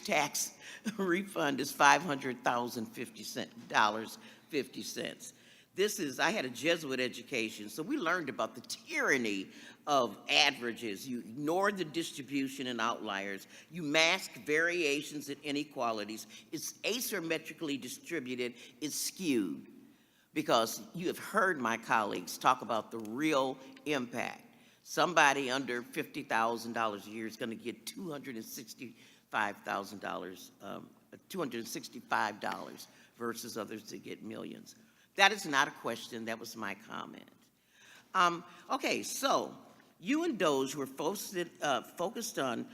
tax refund is $500,050. This is, I had a Jesuit education, so we learned about the tyranny of averages. You ignore the distribution and outliers. You mask variations and inequalities. It's asymmetrically distributed. It's skewed. Because you have heard my colleagues talk about the real impact. Somebody under $50,000 a year is going to get $265 versus others that get millions. That is not a question. That was my comment. Okay, so you and Doge were focused on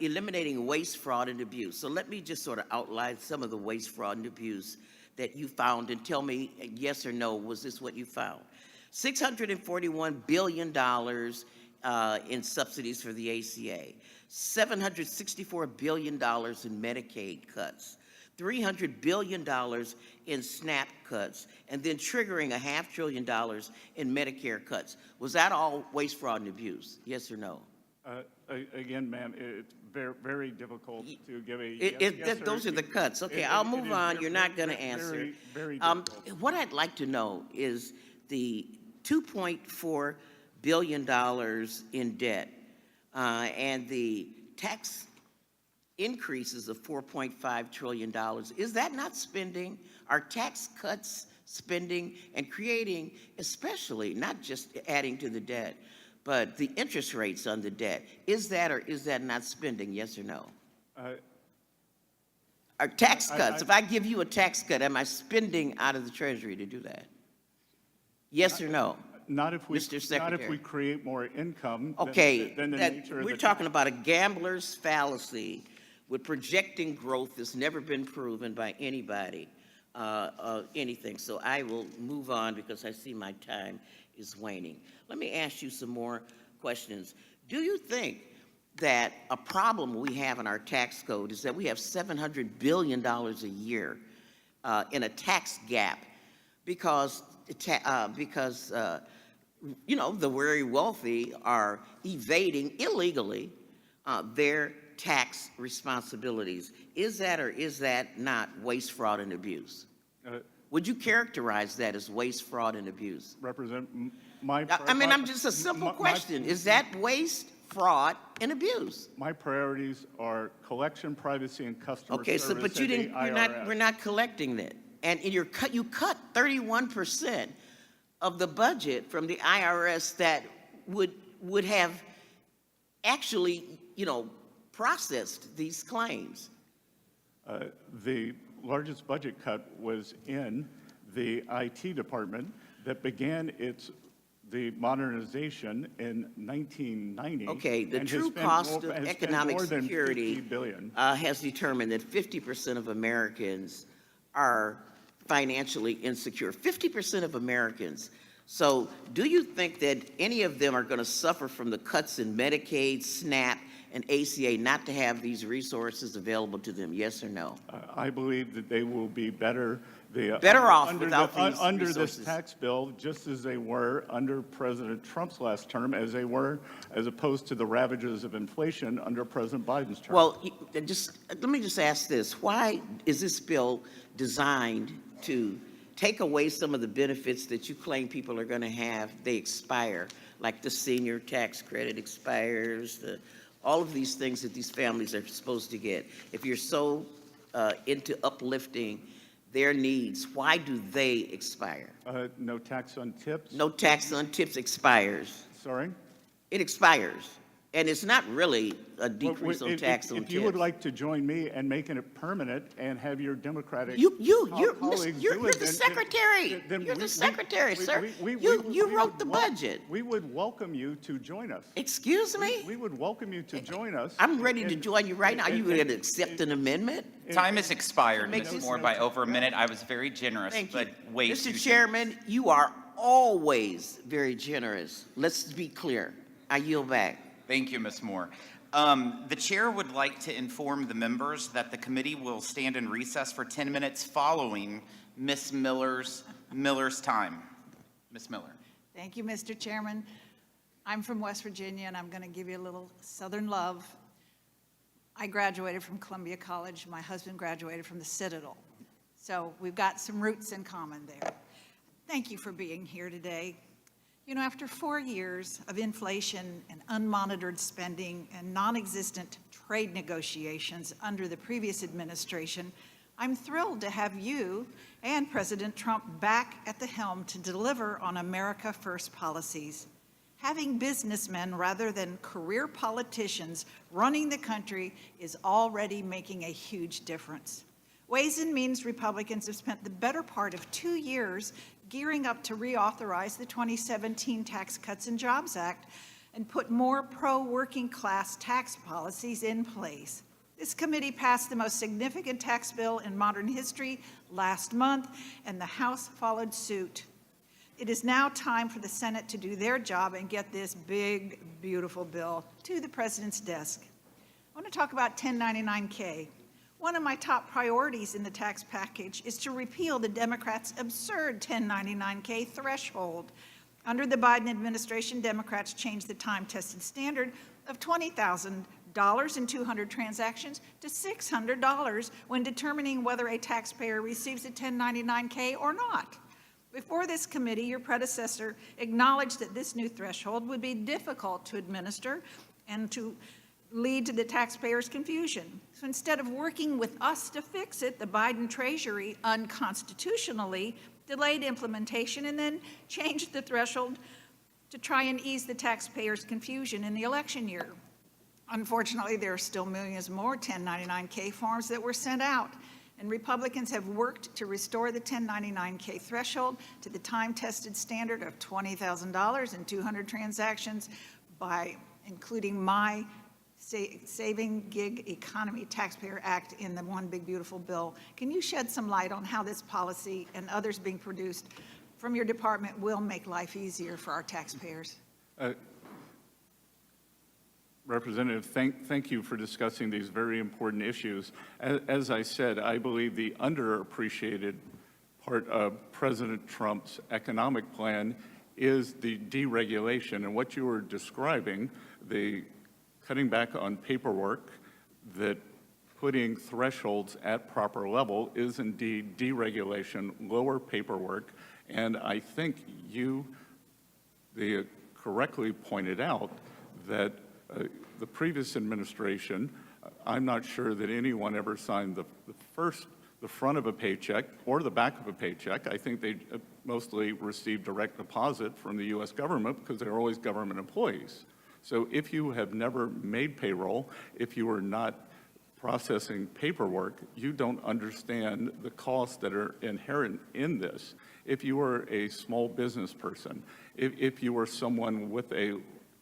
eliminating waste, fraud, and abuse. So let me just sort of outline some of the waste, fraud, and abuse that you found and tell me yes or no, was this what you found? $641 billion in subsidies for the ACA, $764 billion in Medicaid cuts, $300 billion in SNAP cuts, and then triggering $500 billion in Medicare cuts. Was that all waste, fraud, and abuse? Yes or no? Again, ma'am, it's very, very difficult to give a yes those are the cuts. Okay, I'll move on. You're not going to answer. Very difficult. What I'd like to know is the $2.4 billion in debt and the tax increases of $4.5 trillion. Is that not spending? Are tax cuts spending and creating, especially, not just adding to the debt, but the interest rates on the debt? Is that or is that not spending, yes or no? Are tax cuts, if I give you a tax cut, am I spending out of the Treasury to do that? Yes or no? Not if we, Mr. Secretary. not if we create more income Okay, than the nature of we're the talking about a gambler's fallacy with projecting growth that's never been proven by anybody, anything. So I will move on because I see my time is waning. Let me ask you some more questions. Do you think that a problem we have in our tax code is that we have $700 billion a year in a tax gap because you know, the very wealthy are evading illegally their tax responsibilities? Is that or is that not waste, fraud, and abuse? Would you characterize that as waste, fraud, and abuse? Represent my... I mean, I'm just a simple question. Is that waste, fraud, and abuse? My priorities are collection, privacy, and customer okay, service. So, but you didn't. We're not collecting that, and you cut 31% of the budget from the IRS that would have actually, you know, processed these claims. The largest budget cut was in the IT department that began the modernization in 1990. Okay, the true cost of economic security has determined that 50% of Americans are financially insecure. 50% of Americans. So do you think that any of them are going to suffer from the cuts in Medicaid, SNAP, and ACA not to have these resources available to them, yes or no? I believe that they will be better off without these under resources. this tax bill, just as they were under President Trump's last term, as opposed to the ravages of inflation under President Biden's term. Well, let me just ask this. Why is this bill designed to take away some of the benefits that you claim people are going to have? They expire, like the senior tax credit expires, all of these things that these families are supposed to get. If you're so into uplifting their needs, why do they expire? No tax on tips. No tax on tips expires. Sorry? It expires. And it's not really a decrease on tax on tips. If you would like to join me in making it permanent and have your Democratic you're colleagues the secretary. You're the secretary, sir. You wrote the budget. We would welcome you to join us. Excuse me? We would welcome you to join us. I'm ready to join you right now. Are you going to accept an amendment? Time has expired, Ms. Moore, by over a minute. I was very generous, but wait. Mr. Chairman, you are always very generous. Let's be clear. I yield back. Thank you, Ms. Moore. The chair would like to inform the members that the committee will stand in recess for 10 minutes following Ms. Miller's time. Ms. Miller. Thank you, Mr. Chairman. I'm from West Virginia, and I'm going to give you a little Southern love. I graduated from Columbia College. My husband graduated from the Citadel. So we've got some roots in common there. Thank you for being here today. You know, after 4 years of inflation and unmonitored spending and non-existent trade negotiations under the previous administration, I'm thrilled to have you and President Trump back at the helm to deliver on America First policies. Having businessmen rather than career politicians running the country is already making a huge difference. Ways and Means Republicans have spent the better part of 2 years gearing up to reauthorize the 2017 Tax Cuts and Jobs Act and put more pro-working class tax policies in place. This committee passed the most significant tax bill in modern history last month, and the House followed suit. It is now time for the Senate to do their job and get this big, beautiful bill to the president's desk. I want to talk about 1099-K. One of my top priorities in the tax package is to repeal the Democrats' absurd 1099-K threshold. Under the Biden administration, Democrats changed the time-tested standard of $20,000 in 200 transactions to $600 when determining whether a taxpayer receives a 1099-K or not. Before this committee, your predecessor acknowledged that this new threshold would be difficult to administer and to lead to the taxpayers' confusion. So instead of working with us to fix it, the Biden Treasury unconstitutionally delayed implementation and then changed the threshold to try and ease the taxpayers' confusion in the election year. Unfortunately, there are still millions more 1099-K forms that were sent out, and Republicans have worked to restore the 1099-K threshold to the time-tested standard of $20,000 in 200 transactions by including my Saving Gig Economy Taxpayer Act in the One Big Beautiful Bill. Can you shed some light on how this policy and others being produced from your department will make life easier for our taxpayers? Representative, thank you for discussing these very important issues. As I said, I believe the underappreciated part of President Trump's economic plan is the deregulation. And what you were describing, the cutting back on paperwork, that putting thresholds at proper level is indeed deregulation, lower paperwork. And I think you correctly pointed out that the previous administration, I'm not sure that anyone ever signed the front of a paycheck or the back of a paycheck. I think they mostly received direct deposit from the U.S. government because they're always government employees. So if you have never made payroll, if you are not processing paperwork, you don't understand the costs that are inherent in this. If you are a small business person, if you are someone with a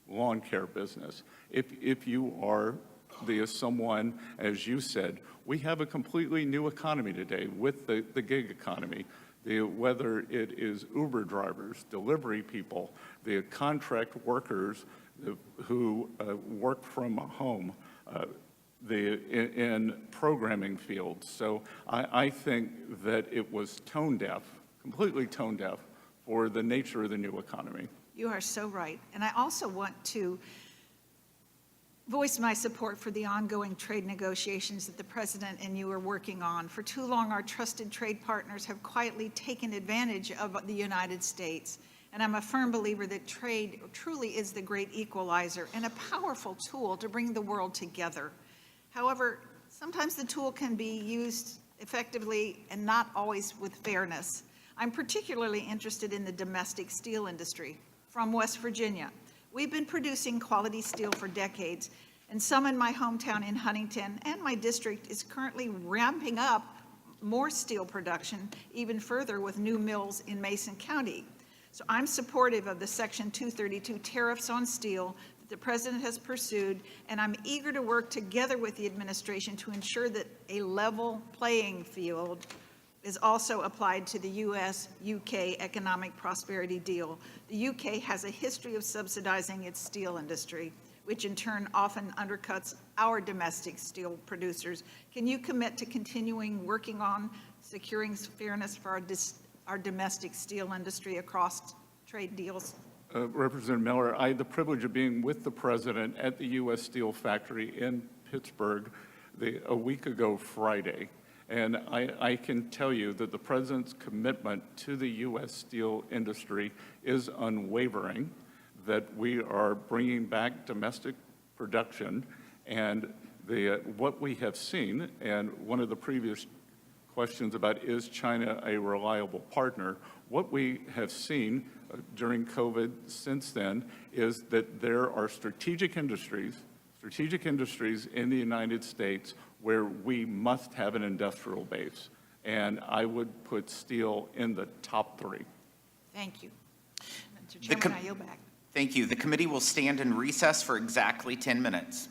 lawn care business, if you are someone, as you said, we have a completely new economy today with the gig economy. Whether it is Uber drivers, delivery people, the contract workers who work from home, in programming fields. So I think that it was tone deaf, completely tone deaf, for the nature of the new economy. You are so right. And I also want to voice my support for the ongoing trade negotiations that the President and you are working on. For too long, our trusted trade partners have quietly taken advantage of the United States. And I'm a firm believer that trade truly is the great equalizer and a powerful tool to bring the world together. However, sometimes the tool can be used effectively and not always with fairness. I'm particularly interested in the domestic steel industry. From West Virginia, we've been producing quality steel for decades, and some in my hometown in Huntington and my district is currently ramping up more steel production even further with new mills in Mason County. So I'm supportive of the Section 232 tariffs on steel that the President has pursued, and I'm eager to work together with the administration to ensure that a level playing field is also applied to the U.S.-UK economic prosperity deal. The UK has a history of subsidizing its steel industry, which in turn often undercuts our domestic steel producers. Can you commit to continuing working on securing fairness for our domestic steel industry across trade deals? Representative Miller, I had the privilege of being with the President at the U.S. Steel factory in Pittsburgh a week ago Friday. And I can tell you that the President's commitment to the U.S. steel industry is unwavering, that we are bringing back domestic production, and what we have seen, and one of the previous questions about is China a reliable partner, what we have seen during COVID since then is that there are strategic industries in the United States where we must have an industrial base. And I would put steel in the top 3. Thank you. Mr. Chairman, I yield back. Thank you. The committee will stand in recess for exactly 10 minutes.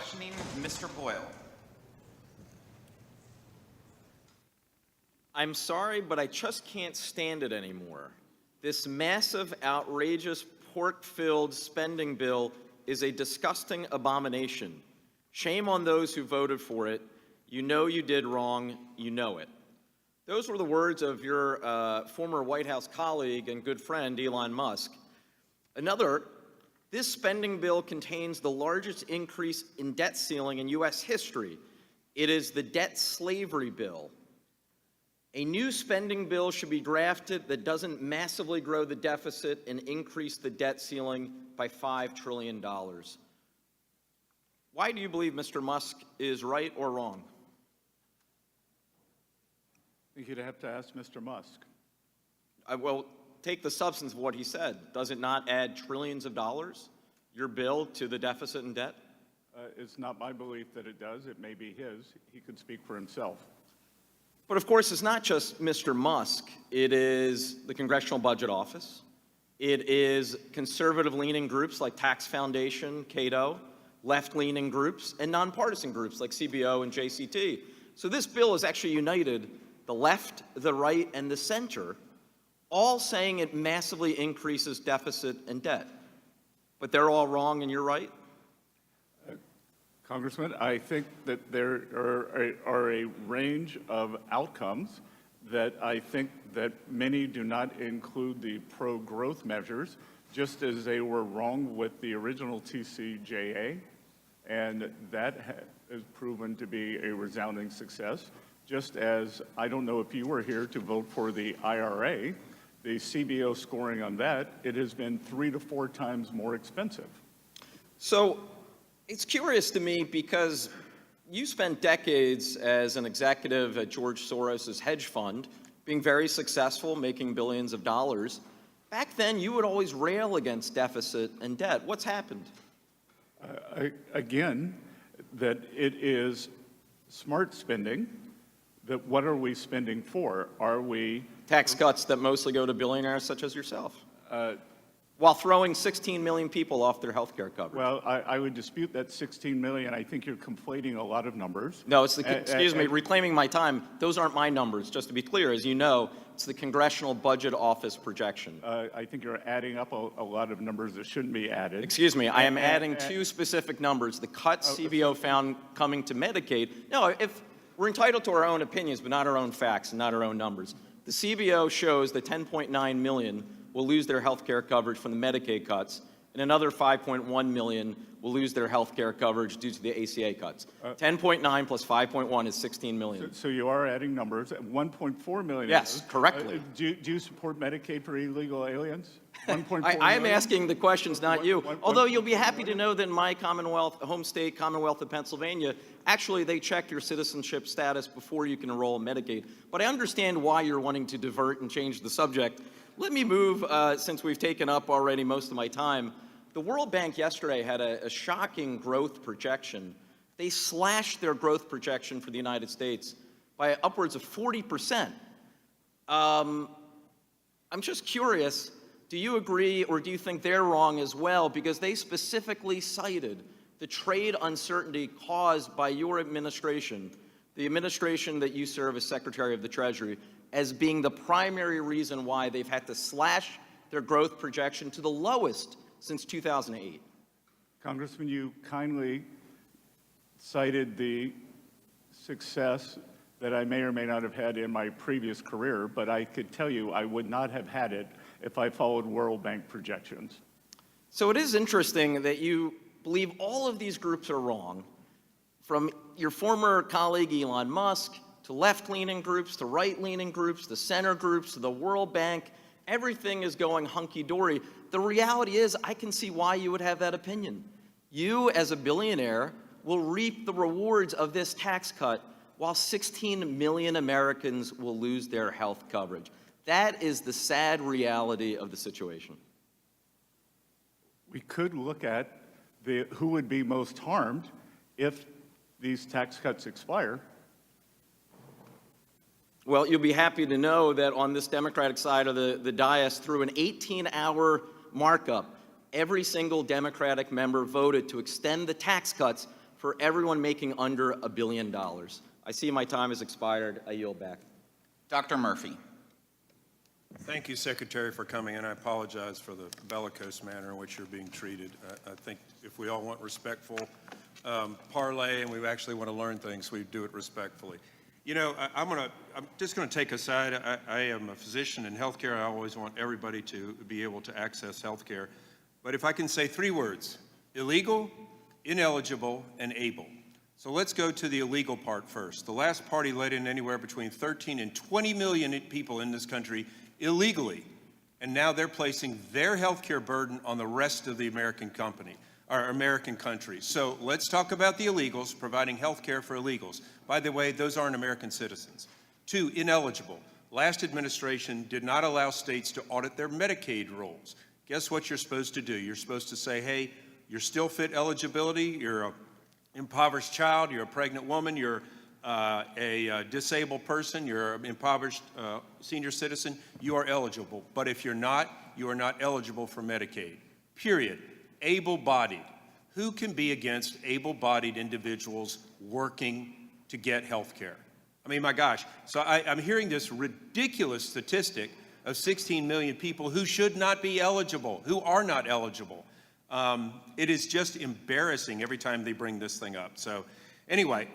questioning, Mr. Boyle. I'm sorry, but I just can't stand it anymore. This massive, outrageous, pork-filled spending bill is a disgusting abomination. Shame on those who voted for it. You know you did wrong. You know it. Those were the words of your former White House colleague and good friend, Elon Musk. This spending bill contains the largest increase in debt ceiling in U.S. history. It is the debt slavery bill. A new spending bill should be drafted that doesn't massively grow the deficit and increase the debt ceiling by $5 trillion. Why do you believe Mr. Musk is right or wrong? I think you'd have to ask Mr. Musk. Well, take the substance of what he said. Does it not add trillions of dollars, your bill, to the deficit and debt? It's not my belief that it does. It may be his. He could speak for himself. But of course, it's not just Mr. Musk. It is the Congressional Budget Office. It is conservative-leaning groups like Tax Foundation, Cato, left-leaning groups, and nonpartisan groups like CBO and JCT. So this bill has actually united the left, the right, and the center, all saying it massively increases deficit and debt. But they're all wrong and you're right? Congressman, I think that there are a range of outcomes that I think that many do not include the pro-growth measures, just as they were wrong with the original TCJA, and that has proven to be a resounding success. Just as I don't know if you were here to vote for the IRA, the CBO scoring on that, it has been 3 to 4 times more expensive. So it's curious to me because you spent decades as an executive at George Soros' hedge fund, being very successful, making billions of dollars. Back then, you would always rail against deficit and debt. What's happened? Again, that it is smart spending. That what are we spending for? Are we Tax cuts that mostly go to billionaires such as yourself, while throwing 16 million people off their health care coverage. Well, I would dispute that 16 million. I think you're conflating a lot of numbers. No, it's the, excuse me, reclaiming my time. Those aren't my numbers, just to be clear. As you know, it's the Congressional Budget Office projection. I think you're adding up a lot of numbers that shouldn't be added. Excuse me, I am adding 2 specific numbers. The cuts CBO found coming to Medicaid. No, if we're entitled to our own opinions, but not our own facts and not our own numbers. The CBO shows that 10.9 million will lose their health care coverage from the Medicaid cuts, and another 5.1 million will lose their health care coverage due to the ACA cuts. 10.9 plus 5.1 is 16 million. So you are adding numbers. 1.4 million. Yes, correctly. Do you support Medicaid for illegal aliens? 1.4 I am million? asking the questions, not you. Although you'll be happy to know that in my Commonwealth, home state, Commonwealth of Pennsylvania, actually they check your citizenship status before you can enroll in Medicaid. But I understand why you're wanting to divert and change the subject. Let me move, since we've taken up already most of my time. The World Bank yesterday had a shocking growth projection. They slashed their growth projection for the United States by upwards of 40%. I'm just curious, do you agree or do you think they're wrong as well? Because they specifically cited the trade uncertainty caused by your administration, the administration that you serve as Secretary of the Treasury, as being the primary reason why they've had to slash their growth projection to the lowest since 2008. Congressman, you kindly cited the success that I may or may not have had in my previous career, but I could tell you I would not have had it if I followed World Bank projections. So it is interesting that you believe all of these groups are wrong, from your former colleague Elon Musk, to left-leaning groups, to right-leaning groups, to center groups, to the World Bank. Everything is going hunky-dory. The reality is, I can see why you would have that opinion. You, as a billionaire, will reap the rewards of this tax cut, while 16 million Americans will lose their health coverage. That is the sad reality of the situation. We could look at who would be most harmed if these tax cuts expire. Well, you'll be happy to know that on this Democratic side of the dais, through an 18-hour markup, every single Democratic member voted to extend the tax cuts for everyone making under $1 billion. I see my time has expired. I yield back. Dr. Murphy. Thank you, Secretary, for coming, and I apologize for the bellicose manner in which you're being treated. I think if we all want respectful parlay and we actually want to learn things, we do it respectfully. You know, I'm just going to take a side. I am a physician in healthcare. I always want everybody to be able to access healthcare. But if I can say 3 words: illegal, ineligible, and able. So let's go to the illegal part first. The last party let in anywhere between 13 and 20 million people in this country illegally, and now they're placing their health care burden on the rest of the American country. So let's talk about the illegals, providing health care for illegals. By the way, those aren't American citizens. 2, ineligible. Last administration did not allow states to audit their Medicaid rolls. Guess what you're supposed to do? You're supposed to say, hey, you're still fit eligibility, you're an impoverished child, you're a pregnant woman, you're a disabled person, you're an impoverished senior citizen, you are eligible. But if you're not, you are not eligible for Medicaid, period. Able-bodied. Who can be against able-bodied individuals working to get health care? I mean, my gosh. So I'm hearing this ridiculous statistic of 16 million people who should not be eligible, who are not eligible. It is just embarrassing every time they bring this thing up. So anyway,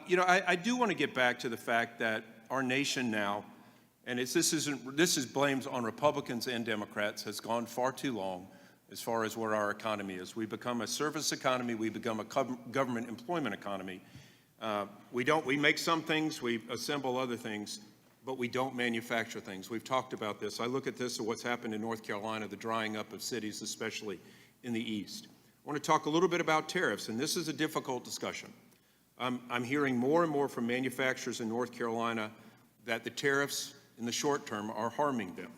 you know, I do want to get back to the fact that our nation now, and this is blames on Republicans and Democrats, has gone far too long as far as where our economy is. We become a service economy. We become a government employment economy. We make some things, we assemble other things, but we don't manufacture things. We've talked about this. I look at this and what's happened in North Carolina, the drying up of cities, especially in the East. I want to talk a little bit about tariffs, and this is a difficult discussion. I'm hearing more and more from manufacturers in North Carolina that the tariffs in the short term are harming them.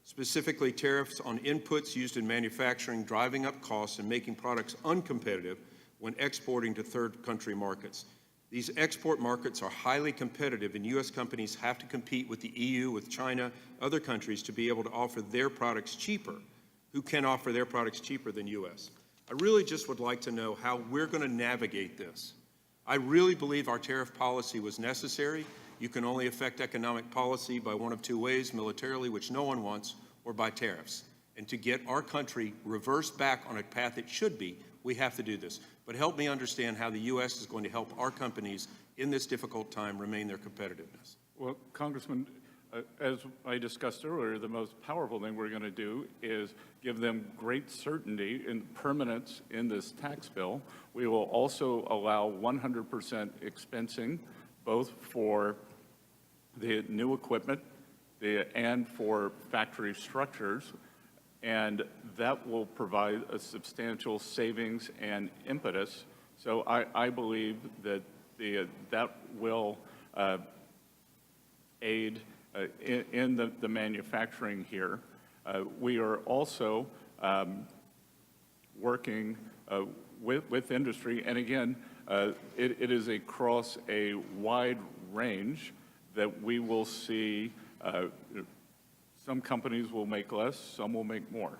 Specifically, tariffs on inputs used in manufacturing, driving up costs and making products uncompetitive when exporting to third country markets. These export markets are highly competitive, and U.S. companies have to compete with the EU, with China, other countries to be able to offer their products cheaper. Who can offer their products cheaper than U.S.? I really just would like to know how we're going to navigate this. I really believe our tariff policy was necessary. You can only affect economic policy by one of 2 ways: militarily, which no one wants, or by tariffs. And to get our country reversed back on a path it should be, we have to do this. But help me understand how the U.S. is going to help our companies in this difficult time remain their competitiveness. Well, Congressman, as I discussed earlier, the most powerful thing we're going to do is give them great certainty and permanence in this tax bill. We will also allow 100% expensing, both for the new equipment and for factory structures, and that will provide a substantial savings and impetus. So I believe that that will aid in the manufacturing here. We are also working with industry, and again, it is across a wide range that we will see. Some companies will make less, some will make more.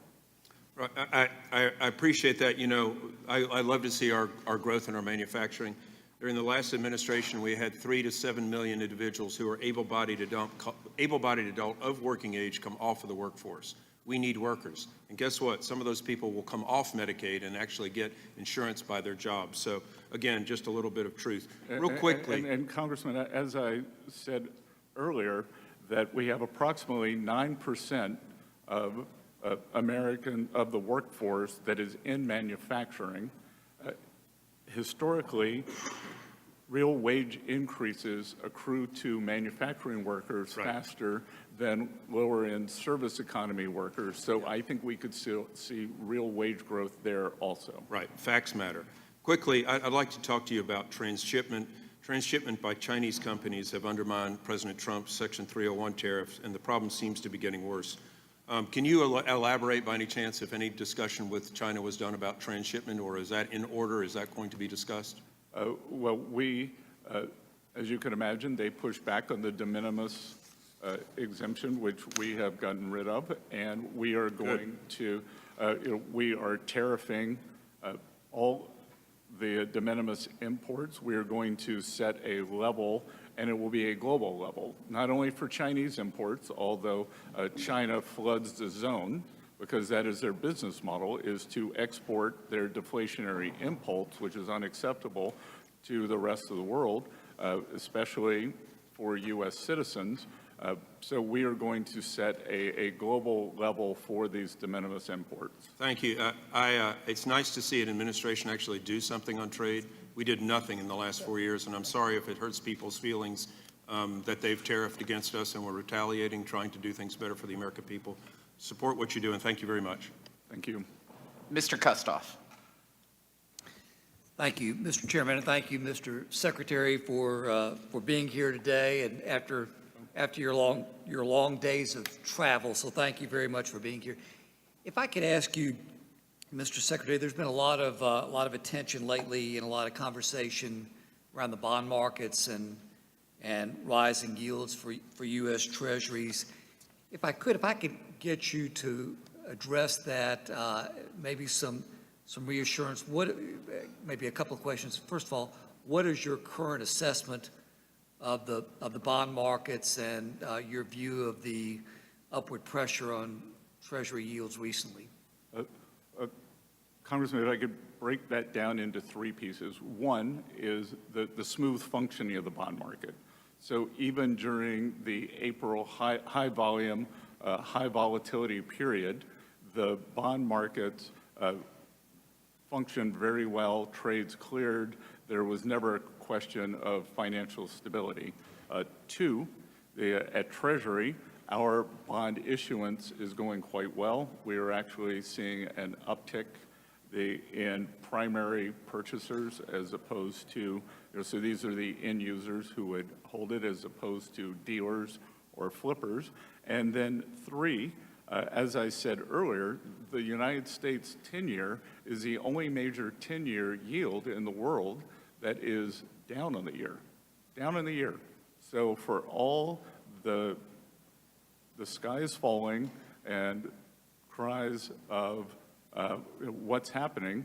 Right. I appreciate that. You know, I love to see our growth in our manufacturing. During the last administration, we had 3 to 7 million individuals who are able-bodied adult of working age come off of the workforce. We need workers. And guess what? Some of those people will come off Medicaid and actually get insurance by their jobs. So, again, just a little bit of truth. Real quickly. And Congressman, as I said earlier, that we have approximately 9% of the workforce that is in manufacturing. Historically, real wage increases accrue to manufacturing workers faster than lower-end service economy workers. So I think we could still see real wage growth there also. Right. Facts matter. Quickly, I'd like to talk to you about transshipment. Transshipment by Chinese companies have undermined President Trump's Section 301 tariffs, and the problem seems to be getting worse. Can you elaborate by any chance if any discussion with China was done about transshipment, or is that in order? Is that going to be discussed? Well, as you can imagine, they pushed back on the de minimis exemption, which we have gotten rid of, and we are going to, we are tariffing all the de minimis imports, we are going to set a level, and it will be a global level, not only for Chinese imports, although China floods the zone, because that is their business model, is to export their deflationary impulse, which is unacceptable to the rest of the world, especially for U.S. citizens. So we are going to set a global level for these de minimis imports. Thank you. It's nice to see an administration actually do something on trade. We did nothing in the last 4 years, and I'm sorry if it hurts people's feelings that they've tariffed against us and we're retaliating, trying to do things better for the American people. Support what you do, and thank you very much. Thank you. Mr. Kustoff. Thank you, Mr. Chairman, and thank you, Mr. Secretary, for being here today and after your long days of travel. So thank you very much for being here. If I could ask you, Mr. Secretary, there's been a lot of attention lately and a lot of conversation around the bond markets and rising yields for U.S. Treasuries. If I could get you to address that, maybe some reassurance. Maybe a couple of questions. First of all, what is your current assessment of the bond markets and your view of the upward pressure on Treasury yields recently? Congressman, if I could break that down into three pieces. One is the smooth functioning of the bond market. So even during the April high volume, high volatility period, the bond markets functioned very well, trades cleared. There was never a question of financial stability. Two, at Treasury, our bond issuance is going quite well. We are actually seeing an uptick in primary purchasers as opposed to, so these are the end users who would hold it as opposed to dealers or flippers. And then three, as I said earlier, the United States 10-year is the only major 10-year yield in the world that is down on the year, down in the year. So for all the sky is falling and cries of what's happening,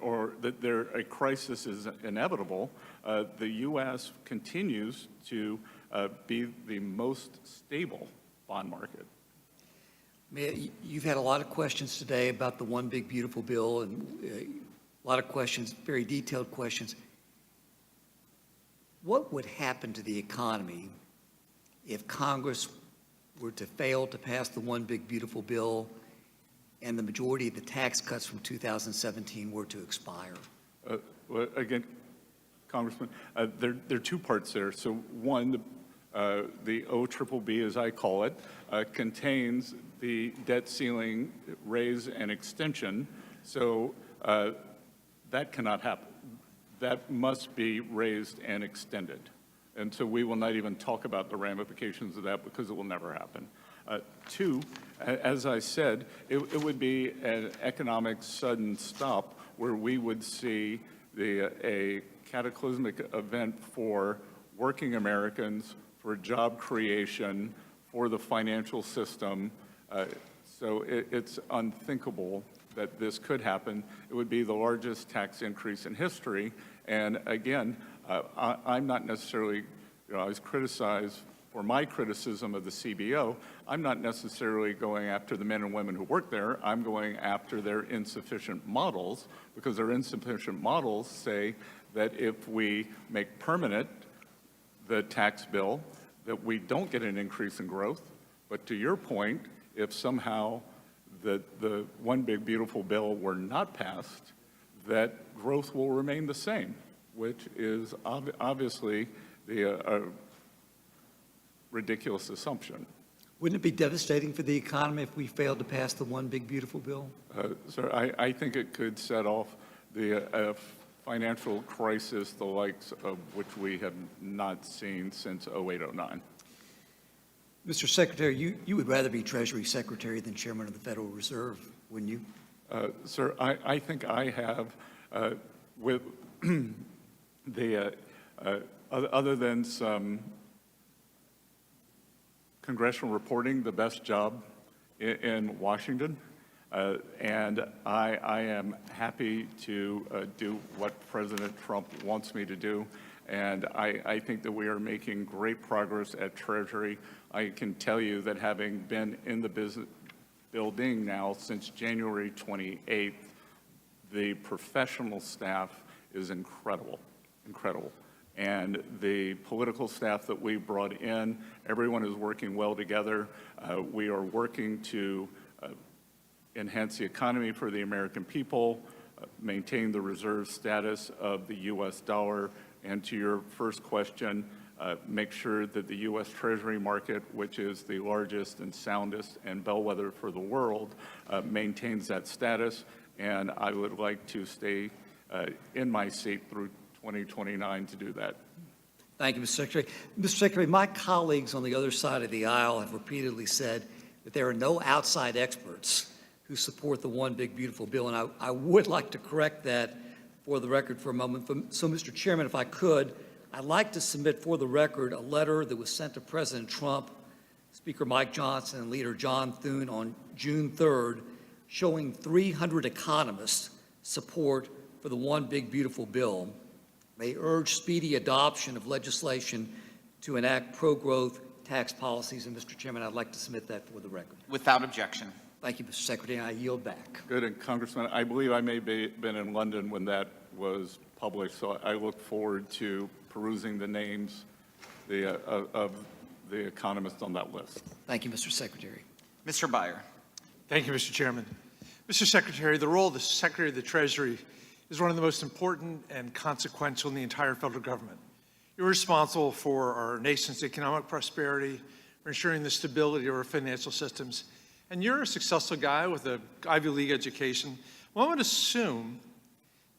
or that a crisis is inevitable, the U.S. continues to be the most stable bond market. You've had a lot of questions today about the One Big Beautiful Bill, and a lot of questions, very detailed questions. What would happen to the economy if Congress were to fail to pass the One Big Beautiful Bill and the majority of the tax cuts from 2017 were to expire? Well, again, Congressman, there are two parts there. So one, the OBBB, as I call it, contains the debt ceiling raise and extension. So that cannot happen. That must be raised and extended. And so we will not even talk about the ramifications of that because it will never happen. Two, as I said, it would be an economic sudden stop where we would see a cataclysmic event for working Americans, for job creation, for the financial system. So it's unthinkable that this could happen. It would be the largest tax increase in history. And again, I'm not necessarily, I was criticized for my criticism of the CBO. I'm not necessarily going after the men and women who work there. I'm going after their insufficient models, because their insufficient models say that if we make permanent the tax bill, that we don't get an increase in growth. But to your point, if somehow the One Big Beautiful Bill were not passed, that growth will remain the same, which is obviously the ridiculous assumption. Wouldn't it be devastating for the economy if we failed to pass the One Big Beautiful Bill? Sir, I think it could set off the financial crisis, the likes of which we have not seen since 08-09. Mr. Secretary, you would rather be Treasury Secretary than Chairman of the Federal Reserve, wouldn't you? Sir, I think I have, with the, other than some congressional reporting, the best job in Washington. And I am happy to do what President Trump wants me to do. And I think that we are making great progress at Treasury. I can tell you that having been in the business building now since January 28th, the professional staff is incredible, incredible. And the political staff that we brought in, everyone is working well together. We are working to enhance the economy for the American people, maintain the reserve status of the U.S. dollar, and to your first question, make sure that the U.S. Treasury market, which is the largest and soundest and bellwether for the world, maintains that status. And I would like to stay in my seat through 2029 to do that. Thank you, Mr. Secretary. Mr. Secretary, my colleagues on the other side of the aisle have repeatedly said that there are no outside experts who support the One Big Beautiful Bill, and I would like to correct that for the record for a moment. So, Mr. Chairman, if I could, I'd like to submit for the record a letter that was sent to President Trump, Speaker Mike Johnson, and Leader John Thune on June 3rd, showing 300 economists' support for the One Big Beautiful Bill. They urge speedy adoption of legislation to enact pro-growth tax policies. And, Mr. Chairman, I'd like to submit that for the record. Without objection. Thank you, Mr. Secretary, and I yield back. Good, and Congressman, I believe I may have been in London when that was published, so I look forward to perusing the names of the economists on that list. Thank you, Mr. Secretary. Mr. Byer. Thank you, Mr. Chairman. Mr. Secretary, the role of the Secretary of the Treasury is one of the most important and consequential in the entire federal government. You're responsible for our nation's economic prosperity, for ensuring the stability of our financial systems, and you're a successful guy with an Ivy League education. One would assume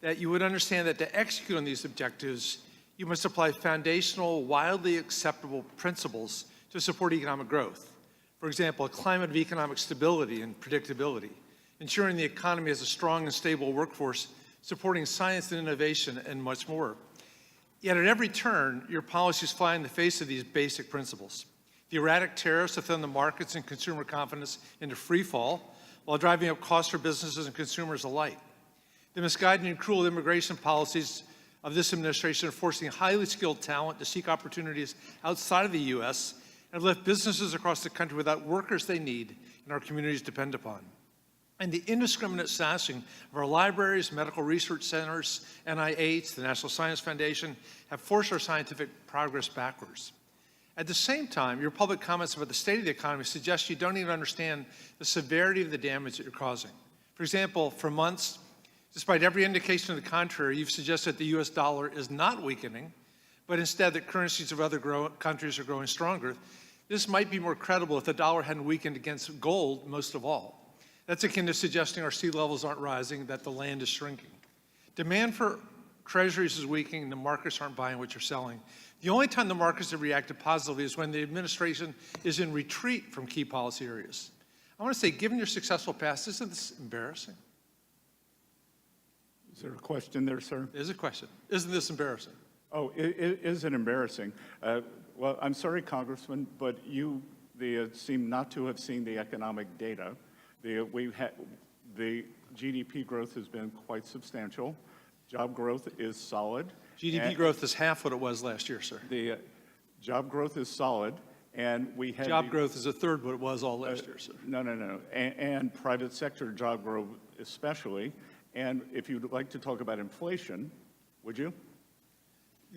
that you would understand that to execute on these objectives, you must apply foundational, widely acceptable principles to support economic growth. For example, a climate of economic stability and predictability, ensuring the economy has a strong and stable workforce, supporting science and innovation, and much more. Yet at every turn, your policies fly in the face of these basic principles. The erratic tariffs have thrown the markets and consumer confidence into free fall, while driving up costs for businesses and consumers alike. The misguided and cruel immigration policies of this administration are forcing highly skilled talent to seek opportunities outside of the U.S. and have left businesses across the country without workers they need and our communities depend upon. And the indiscriminate sassing of our libraries, medical research centers, NIH, the National Science Foundation, have forced our scientific progress backwards. At the same time, your public comments about the state of the economy suggest you don't even understand the severity of the damage that you're causing. For example, for months, despite every indication to the contrary, you've suggested that the U.S. dollar is not weakening, but instead that currencies of other countries are growing stronger. This might be more credible if the dollar hadn't weakened against gold most of all. That's akin to suggesting our sea levels aren't rising, that the land is shrinking. Demand for treasuries is weakening and the markets aren't buying what you're selling. The only time the markets have reacted positively is when the administration is in retreat from key policy areas. I want to say, given your successful past, isn't this embarrassing? Is there a question there, sir? There's a question. Isn't this embarrassing? Oh, is it embarrassing? Well, I'm sorry, Congressman, but you seem not to have seen the economic data. The GDP growth has been quite substantial. Job growth is solid. GDP growth is half what it was last year, sir. The job growth is solid, and we had Job growth is a third what it was all last year, sir. No. And private sector job growth especially. And if you'd like to talk about inflation, would you?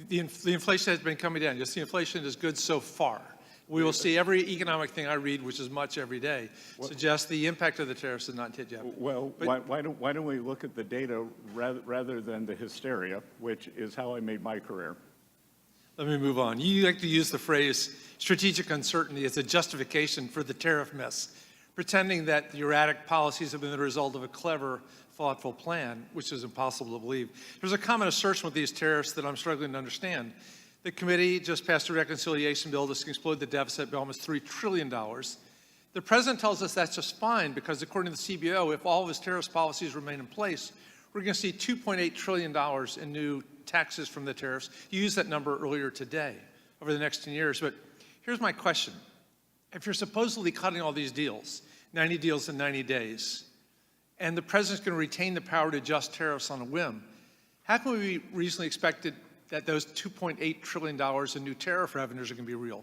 The inflation has been coming down. Just the inflation is good so far. We will see every economic thing I read, which is much every day, suggests the impact of the tariffs has not hit yet. Well, why don't we look at the data rather than the hysteria, which is how I made my career. Let me move on. You like to use the phrase strategic uncertainty as a justification for the tariff mess, pretending that the erratic policies have been the result of a clever, thoughtful plan, which is impossible to believe. There's a common assertion with these tariffs that I'm struggling to understand. The committee just passed a reconciliation bill that can explode the deficit by almost $3 trillion. The president tells us that's just fine because according to the CBO, if all of his tariffs policies remain in place, we're going to see $2.8 trillion in new taxes from the tariffs. You used that number earlier today over the next 10 years. But here's my question. If you're supposedly cutting all these deals, 90 deals in 90 days, and the president's going to retain the power to adjust tariffs on a whim, how can we reasonably expect that those $2.8 trillion in new tariff revenues are going to be real?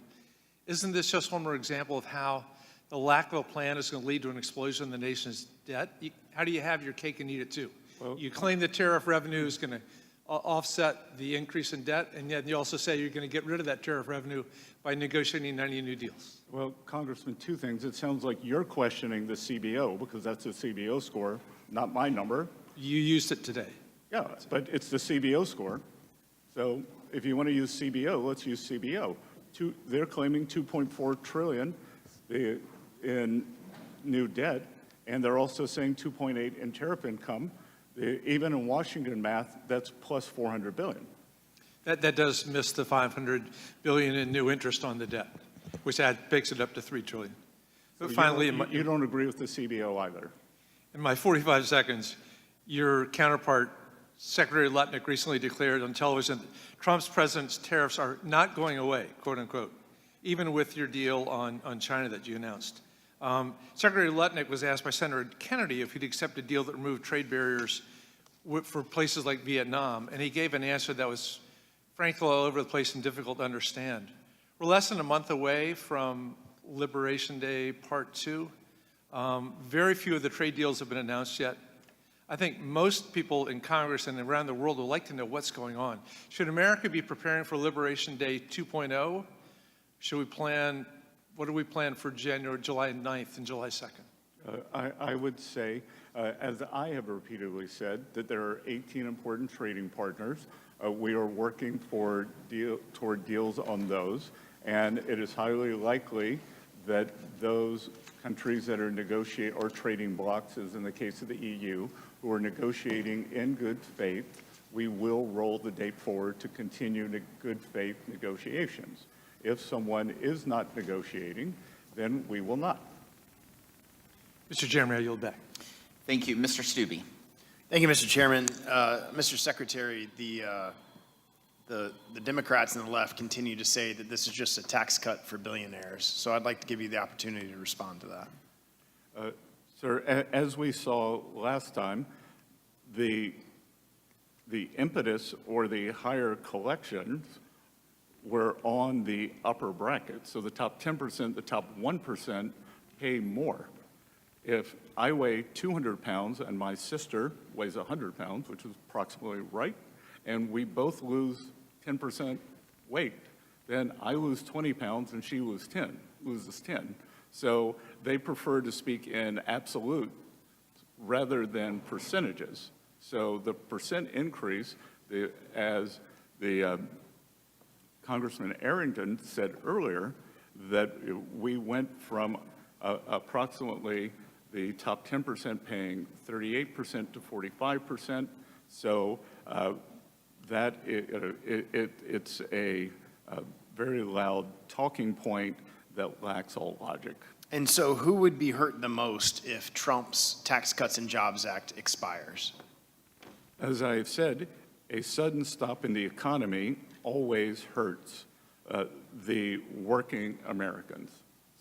Isn't this just one more example of how the lack of a plan is going to lead to an explosion in the nation's debt? How do you have your cake and eat it too? Well, You claim the tariff revenue is going to offset the increase in debt, and yet you also say you're going to get rid of that tariff revenue by negotiating 90 new deals. Well, Congressman, two things. It sounds like you're questioning the CBO because that's a CBO score, not my number. You used it today. Yeah, but it's the CBO score. So if you want to use CBO, let's use CBO. They're claiming $2.4 trillion in new debt, and they're also saying 2.8 in tariff income. Even in Washington math, that's plus 400 billion. That does miss the $500 billion in new interest on the debt, which takes it up to $3 trillion. But So finally, you don't agree with the CBO either. in my 45 seconds, your counterpart, Secretary Lutnick, recently declared on television that Trump's president's tariffs are not going away, quote unquote, even with your deal on China that you announced. Secretary Lutnick was asked by Senator Kennedy if he'd accept a deal that removed trade barriers for places like Vietnam, and he gave an answer that was frankly all over the place and difficult to understand. We're less than a month away from Liberation Day Part 2. Very few of the trade deals have been announced yet. I think most people in Congress and around the world would like to know what's going on. Should America be preparing for Liberation Day 2.0? Should we plan, what do we plan for July 9th and July 2nd? I would say, as I have repeatedly said, that there are 18 important trading partners. We are working toward deals on those, and it is highly likely that those countries that are negotiating or trading blocs, as in the case of the EU, who are negotiating in good faith, we will roll the date forward to continue good faith negotiations. If someone is not negotiating, then we will not. Mr. Chairman, I yield back. Thank you. Mr. Stubbe. Thank you, Mr. Chairman. Mr. Secretary, the Democrats and the left continue to say that this is just a tax cut for billionaires. So I'd like to give you the opportunity to respond to that. Sir, as we saw last time, the impetus or the higher collections were on the upper bracket. So the top 10%, the top 1% pay more. If I weigh 200 pounds and my sister weighs 100 pounds, which is approximately right, and we both lose 10% weight, then I lose 20 pounds and she loses 10. So they prefer to speak in absolute rather than percentages. So the percent increase, as the Congressman Arrington said earlier, that we went from approximately the top 10% paying 38% to 45%. So that it's a very loud talking point that lacks all logic. And so who would be hurt the most if Trump's Tax Cuts and Jobs Act expires? As I have said, a sudden stop in the economy always hurts the working Americans.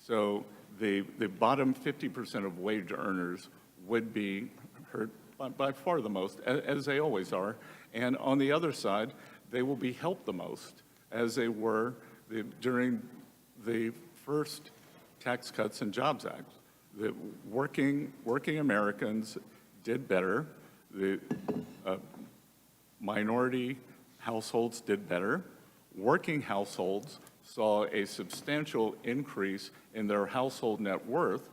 So the bottom 50% of wage earners would be hurt by far the most, as they always are. And on the other side, they will be helped the most, as they were during the first Tax Cuts and Jobs Act. The working Americans did better. The minority households did better. Working households saw a substantial increase in their household net worth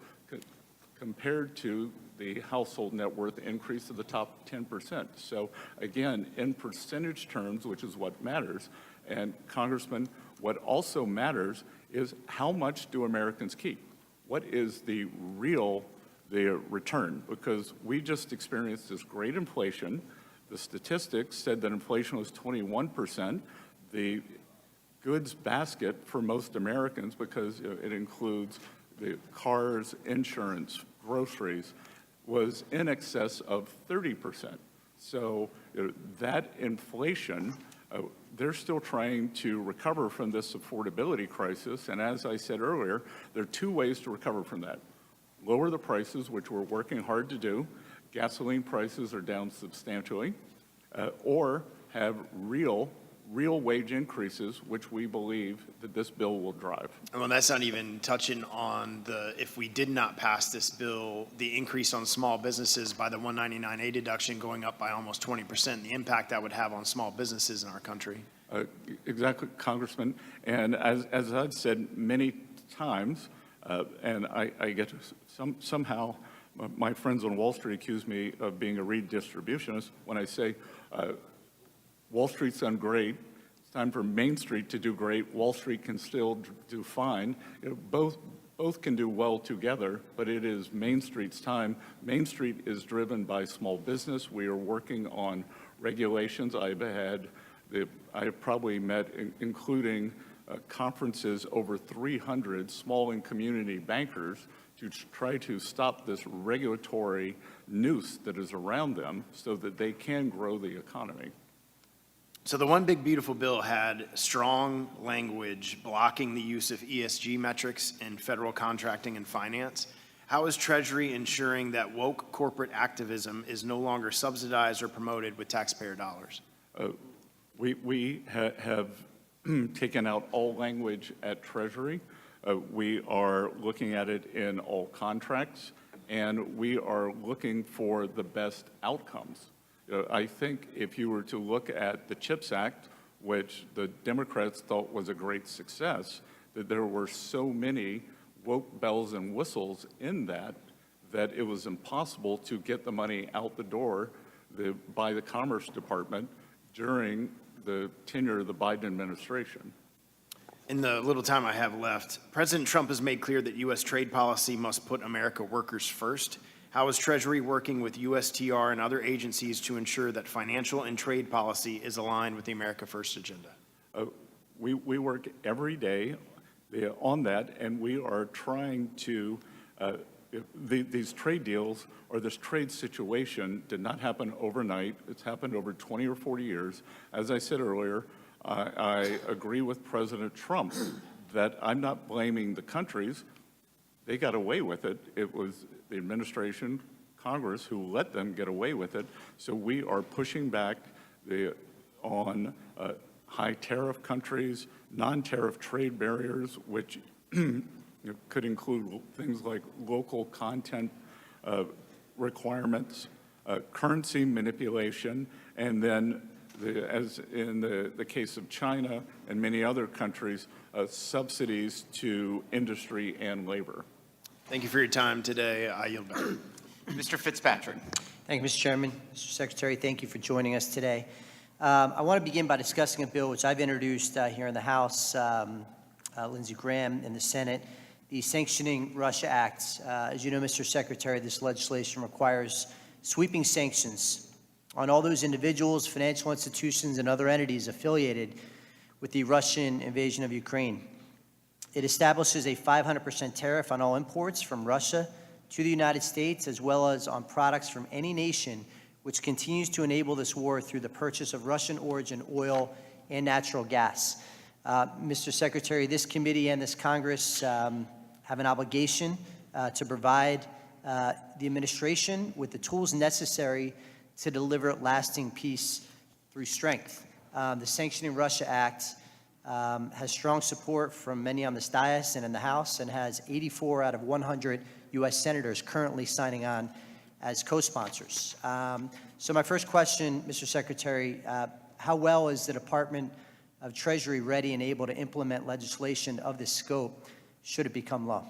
compared to the household net worth increase of the top 10%. So again, in percentage terms, which is what matters, and Congressman, what also matters is how much do Americans keep? What is the return? Because we just experienced this great inflation. The statistics said that inflation was 21%. The goods basket for most Americans, because it includes the cars, insurance, groceries, was in excess of 30%. So that inflation, they're still trying to recover from this affordability crisis. And as I said earlier, there are two ways to recover from that. Lower the prices, which we're working hard to do, gasoline prices are down substantially, or have real wage increases, which we believe that this bill will drive. Well, that's not even touching on if we did not pass this bill, the increase on small businesses by the 199A deduction going up by almost 20%, the impact that would have on small businesses in our country. Exactly, Congressman. And as I've said many times, and I get somehow my friends on Wall Street accuse me of being a redistributionist when I say Wall Street's done great. It's time for Main Street to do great. Wall Street can still do fine. Both can do well together, but it is Main Street's time. Main Street is driven by small business. We are working on regulations. I have probably met, including conferences, over 300 small and community bankers to try to stop this regulatory noose that is around them so that they can grow the economy. So the One Big Beautiful Bill had strong language blocking the use of ESG metrics in federal contracting and finance. How is Treasury ensuring that woke corporate activism is no longer subsidized or promoted with taxpayer dollars? We have taken out all language at Treasury. We are looking at it in all contracts, and we are looking for the best outcomes. I think if you were to look at the CHIPS Act, which the Democrats thought was a great success, that there were so many woke bells and whistles in that it was impossible to get the money out the door by the Commerce Department during the tenure of the Biden administration. In the little time I have left, President Trump has made clear that U.S. trade policy must put America workers first. How is Treasury working with USTR and other agencies to ensure that financial and trade policy is aligned with the America First agenda? We work every day on that, and we are trying to, these trade deals or this trade situation did not happen overnight. It's happened over 20 or 40 years. As I said earlier, I agree with President Trump that I'm not blaming the countries. They got away with it. It was the administration, Congress, who let them get away with it. So we are pushing back on high tariff countries, non-tariff trade barriers, which could include things like local content requirements, currency manipulation, and then, as in the case of China and many other countries, subsidies to industry and labor. Thank you for your time today. I yield back. Mr. Fitzpatrick. Thank you, Mr. Chairman. Mr. Secretary, thank you for joining us today. I want to begin by discussing a bill which I've introduced here in the House, Lindsey Graham in the Senate, the Sanctioning Russia Act. As you know, Mr. Secretary, this legislation requires sweeping sanctions on all those individuals, financial institutions, and other entities affiliated with the Russian invasion of Ukraine. It establishes a 500% tariff on all imports from Russia to the United States, as well as on products from any nation which continues to enable this war through the purchase of Russian origin oil and natural gas. Mr. Secretary, this committee and this Congress have an obligation to provide the administration with the tools necessary to deliver lasting peace through strength. The Sanctioning Russia Act has strong support from many on this dais and in the House, and has 84 out of 100 U.S. senators currently signing on as co-sponsors. So my first question, Mr. Secretary, how well is the Department of Treasury ready and able to implement legislation of this scope should it become law?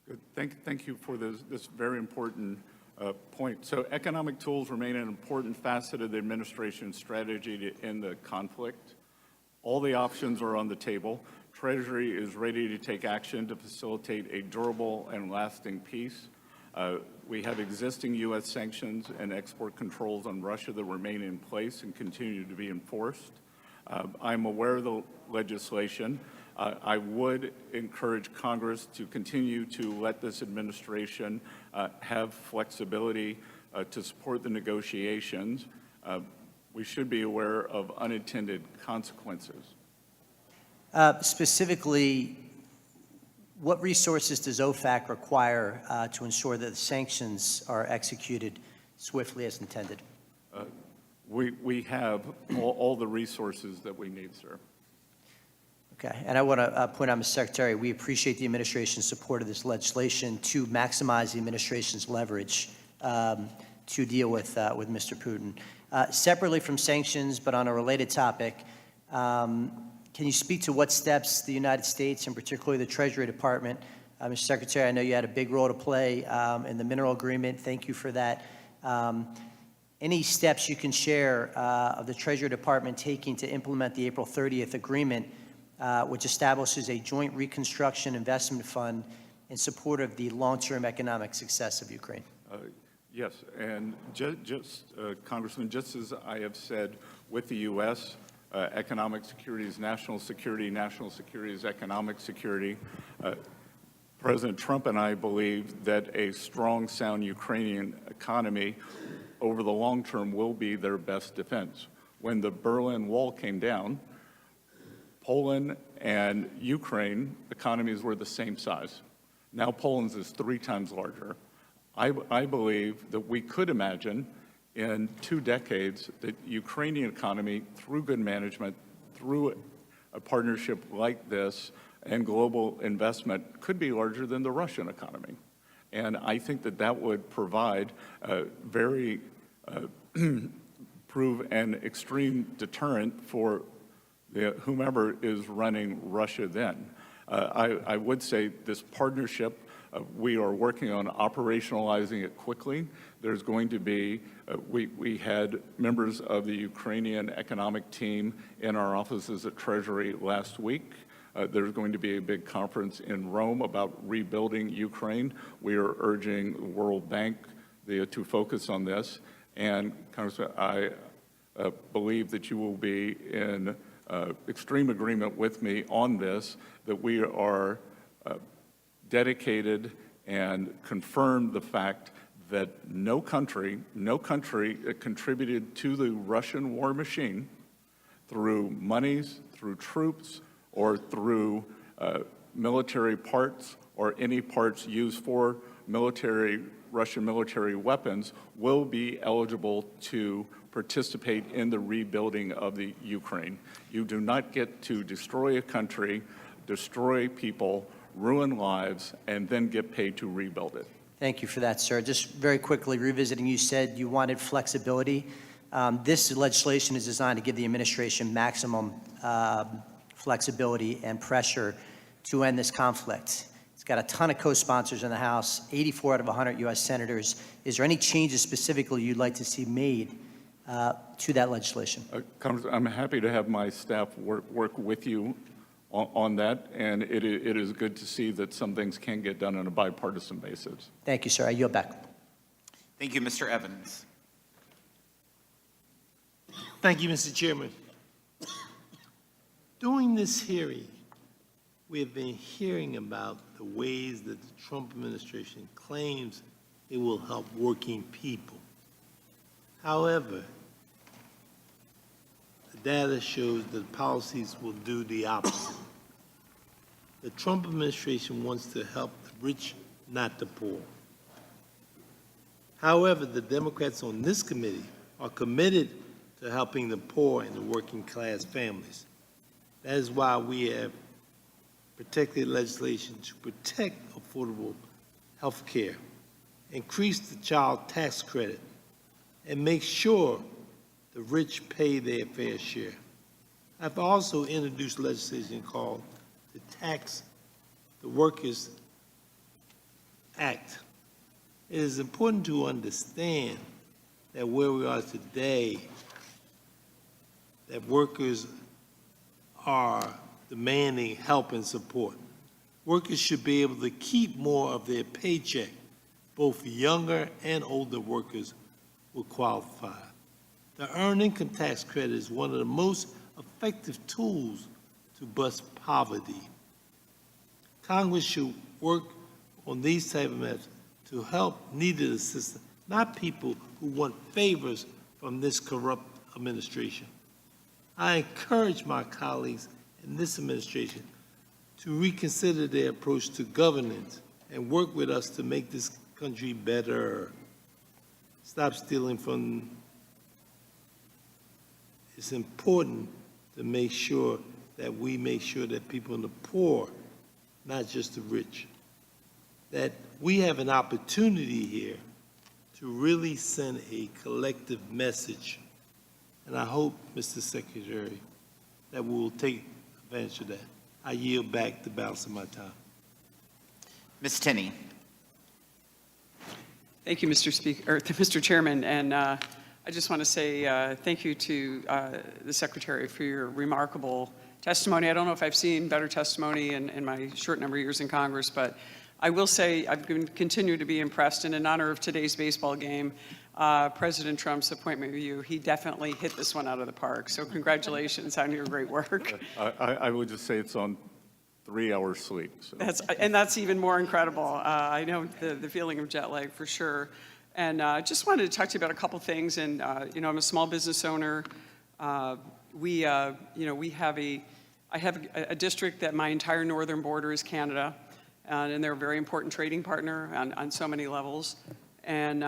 Good. Thank you for this very important point. So economic tools remain an important facet of the administration's strategy to end the conflict. All the options are on the table. Treasury is ready to take action to facilitate a durable and lasting peace. We have existing U.S. sanctions and export controls on Russia that remain in place and continue to be enforced. I'm aware of the legislation. I would encourage Congress to continue to let this administration have flexibility to support the negotiations. We should be aware of unintended consequences. Specifically, what resources does OFAC require to ensure that the sanctions are executed swiftly as intended? We have all the resources that we need, sir. Okay, and I want to point out, Mr. Secretary, we appreciate the administration's support of this legislation to maximize the administration's leverage to deal with Mr. Putin. Separately from sanctions, but on a related topic, can you speak to what steps the United States, and particularly the Treasury Department, Mr. Secretary, I know you had a big role to play in the mineral agreement. Thank you for that. Any steps you can share of the Treasury Department taking to implement the April 30th agreement, which establishes a joint reconstruction investment fund in support of the long-term economic success of Ukraine? Yes, and Congressman, just as I have said with the U.S., economic security is national security is economic security. President Trump and I believe that a strong, sound Ukrainian economy over the long term will be their best defense. When the Berlin Wall came down, Poland and Ukraine economies were the same size. Now Poland's is 3 times larger. I believe that we could imagine in 2 decades that Ukrainian economy, through good management, through a partnership like this and global investment, could be larger than the Russian economy. And I think that that would provide a very prove an extreme deterrent for whomever is running Russia then. I would say this partnership, we are working on operationalizing it quickly. There's going to be, we had members of the Ukrainian economic team in our offices at Treasury last week. There's going to be a big conference in Rome about rebuilding Ukraine. We are urging the World Bank to focus on this. And Congressman, I believe that you will be in extreme agreement with me on this, that we are dedicated and confirm the fact that no country contributed to the Russian war machine through monies, through troops, or through military parts or any parts used for Russian military weapons will be eligible to participate in the rebuilding of the Ukraine. You do not get to destroy a country, destroy people, ruin lives, and then get paid to rebuild it. Thank you for that, sir. Just very quickly revisiting, you said you wanted flexibility. This legislation is designed to give the administration maximum flexibility and pressure to end this conflict. It's got a ton of co-sponsors in the House, 84 out of 100 U.S. senators. Is there any changes specifically you'd like to see made to that legislation? Congressman, I'm happy to have my staff work with you on that, and it is good to see that some things can get done on a bipartisan basis. Thank you, sir. I yield back. Thank you, Mr. Evans. Thank you, Mr. Chairman. During this hearing, we have been hearing about the ways that the Trump administration claims it will help working people. However, the data shows that policies will do the opposite. The Trump administration wants to help the rich, not the poor. However, the Democrats on this committee are committed to helping the poor and the working class families. That is why we have protected legislation to protect affordable health care, increase the child tax credit, and make sure the rich pay their fair share. I've also introduced legislation called the Tax the Workers Act. It is important to understand that where we are today, that workers are demanding help and support. Workers should be able to keep more of their paycheck. Both younger and older workers will qualify. The Earned Income Tax Credit is one of the most effective tools to bust poverty. Congress should work on these type of measures to help needed assistance, not people who want favors from this corrupt administration. I encourage my colleagues in this administration to reconsider their approach to governance and work with us to make this country better. stop stealing from. It's important to make sure that we make sure that people in the poor, not just the rich, that we have an opportunity here to really send a collective message. And I hope, Mr. Secretary, that we will take advantage of that. I yield back the balance of my time. Ms. Tenney. Thank you, Mr. Speaker, or Mr. Chairman, and I just want to say thank you to the Secretary for your remarkable testimony. I don't know if I've seen better testimony in my short number of years in Congress, but I will say I've continued to be impressed, and in honor of today's baseball game, President Trump's appointment with you, he definitely hit this one out of the park. So congratulations on your great work. I would just say it's on 3 hours sleep. So. That's even more incredible. I know the feeling of jet lag for sure. And just wanted to talk to you about a couple things. And I'm a small business owner. I have a district that my entire northern border is Canada, and they're a very important trading partner on so many levels. And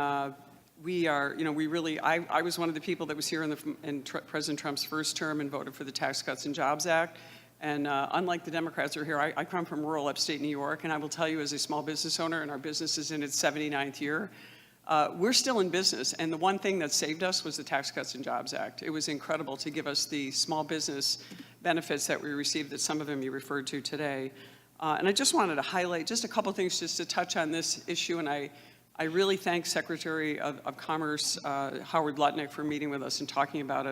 we are, I was one of the people that was here in President Trump's first term and voted for the Tax Cuts and Jobs Act. And unlike the Democrats who are here, I come from rural upstate New York, and I will tell you as a small business owner, and our business is in its 79th year, we're still in business. And the one thing that saved us was the Tax Cuts and Jobs Act. It was incredible to give us the small business benefits that we received, that some of them you referred to today. And I just wanted to highlight just a couple things just to touch on this issue. And I really thank Secretary of Commerce Howard Lutnick for meeting with us and talking about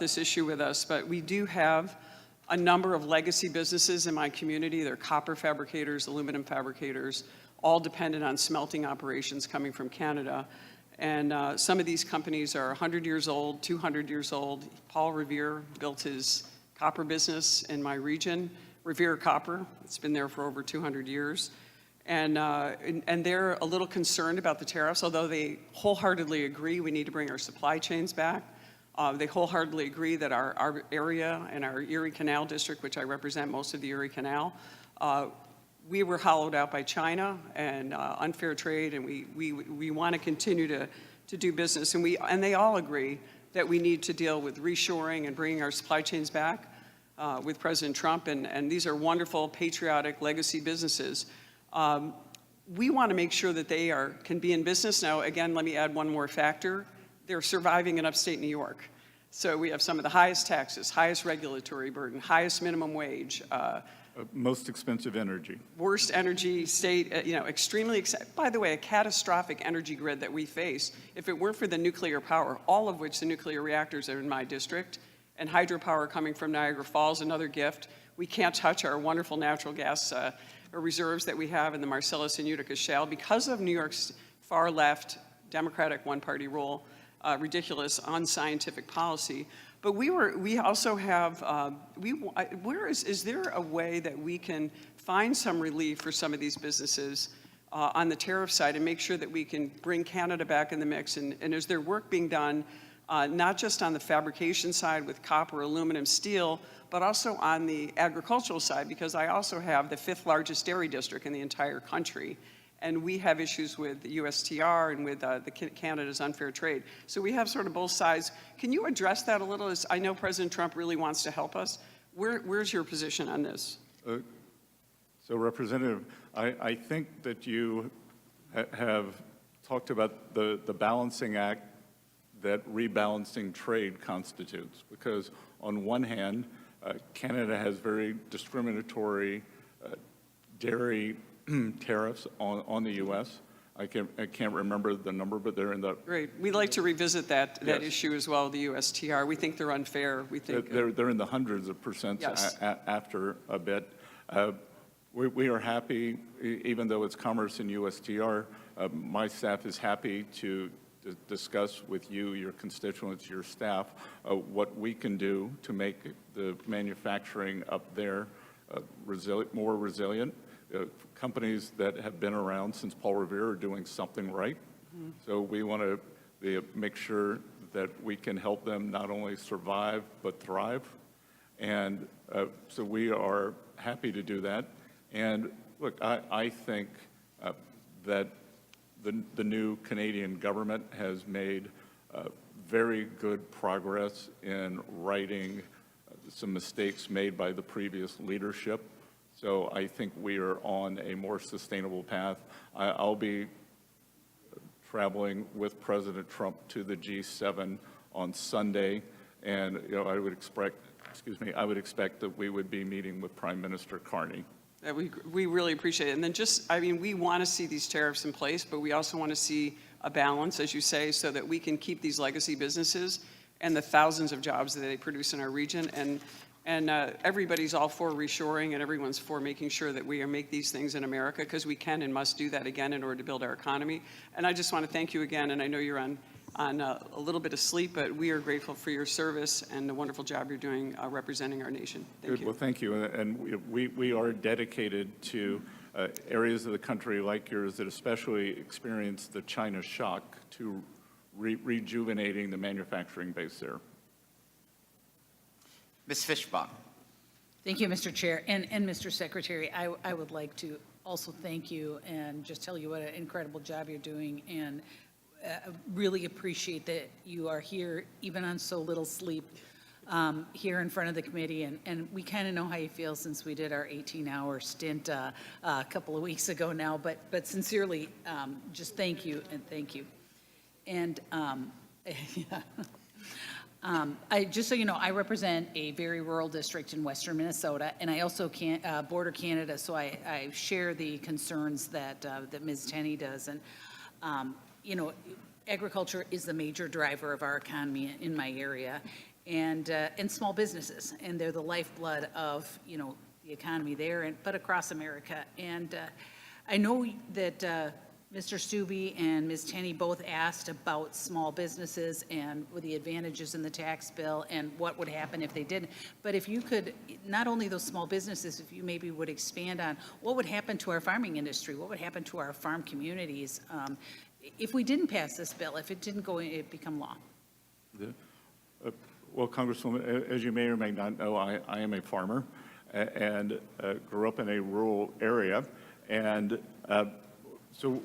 this issue with us. But we do have a number of legacy businesses in my community. They're copper fabricators, aluminum fabricators, all dependent on smelting operations coming from Canada. And some of these companies are 100 years old, 200 years old. Paul Revere built his copper business in my region, Revere Copper. It's been there for over 200 years. And they're a little concerned about the tariffs, although they wholeheartedly agree we need to bring our supply chains back. They wholeheartedly agree that our area and our Erie Canal district, which I represent most of the Erie Canal, we were hollowed out by China and unfair trade, and we want to continue to do business. And they all agree that we need to deal with reshoring and bringing our supply chains back with President Trump. And these are wonderful, patriotic, legacy businesses. We want to make sure that they can be in business. Now, again, let me add one more factor. They're surviving in upstate New York. So we have some of the highest taxes, highest regulatory burden, highest minimum wage. Most expensive energy. Worst energy state, extremely, by the way, a catastrophic energy grid that we face. If it weren't for the nuclear power, all of which the nuclear reactors are in my district, and hydropower coming from Niagara Falls, another gift, we can't touch our wonderful natural gas reserves that we have in the Marcellus and Utica Shale because of New York's far left Democratic one-party rule. Ridiculous, unscientific policy. But we also have, is there a way that we can find some relief for some of these businesses on the tariff side and make sure that we can bring Canada back in the mix? And is there work being done, not just on the fabrication side with copper, aluminum, steel, but also on the agricultural side? Because I also have the 5th largest dairy district in the entire country. And we have issues with the USTR and with Canada's unfair trade. So we have sort of both sides. Can you address that a little? I know President Trump really wants to help us. Where's your position on this? So, Representative, I think that you have talked about the balancing act that rebalancing trade constitutes. Because on one hand, Canada has very discriminatory dairy tariffs on the U.S. I can't remember the number, but they're in the... Great. We'd like to revisit that Yes. issue as well, the USTR. We think they're unfair. We think... They're in the hundreds of percents. Yes. After a bit. We are happy, even though it's commerce and USTR, my staff is happy to discuss with you, your constituents, your staff, what we can do to make the manufacturing up there more resilient. Companies that have been around since Paul Revere are doing something right. Mm-hmm. So we want to make sure that we can help them not only survive, but thrive. And so we are happy to do that. And look, I think that the new Canadian government has made very good progress in righting some mistakes made by the previous leadership. So I think we are on a more sustainable path. I'll be traveling with President Trump to the G7 on Sunday, and I would expect that we would be meeting with Prime Minister Carney. We really appreciate it. And then we want to see these tariffs in place, but we also want to see a balance, as you say, so that we can keep these legacy businesses and the thousands of jobs that they produce in our region. And everybody's all for reshoring, and everyone's for making sure that we make these things in America, because we can and must do that again in order to build our economy. And I just want to thank you again, and I know you're on a little bit of sleep, but we are grateful for your service and the wonderful job you're doing representing our nation. Thank you. Well, thank you. And we are dedicated to areas of the country like yours that especially experienced the China shock to rejuvenating the manufacturing base there. Ms. Fishbach. Thank you, Mr. Chair. And Mr. Secretary, I would like to also thank you and just tell you what an incredible job you're doing, and really appreciate that you are here, even on so little sleep, here in front of the committee. And we kind of know how you feel since we did our 18-hour stint a couple of weeks ago now. But sincerely, just thank you and thank you. And yeah. Just so you know, I represent a very rural district in western Minnesota, and I also border Canada, so I share the concerns that Ms. Tenney does. And agriculture is the major driver of our economy in my area, and small businesses, and they're the lifeblood of the economy there, but across America. And I know that Mr. Stube and Ms. Tenney both asked about small businesses and the advantages in the tax bill and what would happen if they didn't. But if you could, not only those small businesses, if you maybe would expand on what would happen to our farming industry, what would happen to our farm communities if we didn't pass this bill, if it didn't become law. Well, Congresswoman, as you may or may not know, I am a farmer and grew up in a rural area. And so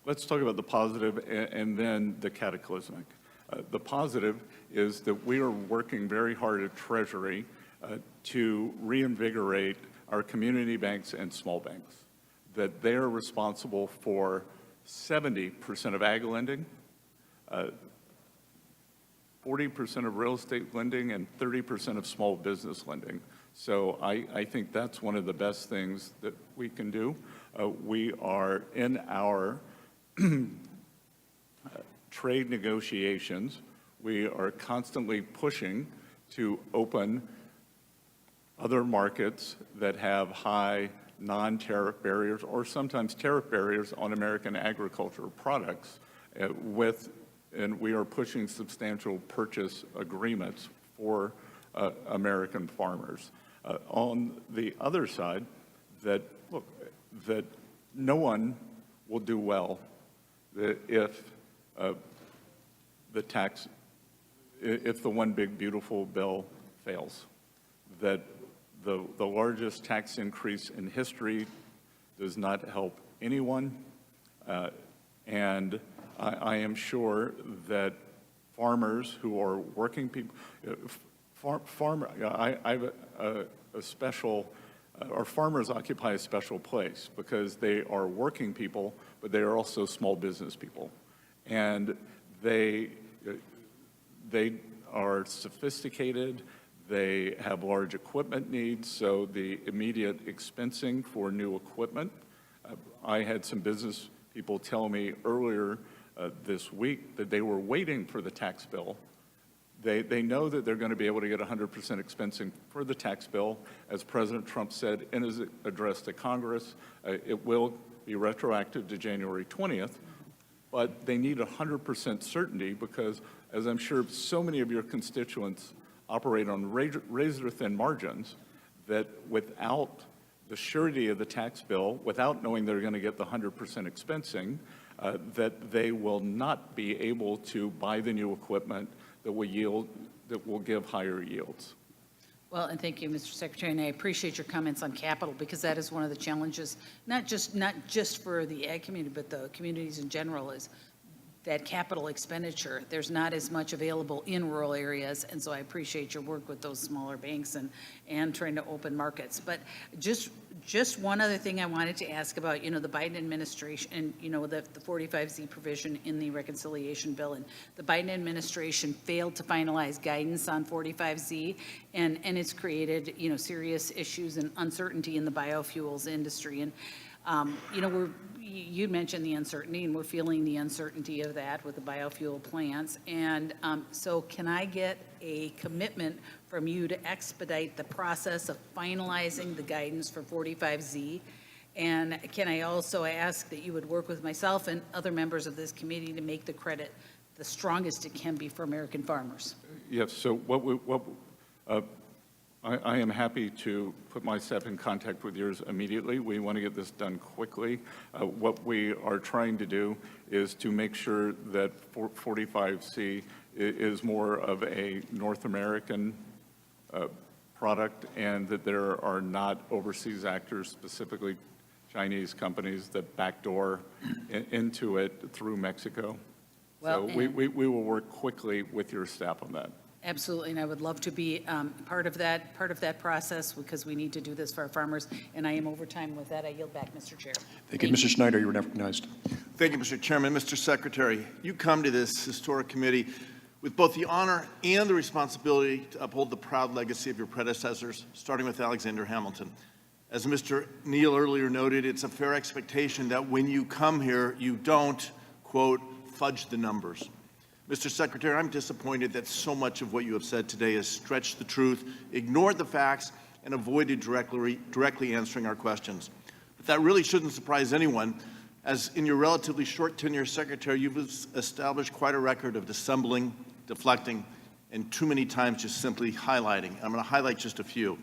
let's talk about the positive and then the cataclysmic. The positive is that we are working very hard at Treasury to reinvigorate our community banks and small banks, that they are responsible for 70% of ag lending, 40% of real estate lending, and 30% of small business lending. So I think that's one of the best things that we can do. We are in our trade negotiations. We are constantly pushing to open other markets that have high non-tariff barriers or sometimes tariff barriers on American agricultural products and we are pushing substantial purchase agreements for American farmers. On the other side, that no one will do well if the one big beautiful bill fails. That the largest tax increase in history does not help anyone, and I am sure that farmers who are working people, farmers occupy a special place because they are working people, but they are also small business people, and they are sophisticated. They have large equipment needs, so the immediate expensing for new equipment. I had some business people tell me earlier this week that they were waiting for the tax bill. They know that they're going to be able to get 100% expensing for the tax bill. As President Trump said in his address to Congress, it will be retroactive to January 20th, but they need 100% certainty because, as I'm sure so many of your constituents operate on razor-thin margins, that without the surety of the tax bill, without knowing they're going to get the 100% expensing, that they will not be able to buy the new equipment that will give higher yields. Well, and thank you, Mr. Secretary, and I appreciate your comments on capital, because that is one of the challenges, not just for the ag community, but the communities in general, is that capital expenditure. There's not as much available in rural areas, and so I appreciate your work with those smaller banks and trying to open markets. But just one other thing I wanted to ask about, the Biden administration, and, the 45Z provision in the reconciliation bill, and the Biden administration failed to finalize guidance on 45Z, and it's created, serious issues and uncertainty in the biofuels industry. And, you mentioned the uncertainty, and we're feeling the uncertainty of that with the biofuel plants. And so can I get a commitment from you to expedite the process of finalizing the guidance for 45Z? And can I also ask that you would work with myself and other members of this committee to make the credit the strongest it can be for American farmers? Yes, so I am happy to put myself in contact with yours immediately. We want to get this done quickly. What we are trying to do is to make sure that 45C is more of a North American product, and that there are not overseas actors, specifically Chinese companies, that backdoor into it through Mexico. Well, So we will work quickly with your staff on that. Absolutely, and I would love to be part of that process, because we need to do this for our farmers, and I am over time. With that, I yield back, Mr. Chair. Thank you. Mr. Schneider, you're recognized. Thank you, Mr. Chairman. Mr. Secretary, you come to this historic committee with both the honor and the responsibility to uphold the proud legacy of your predecessors, starting with Alexander Hamilton. As Mr. Neal earlier noted, it's a fair expectation that when you come here, you don't, quote, fudge the numbers. Mr. Secretary, I'm disappointed that so much of what you have said today has stretched the truth, ignored the facts, and avoided directly answering our questions. But that really shouldn't surprise anyone, as in your relatively short tenure as Secretary, you've established quite a record of dissembling, deflecting, and too many times just simply highlighting. I'm going to highlight just a few.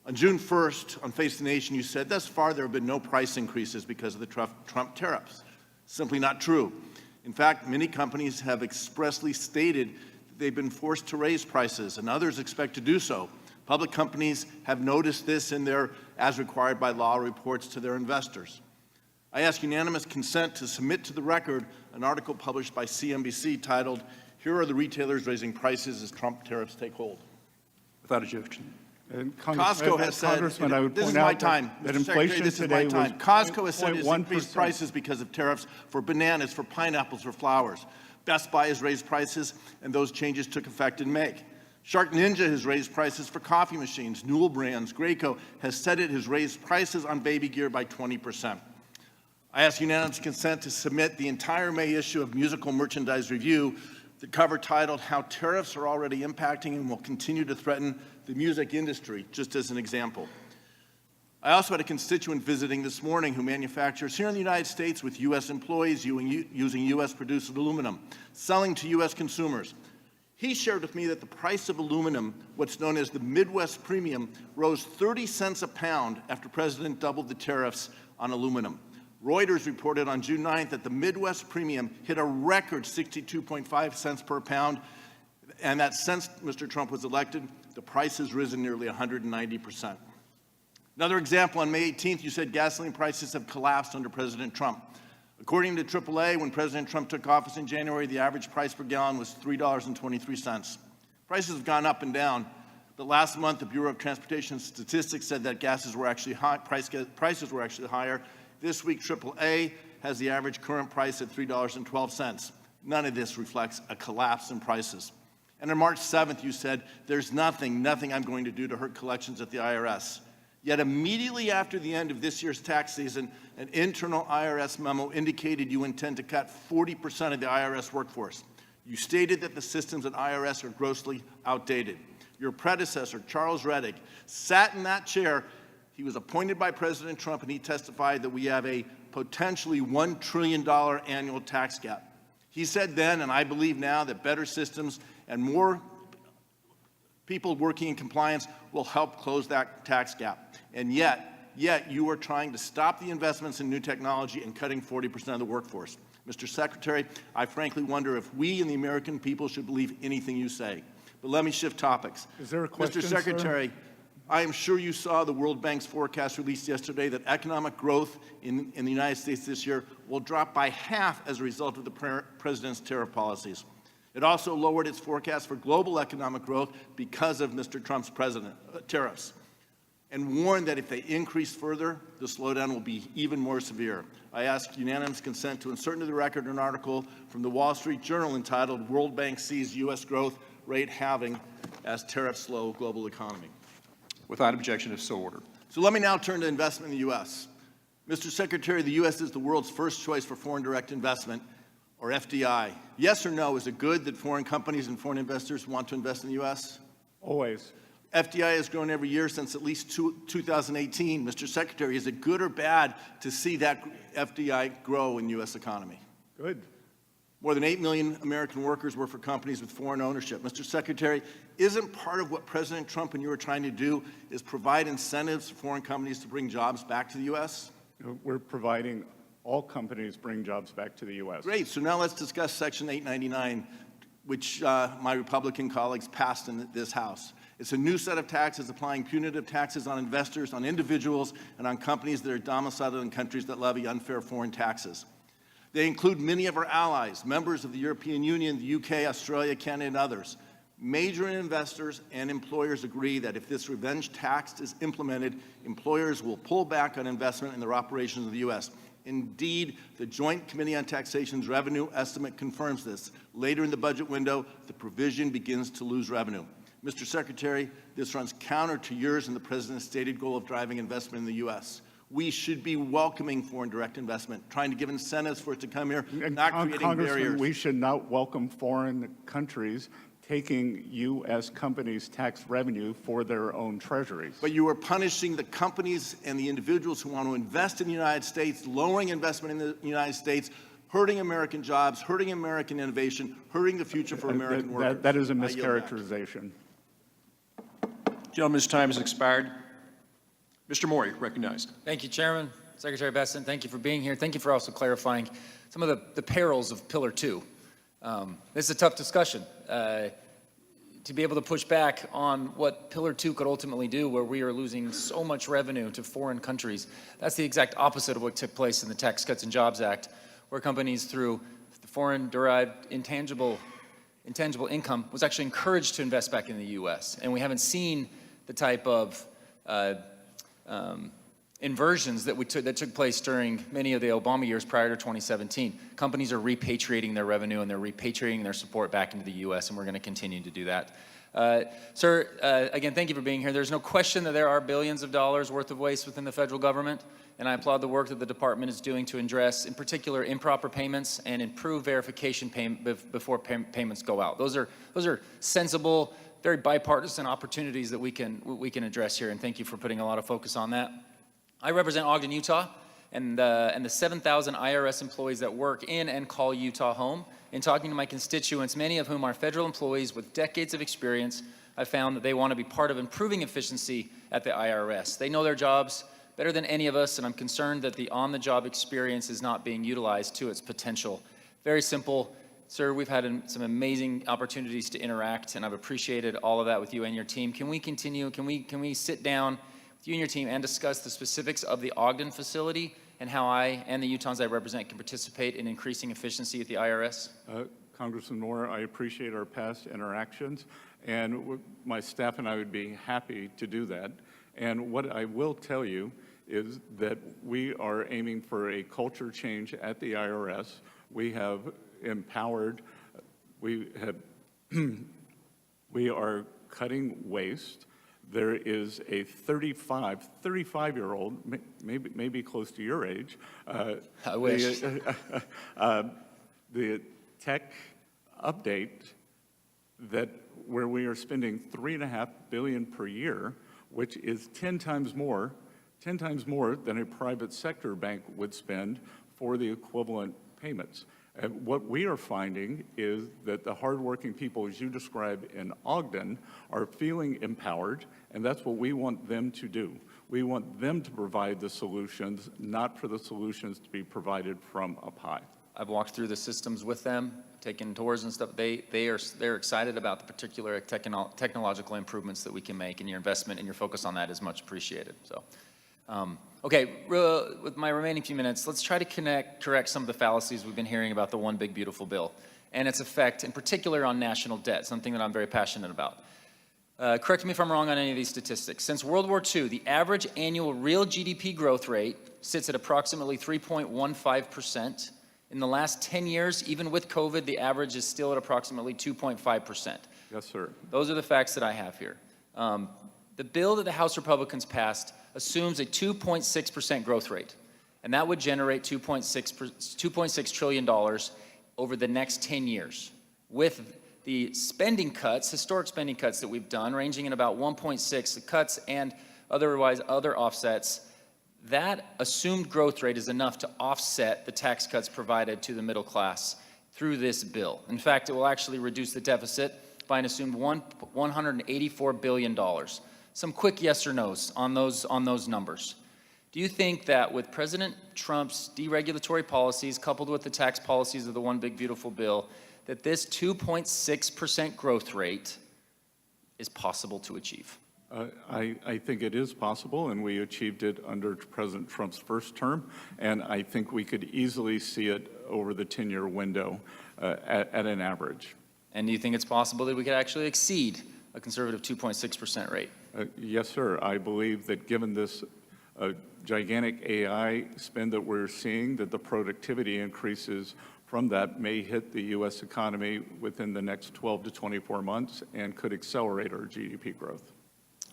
On June 1st, on Face the Nation, you said, thus far there have been no price increases because of the Trump tariffs. Simply not true. In fact, many companies have expressly stated that they've been forced to raise prices, and others expect to do so. Public companies have noticed this in their, as required by law, reports to their investors. I ask unanimous consent to submit to the record an article published by CNBC titled, "Here are the retailers raising prices as Trump tariffs take hold." Without objection. And Costco has said, Congressman, I would this is point my out time. that Mr. Secretary, inflation this is today my was time. Costco has said it's 0.1%. increased prices because of tariffs for bananas, for pineapples, for flowers. Best Buy has raised prices, and those changes took effect in May. Shark Ninja has raised prices for coffee machines. Newell Brands, Graco has said it has raised prices on baby gear by 20%. I ask unanimous consent to submit the entire May issue of Musical Merchandise Review, the cover titled, "How Tariffs Are Already Impacting and Will Continue to Threaten the Music Industry," just as an example. I also had a constituent visiting this morning who manufactures here in the United States with U.S. employees using U.S.-produced aluminum, selling to U.S. consumers. He shared with me that the price of aluminum, what's known as the Midwest Premium, rose 30 cents a pound after President doubled the tariffs on aluminum. Reuters reported on June 9th that the Midwest Premium hit a record 62.5 cents per pound, and that since Mr. Trump was elected, the price has risen nearly 190%. Another example, on May 18th, you said gasoline prices have collapsed under President Trump. According to AAA, when President Trump took office in January, the average price per gallon was $3.23. Prices have gone up and down, but last month, the Bureau of Transportation Statistics said that prices were actually higher. This week, AAA has the average current price at $3.12. None of this reflects a collapse in prices. And on March 7th, you said, "There's nothing I'm going to do to hurt collections at the IRS." Yet immediately after the end of this year's tax season, an internal IRS memo indicated you intend to cut 40% of the IRS workforce. You stated that the systems at IRS are grossly outdated. Your predecessor, Charles Reddick, sat in that chair. He was appointed by President Trump, and he testified that we have a potentially $1 trillion annual tax gap. He said then, and I believe now, that better systems and more people working in compliance will help close that tax gap. And yet you are trying to stop the investments in new technology and cutting 40% of the workforce. Mr. Secretary, I frankly wonder if we and the American people should believe anything you say. But let me shift topics. Is there a question, Mr. Secretary, I am sure you saw the World Bank's forecast released yesterday that economic growth in the United States this year will drop by half as a result of the president's tariff policies. It also lowered its forecast for global economic growth because of Mr. Trump's tariffs, and warned that if they increase further, the slowdown will be even more severe. I ask unanimous consent to insert into the record an article from the Wall Street Journal entitled "World Bank Sees U.S. Growth Rate Halving as Tariffs Slow Global Economy." Without objection, if so ordered. So let me now turn to investment in the U.S. Mr. Secretary, the U.S. is the world's first choice for foreign direct investment, or FDI. Yes or no, is it good that foreign companies and foreign investors want to invest in the U.S.? Always. FDI has grown every year since at least 2018. Mr. Secretary, is it good or bad to see that FDI grow in the U.S. economy? Good. More than 8 million American workers work for companies with foreign ownership. Mr. Secretary, isn't part of what President Trump and you are trying to do is provide incentives for foreign companies to bring jobs back to the U.S.? We're providing all companies bring jobs back to the U.S. Great. So now let's discuss Section 899, which my Republican colleagues passed in this House. It's a new set of taxes applying punitive taxes on investors, on individuals, and on companies that are domiciled in countries that levy unfair foreign taxes. They include many of our allies, members of the European Union, the UK, Australia, Canada, and others. Major investors and employers agree that if this revenge tax is implemented, employers will pull back on investment in their operations in the U.S. Indeed, the Joint Committee on Taxation's revenue estimate confirms this. Later in the budget window, the provision begins to lose revenue. Mr. Secretary, this runs counter to yours and the President's stated goal of driving investment in the U.S. We should be welcoming foreign direct investment, trying to give incentives for it to come here, not creating Congressman, barriers. we should not welcome foreign countries taking U.S. companies' tax revenue for their own treasuries. But you are punishing the companies and the individuals who want to invest in the United States, lowering investment in the United States, hurting American jobs, hurting American innovation, hurting the future for American workers. That is a I yield back. mischaracterization. Gentleman's time has expired. Mr. Maury, recognized. Thank you, Chairman. Secretary Bessent, thank you for being here. Thank you for also clarifying some of the perils of Pillar 2. This is a tough discussion. To be able to push back on what Pillar 2 could ultimately do, where we are losing so much revenue to foreign countries, that's the exact opposite of what took place in the Tax Cuts and Jobs Act, where companies through the foreign-derived intangible income was actually encouraged to invest back in the U.S. And we haven't seen the type of inversions that took place during many of the Obama years prior to 2017. Companies are repatriating their revenue and they're repatriating their support back into the U.S., and we're going to continue to do that. Sir, again, thank you for being here. There's no question that there are billions of dollars worth of waste within the federal government, and I applaud the work that the department is doing to address, in particular, improper payments and improve verification before payments go out. Those are sensible, very bipartisan opportunities that we can address here, and thank you for putting a lot of focus on that. I represent Ogden, Utah, and the 7,000 IRS employees that work in and call Utah home. In talking to my constituents, many of whom are federal employees with decades of experience, I found that they want to be part of improving efficiency at the IRS. They know their jobs better than any of us, and I'm concerned that the on-the-job experience is not being utilized to its potential. Very simple. Sir, we've had some amazing opportunities to interact, and I've appreciated all of that with you and your team. Can we continue? Can we sit down with you and your team and discuss the specifics of the Ogden facility and how I and the Utahns I represent can participate in increasing efficiency at the IRS? Congressman Moore, I appreciate our past interactions, and my staff and I would be happy to do that. And what I will tell you is that we are aiming for a culture change at the IRS. We have empowered, we are cutting waste. There is a 35-year-old, maybe close to your age. I wish. The tech update where we are spending $3.5 billion per year, which is 10 times more than a private sector bank would spend for the equivalent payments. And what we are finding is that the hardworking people, as you described in Ogden, are feeling empowered, and that's what we want them to do. We want them to provide the solutions, not for the solutions to be provided from up high. I've walked through the systems with them, taken tours and stuff. They're excited about the particular technological improvements that we can make, and your investment and your focus on that is much appreciated. So, okay, with my remaining few minutes, let's try to correct some of the fallacies we've been hearing about the One Big Beautiful Bill and its effect, in particular, on national debt, something that I'm very passionate about. Correct me if I'm wrong on any of these statistics. Since World War II, the average annual real GDP growth rate sits at approximately 3.15%. In the last 10 years, even with COVID, the average is still at approximately 2.5%. Yes, sir. Those are the facts that I have here. The bill that the House Republicans assumes a 2.6% growth rate, and that would generate $2.6 trillion over the next 10 years. With the spending cuts, historic spending cuts that we've done, ranging in about 1.6 cuts and other offsets, that assumed growth rate is enough to offset the tax cuts provided to the middle class through this bill. In fact, it will actually reduce the deficit by an assumed $184 billion. Some quick yes or no's on those numbers. Do you think that with President Trump's deregulatory policies coupled with the tax policies of the One Big Beautiful Bill, that this 2.6% growth rate is possible to achieve? I think it is possible, and we achieved it under President Trump's first term, and I think we could easily see it over the 10-year window at an average. And do you think it's possible that we could actually exceed a conservative 2.6% rate? Yes, sir. I believe that given this gigantic AI spend that we're seeing, that the productivity increases from that may hit the U.S. economy within the next 12 to 24 months and could accelerate our GDP growth.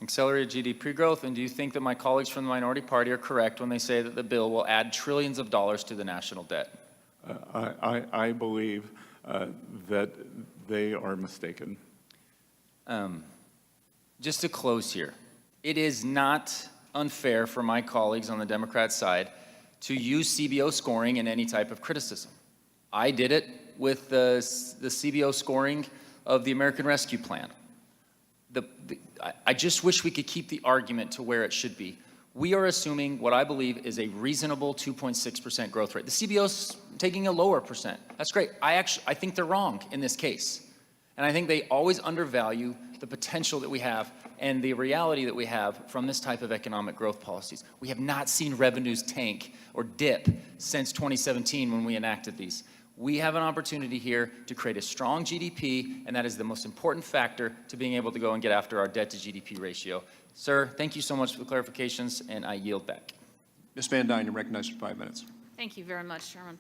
Accelerated GDP growth, and do you think that my colleagues from the minority party are correct when they say that the bill will add trillions of dollars to the national debt? I believe that they are mistaken. Just to close here, it is not unfair for my colleagues on the Democrat side to use CBO scoring in any type of criticism. I did it with the CBO scoring of the American Rescue Plan. I just wish we could keep the argument to where it should be. We are assuming what I believe is a reasonable 2.6% growth rate. The CBO's taking a lower percent. That's great. I think they're wrong in this case. And I think they always undervalue the potential that we have and the reality that we have from this type of economic growth policies. We have not seen revenues tank or dip since 2017 when we enacted these. We have an opportunity here to create a strong GDP, and that is the most important factor to being able to go and get after our debt to GDP ratio. Sir, thank you so much for the clarifications, and I yield back. Ms. Van Dyne, you're recognized for 5 minutes. Thank you very much, Chairman.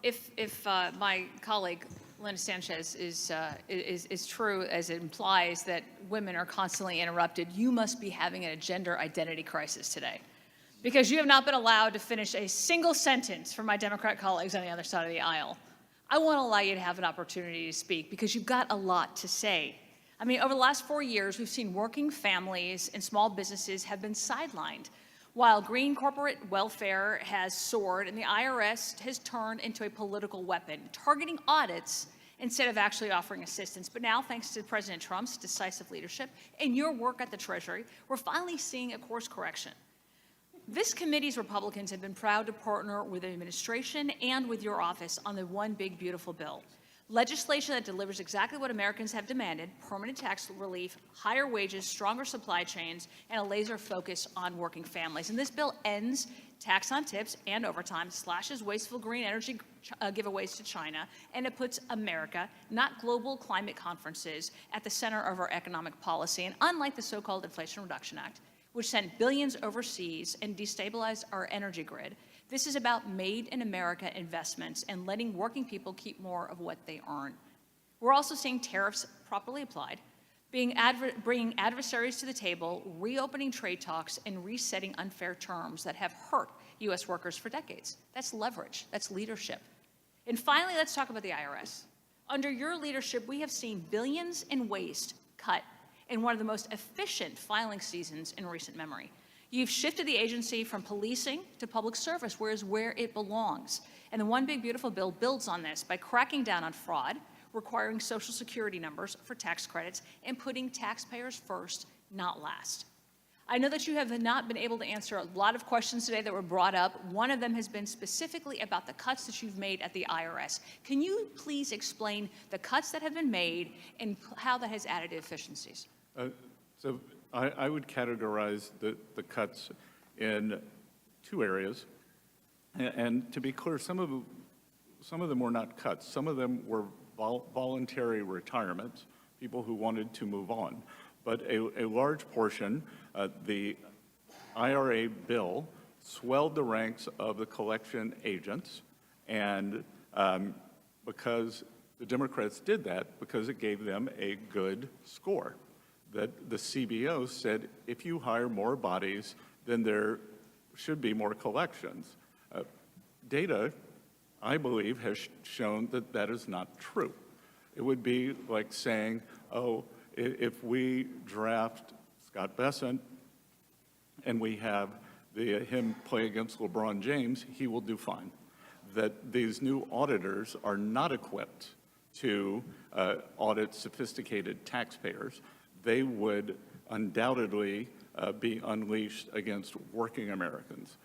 If my colleague Linda Sanchez is true as it implies that women are constantly interrupted, you must be having a gender identity crisis today, because you have not been allowed to finish a single sentence from my Democrat colleagues on the other side of the aisle. I want to allow you to have an opportunity to speak because you've got a lot to say. I mean, over the last 4 years, we've seen working families and small businesses have been sidelined, while green corporate welfare has soared and the IRS has turned into a political weapon, targeting audits instead of actually offering assistance. But now, thanks to President Trump's decisive leadership and your work at the Treasury, we're finally seeing a course correction. This committee's Republicans have been proud to partner with the administration and with your office on the One Big Beautiful Bill. Legislation that delivers exactly what Americans have demanded: permanent tax relief, higher wages, stronger supply chains, and a laser focus on working families. And this bill ends tax on tips and overtime, slashes wasteful green energy giveaways to China, and it puts America, not global climate conferences, at the center of our economic policy. And unlike the so-called Inflation Reduction Act, which sent billions overseas and destabilized our energy grid, this is about made-in-America investments and letting working people keep more of what they earn. We're also seeing tariffs properly applied, bringing adversaries to the table, reopening trade talks, and resetting unfair terms that have hurt U.S. workers for decades. That's leverage. That's leadership. And finally, let's talk about the IRS. Under your leadership, we have seen billions in waste cut in one of the most efficient filing seasons in recent memory. You've shifted the agency from policing to public service, where it belongs. And the One Big Beautiful Bill builds on this by cracking down on fraud, requiring Social Security numbers for tax credits, and putting taxpayers first, not last. I know that you have not been able to answer a lot of questions today that were brought up. One of them has been specifically about the cuts that you've made at the IRS. Can you please explain the cuts that have been made and how that has added efficiencies? So I would categorize the cuts in two areas. And to be clear, some of them were not cuts. Some of them were voluntary retirements, people who wanted to move on. But a large portion, the IRA bill swelled the ranks of the collection agents, and because the Democrats did that, because it gave them a good score, that the CBO said, if you hire more bodies, then there should be more collections. Data, I believe, has shown that that is not true. It would be like saying, oh, if we draft Scott Bessent and we have him play against LeBron James, he will do fine. That these new auditors are not equipped to audit sophisticated taxpayers. They would undoubtedly be unleashed against working Americans.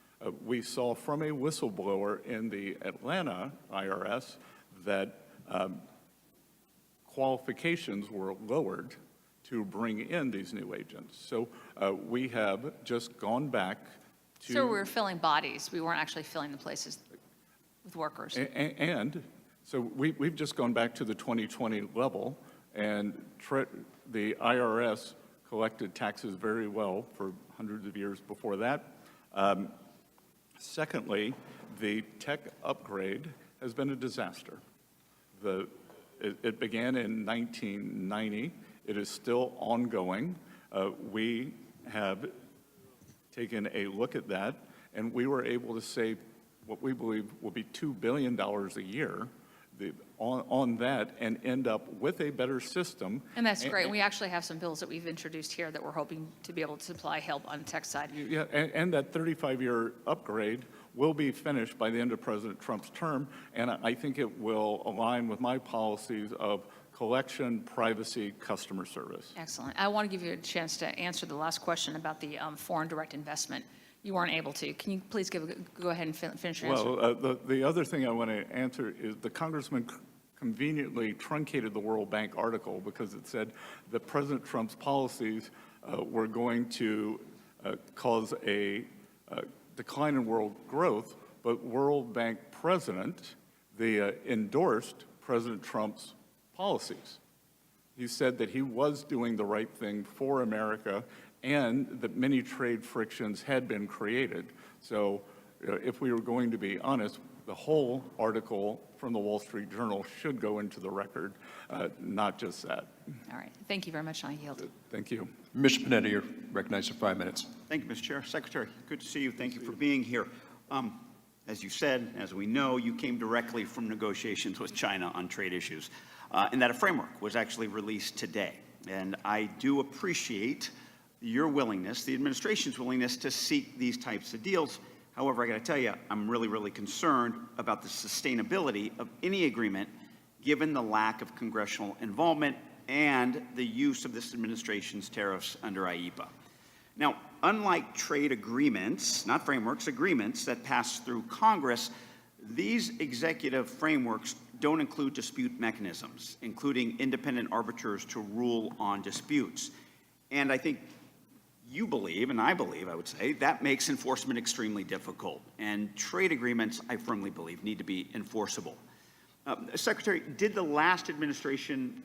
We saw from a whistleblower in the Atlanta IRS that qualifications were lowered to bring in these new agents. So we have just gone back to... So we were filling bodies. We weren't actually filling the places with workers. And so we've just gone back to the 2020 level, and the IRS collected taxes very well for hundreds of years before that. Secondly, the tech upgrade has been a disaster. It began in 1990. It is still ongoing. We have taken a look at that, and we were able to save what we believe will be $2 billion a year on that, and end up with a better system. And that's great. We actually have some bills that we've introduced here that we're hoping to be able to supply help on the tech side. Yeah, and that 35-year upgrade will be finished by the end of President Trump's term, and I think it will align with my policies of collection, privacy, customer service. Excellent. I want to give you a chance to answer the last question about the foreign direct investment. You weren't able to. Can you please go ahead and finish your answer? Well, the other thing I want to answer is the congressman conveniently truncated the World Bank article because it said that President Trump's policies were going to cause a decline in world growth, but World Bank president endorsed President Trump's policies. He said that he was doing the right thing for America and that many trade frictions had been created. So if we were going to be honest, the whole article from the Wall Street Journal should go into the record, not just that. All right. Thank you very much. I yield. Thank you. Mr. Panetta, you're recognized for 5 minutes. Thank you, Mr. Chair. Secretary, good to see you. Thank you for being here. As you said, as we know, you came directly from negotiations with China on trade issues, and that a framework was actually released today. And I do appreciate your willingness, the administration's willingness, to seek these types of deals. However, I got to tell you, I'm really, really concerned about the sustainability of any agreement given the lack of congressional involvement and the use of this administration's tariffs under IEEPA. Now, unlike trade agreements, not frameworks, agreements that pass through Congress, these executive frameworks don't include dispute mechanisms, including independent arbiters to rule on disputes. And I think you believe, and I believe, I would say, that makes enforcement extremely difficult. And trade agreements, I firmly believe, need to be enforceable. Secretary, did the last administration,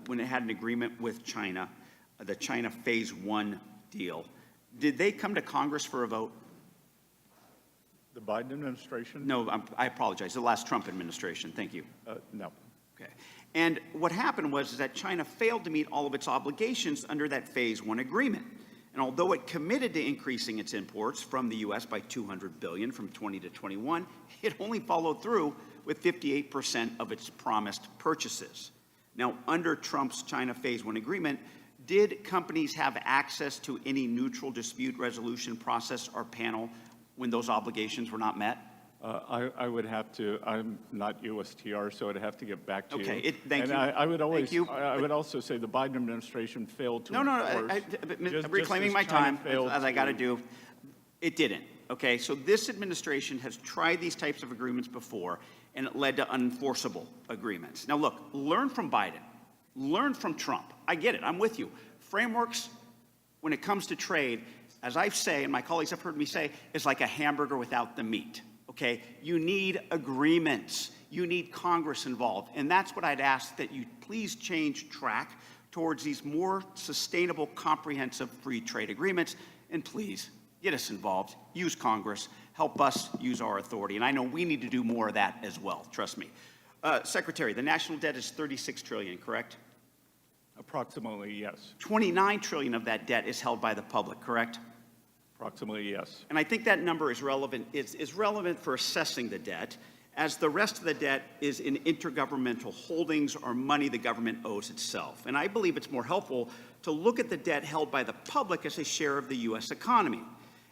when it had an agreement with China, the China Phase 1 deal, did they come to Congress for a vote? The Biden administration? No, I apologize. The last Trump administration. Thank you. No. Okay. And what happened was that China failed to meet all of its obligations under that Phase 1 agreement. And although it committed to increasing its imports from the U.S. by $200 billion from 20 to 21, it only followed through with 58% of its promised purchases. Now, under Trump's China Phase 1 agreement, did companies have access to any neutral dispute resolution process or panel when those obligations were not met? I would have to, I'm not USTR, so I'd have to get back to you. Okay, thank And you. I would always, Thank you. I would also say the Biden administration failed to No, enforce. I'm reclaiming my time, as I got to do. It didn't, okay? So this administration has tried these types of agreements before, and it led to unenforceable agreements. Now, look, learn from Biden. Learn from Trump. I get it. I'm with you. Frameworks, when it comes to trade, as I say, and my colleagues have heard me say, is like a hamburger without the meat, okay? You need agreements. You need Congress involved. And that's what I'd ask, that you please change track towards these more sustainable, comprehensive free trade agreements. And please, get us involved. Use Congress. Help us use our authority. And I know we need to do more of that as well. Trust me. Secretary, the national debt is $36 trillion, correct? Approximately, yes. $29 trillion of that debt is held by the public, correct? Approximately, yes. And I think that number is relevant, is relevant for assessing the debt, as the rest of the debt is in intergovernmental holdings or money the government owes itself. And I believe it's more helpful to look at the debt held by the public as a share of the U.S. economy.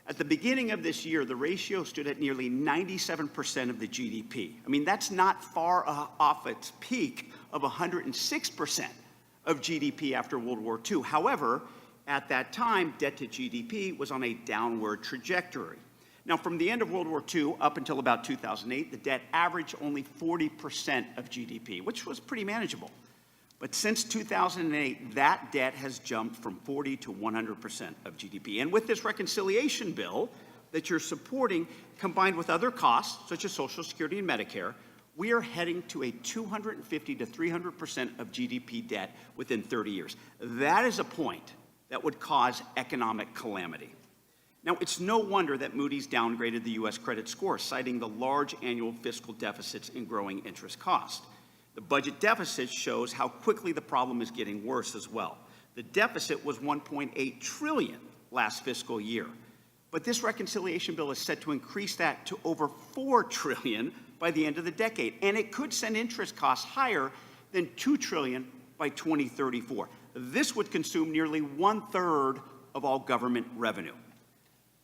At the beginning of this year, the ratio stood at nearly 97% of the GDP. I mean, that's not far off its peak of 106% of GDP after World War II. However, at that time, debt to GDP was on a downward trajectory. Now, from the end of World War II up until about 2008, the debt averaged only 40% of GDP, which was pretty manageable. But since 2008, that debt has jumped from 40 to 100% of GDP. And with this reconciliation bill that you're supporting, combined with other costs, such as Social Security and Medicare, we are heading to a 250 to 300% of GDP debt within 30 years. That is a point that would cause economic calamity. Now, it's no wonder that Moody's downgraded the U.S. credit score, citing the large annual fiscal deficits and growing interest costs. The budget deficit shows how quickly the problem is getting worse as well. The deficit was $1.8 trillion last fiscal year. But this reconciliation bill is set to increase that to over $4 trillion by the end of the decade. And it could send interest costs higher than $2 trillion by 2034. This would consume nearly 1/3 of all government revenue.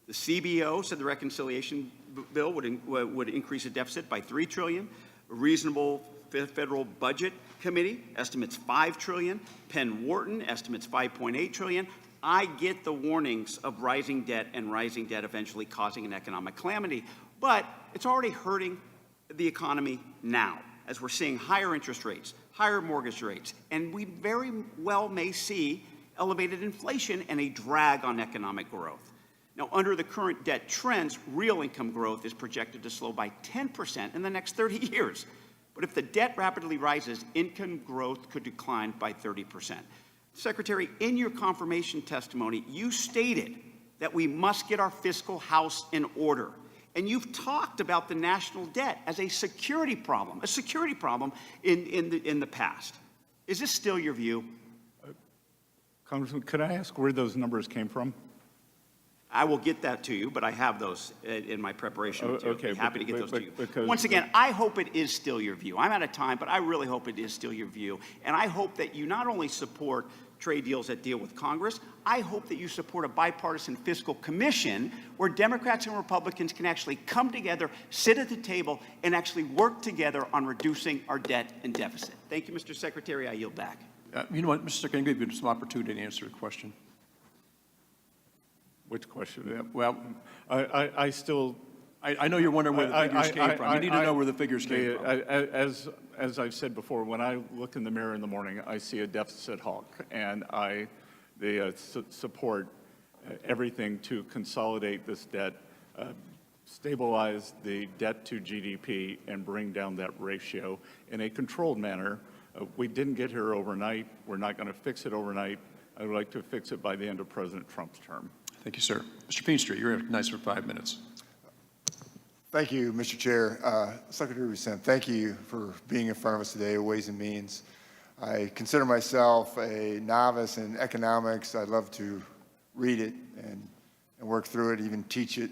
The CBO said the reconciliation bill would increase the deficit by $3 trillion. A reasonable federal budget committee estimates $5 trillion. Penn Wharton estimates $5.8 trillion. I get the warnings of rising debt and rising debt eventually causing an economic calamity, but it's already hurting the economy now, as we're seeing higher interest rates, higher mortgage rates, and we very well may see elevated inflation and a drag on economic growth. Now, under the current debt trends, real income growth is projected to slow by 10% in the next 30 years. But if the debt rapidly rises, income growth could decline by 30%. Secretary, in your confirmation testimony, you stated that we must get our fiscal house in order. And you've talked about the national debt as a security problem in the past. Is this still your view? Congressman, could I ask where those numbers came from? I will get that to you, but I have those in my preparation. Too. Okay, Happy to get those to you. because- Once again, I hope it is still your view. I'm out of time, but I really hope it is still your view. And I hope that you not only support trade deals that deal with Congress, I hope that you support a bipartisan fiscal commission where Democrats and Republicans can actually come together, sit at the table, and actually work together on reducing our debt and deficit. Thank you, Mr. Secretary. I yield back. You know what, Mr. Secretary, I'm going to give you some opportunity to answer a question. Which question? Yeah, well, I still... I know you're wondering where the figures came from. You need to know where the figures came from. As I've said before, when I look in the mirror in the morning, I see a deficit hawk, and they support everything to consolidate this debt, stabilize the debt to GDP, and bring down that ratio in a controlled manner. We didn't get here overnight. We're not going to fix it overnight. I would like to fix it by the end of President Trump's term. Thank you, sir. Mr. Peenstreet, you're recognized for 5 minutes. Thank you, Mr. Chair. Secretary Bessent, thank you for being in front of us today, Ways and Means. I consider myself a novice in economics. I love to read it and work through it, even teach it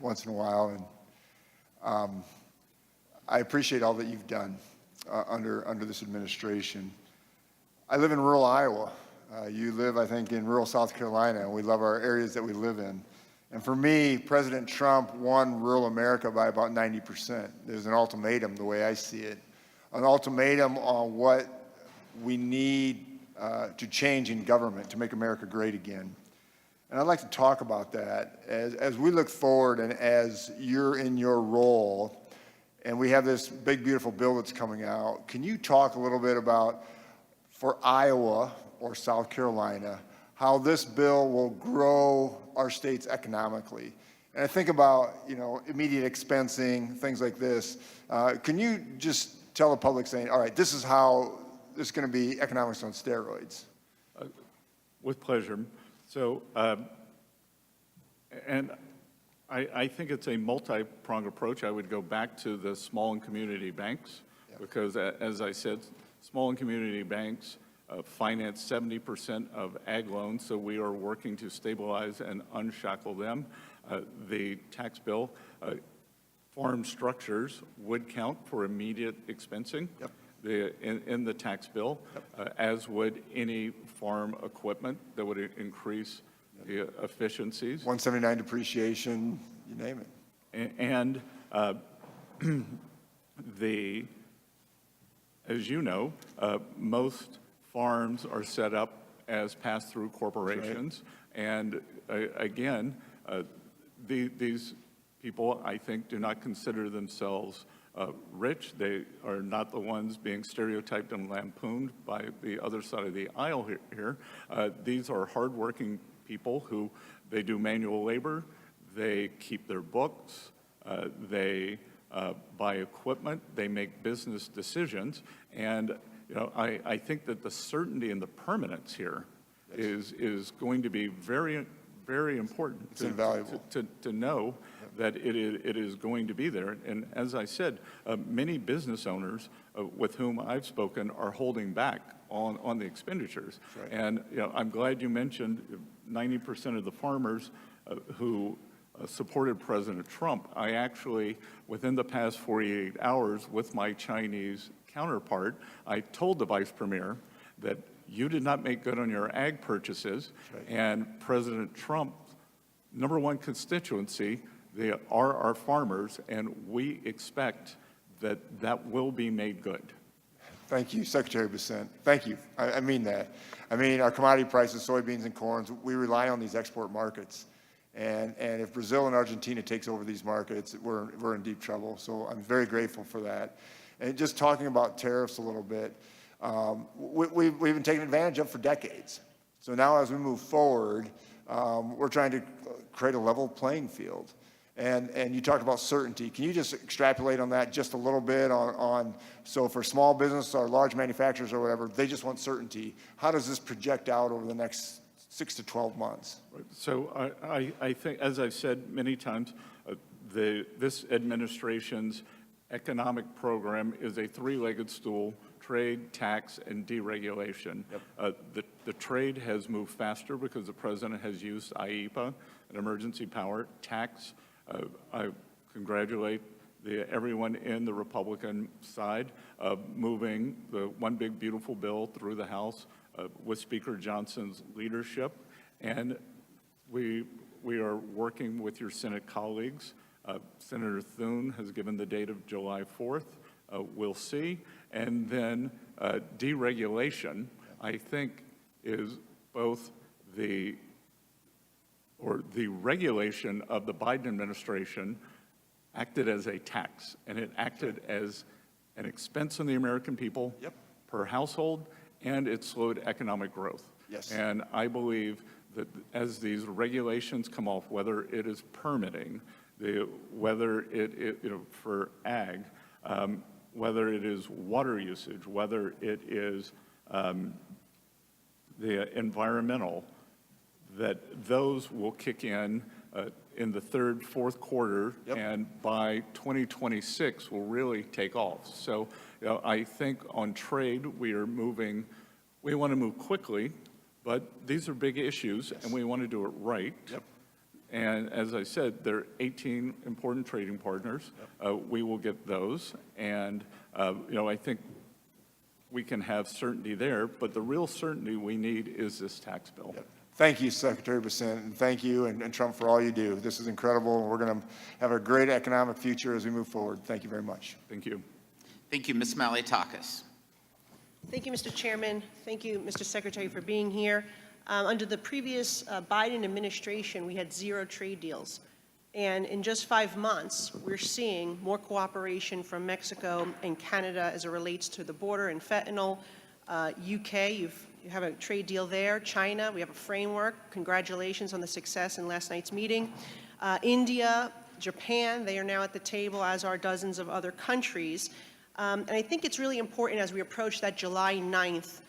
once in a while. And I appreciate all that you've done under this administration. I live in rural Iowa. You live, I think, in rural South Carolina, and we love our areas that we live in. And for me, President Trump won rural America by about 90%. There's an ultimatum, the way I see it, an ultimatum on what we need to change in government to make America great again. And I'd like to talk about that as we look forward and as you're in your role and we have this big, beautiful bill that's coming out. Can you talk a little bit about, for Iowa or South Carolina, how this bill will grow our states economically? And I think about, immediate expensing, things like this. Can you just tell the public saying, all right, this is how this is going to be economics on steroids? With pleasure. So, and I think it's a multi-pronged approach. I would go back to the small and community banks, because as I said, small and community banks finance 70% of ag loans, so we are working to stabilize and unshackle them. The tax bill, farm structures would count for immediate expensing. In the tax bill, as would any farm equipment that would increase the efficiencies. 179 depreciation, you name it. And as you know, most farms are set up as pass-through corporations. Right. And again, these people, I think, do not consider themselves rich. They are not the ones being stereotyped and lampooned by the other side of the aisle here. These are hardworking people who, they do manual labor, they keep their books, they buy equipment, they make business decisions. And I think that the certainty and the permanence here is going to be very, very important. It's invaluable. To know that it is going to be there. And as I said, many business owners with whom I've spoken are holding back on the expenditures. Right. And I'm glad you mentioned 90% of the farmers who supported President Trump. I actually, within the past 48 hours with my Chinese counterpart, I told the Vice Premier that you did not make good on your ag purchases. Right. And President Trump's #1 constituency, they are our farmers, and we expect that will be made good. Thank you, Secretary Bessent. Thank you. I mean that. I mean, our commodity prices, soybeans and corns, we rely on these export markets. And if Brazil and Argentina takes over these markets, we're in deep trouble. So I'm very grateful for that. And just talking about tariffs a little bit, we've been taken advantage of for decades. So now as we move forward, we're trying to create a level playing field. And you talked about certainty. Can you just extrapolate on that just a little bit so for small business or large manufacturers or whatever, they just want certainty. How does this project out over the next 6 to 12 months? So I think, as I've said many times, this administration's economic program is a three-legged stool: trade, tax, and deregulation. Yep. The trade has moved faster because the president has used IEPA, an emergency power. Tax, I congratulate everyone in the Republican side of moving the one big beautiful bill through the House with Speaker Johnson's leadership. And we are working with your Senate colleagues. Senator Thune has given the date of July 4th. We'll see. And then deregulation, I think, is both the regulation of the Biden administration acted as a tax, and it acted as an expense on the American people per household, and it slowed economic growth. Yes. And I believe that as these regulations come off, whether it is permitting, whether it for ag, whether it is water usage, whether it is the environmental, that those will kick in the third, fourth quarter, and by 2026 will really take off. So I think on trade we want to move quickly, but these are big issues, and we want to do it right. Yep. And as I said, there are 18 important trading partners. We will get those, and I think we can have certainty there, but the real certainty we need is this tax bill. Yep. Thank you, Secretary Bessent, and thank you and Trump for all you do. This is incredible, and we're going to have a great economic future as we move forward. Thank you very much. Thank you. Thank you, Ms. Malliotakis. Thank you, Mr. Chairman. Thank you, Mr. Secretary, for being here. Under the previous Biden administration, we had 0 trade deals. And in just 5 months, we're seeing more cooperation from Mexico and Canada as it relates to the border and fentanyl. UK, you have a trade deal there. China, we have a framework. Congratulations on the success in last night's meeting. India, Japan, they are now at the table, as are dozens of other countries. And I think it's really important as we approach that July 9th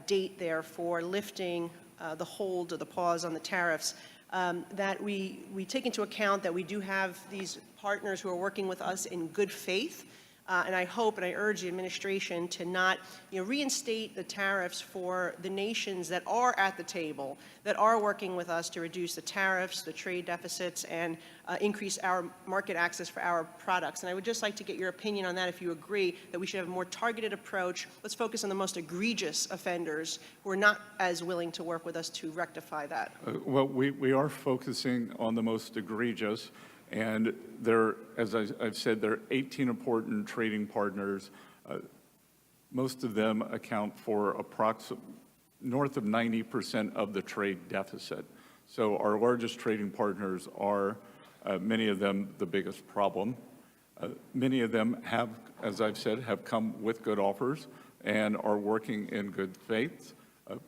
date there for lifting the hold or the pause on the tariffs, that we take into account that we do have these partners who are working with us in good faith. And I hope and I urge the administration to not reinstate the tariffs for the nations that are at the table, that are working with us to reduce the tariffs, the trade deficits, and increase our market access for our products. And I would just like to get your opinion on that, if you agree that we should have a more targeted approach. Let's focus on the most egregious offenders who are not as willing to work with us to rectify that. Well, we are focusing on the most egregious. And there, as I've said, there are 18 important trading partners. Most of them account for approximately north of 90% of the trade deficit. So our largest trading partners are, many of them, the biggest problem. Many of them have, as I've said, have come with good offers and are working in good faith.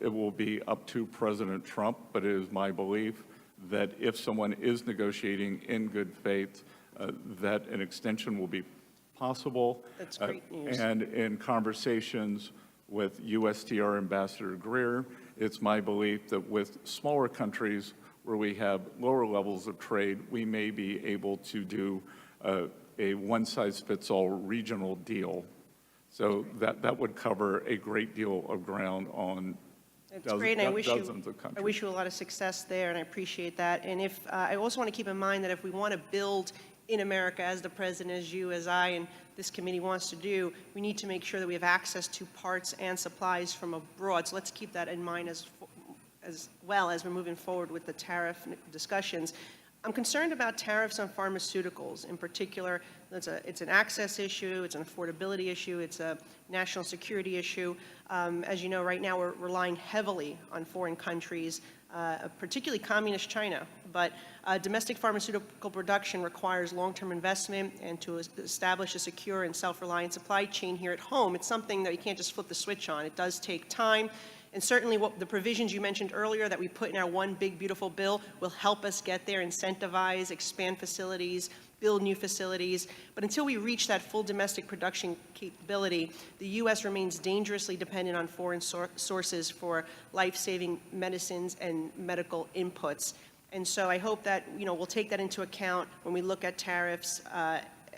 It will be up to President Trump, but it is my belief that if someone is negotiating in good faith, that an extension will be possible. That's great news. And in conversations with USTR Ambassador Greer, it's my belief that with smaller countries where we have lower levels of trade, we may be able to do a one-size-fits-all regional deal. So that would cover a great deal of ground on It's great, and I wish countries. you a lot of success there, and I appreciate that. And if I also want to keep in mind that if we want to build in America, as the President, as you, as I, and this committee wants to do, we need to make sure that we have access to parts and supplies from abroad. So let's keep that in mind as well as we're moving forward with the tariff discussions. I'm concerned about tariffs on pharmaceuticals. In particular, it's an access issue, it's an affordability issue, it's a national security issue. As you know, right now we're relying heavily on foreign countries, particularly communist China. But domestic pharmaceutical production requires long-term investment, and to establish a secure and self-reliant supply chain here at home, it's something that you can't just flip the switch on. It does take time. And certainly what the provisions you mentioned earlier that we put in our one big beautiful bill will help us get there, incentivize, expand facilities, build new facilities. But until we reach that full domestic production capability, the U.S. remains dangerously dependent on foreign sources for life-saving medicines and medical inputs. And so I hope that we'll take that into account when we look at tariffs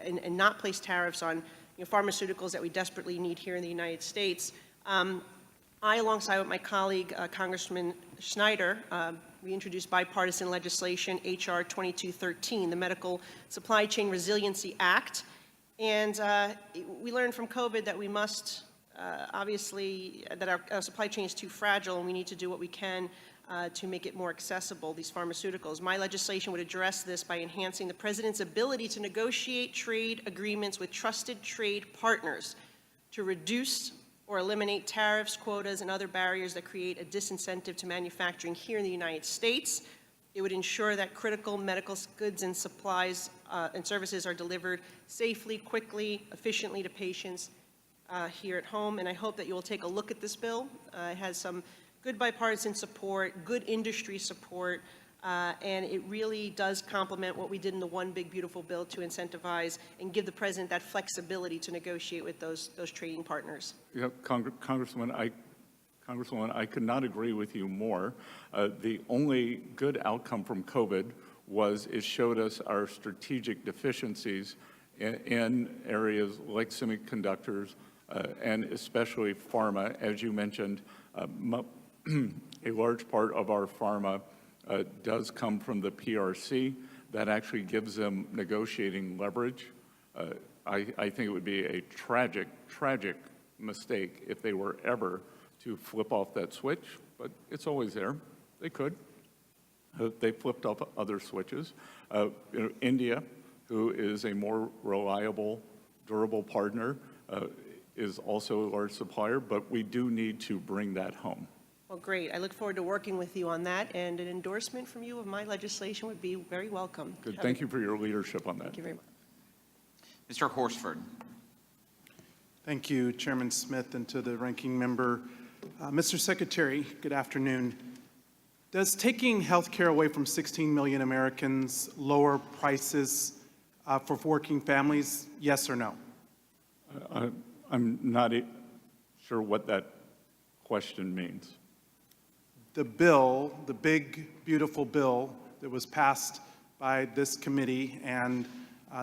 and not place tariffs on pharmaceuticals that we desperately need here in the United States. I, alongside with my colleague, Congressman Schneider, we introduced bipartisan legislation, H.R. 2213, the Medical Supply Chain Resiliency Act. And we learned from COVID that we must, obviously, that our supply chain is too fragile, and we need to do what we can to make it more accessible, these pharmaceuticals. My legislation would address this by enhancing the President's ability to negotiate trade agreements with trusted trade partners to reduce or eliminate tariffs, quotas, and other barriers that create a disincentive to manufacturing here in the United States. It would ensure that critical medical goods and supplies and services are delivered safely, quickly, efficiently to patients here at home. And I hope that you will take a look at this bill. It has some good bipartisan support, good industry support, and it really does complement what we did in the one big beautiful bill to incentivize and give the President that flexibility to negotiate with those trading partners. Yeah, Congresswoman, I could not agree with you more. The only good outcome from COVID was it showed us our strategic deficiencies in areas like semiconductors and especially pharma. As you mentioned, a large part of our pharma does come from the PRC. That actually gives them negotiating leverage. I think it would be a tragic mistake if they were ever to flip off that switch, but it's always there. They could. They flipped up other switches. India, who is a more reliable, durable partner, is also a large supplier, but we do need to bring that home. Well, great. I look forward to working with you on that, and an endorsement from you of my legislation would be very welcome. Good. Thank you for your leadership on that. Thank you very much. Mr. Horsford. Thank you, Chairman Smith, and to the ranking member. Mr. Secretary, good afternoon. Does taking health care away from 16 million Americans lower prices for working families, yes or no? I'm not sure what that question means. The bill, the big, beautiful bill that was passed by this committee and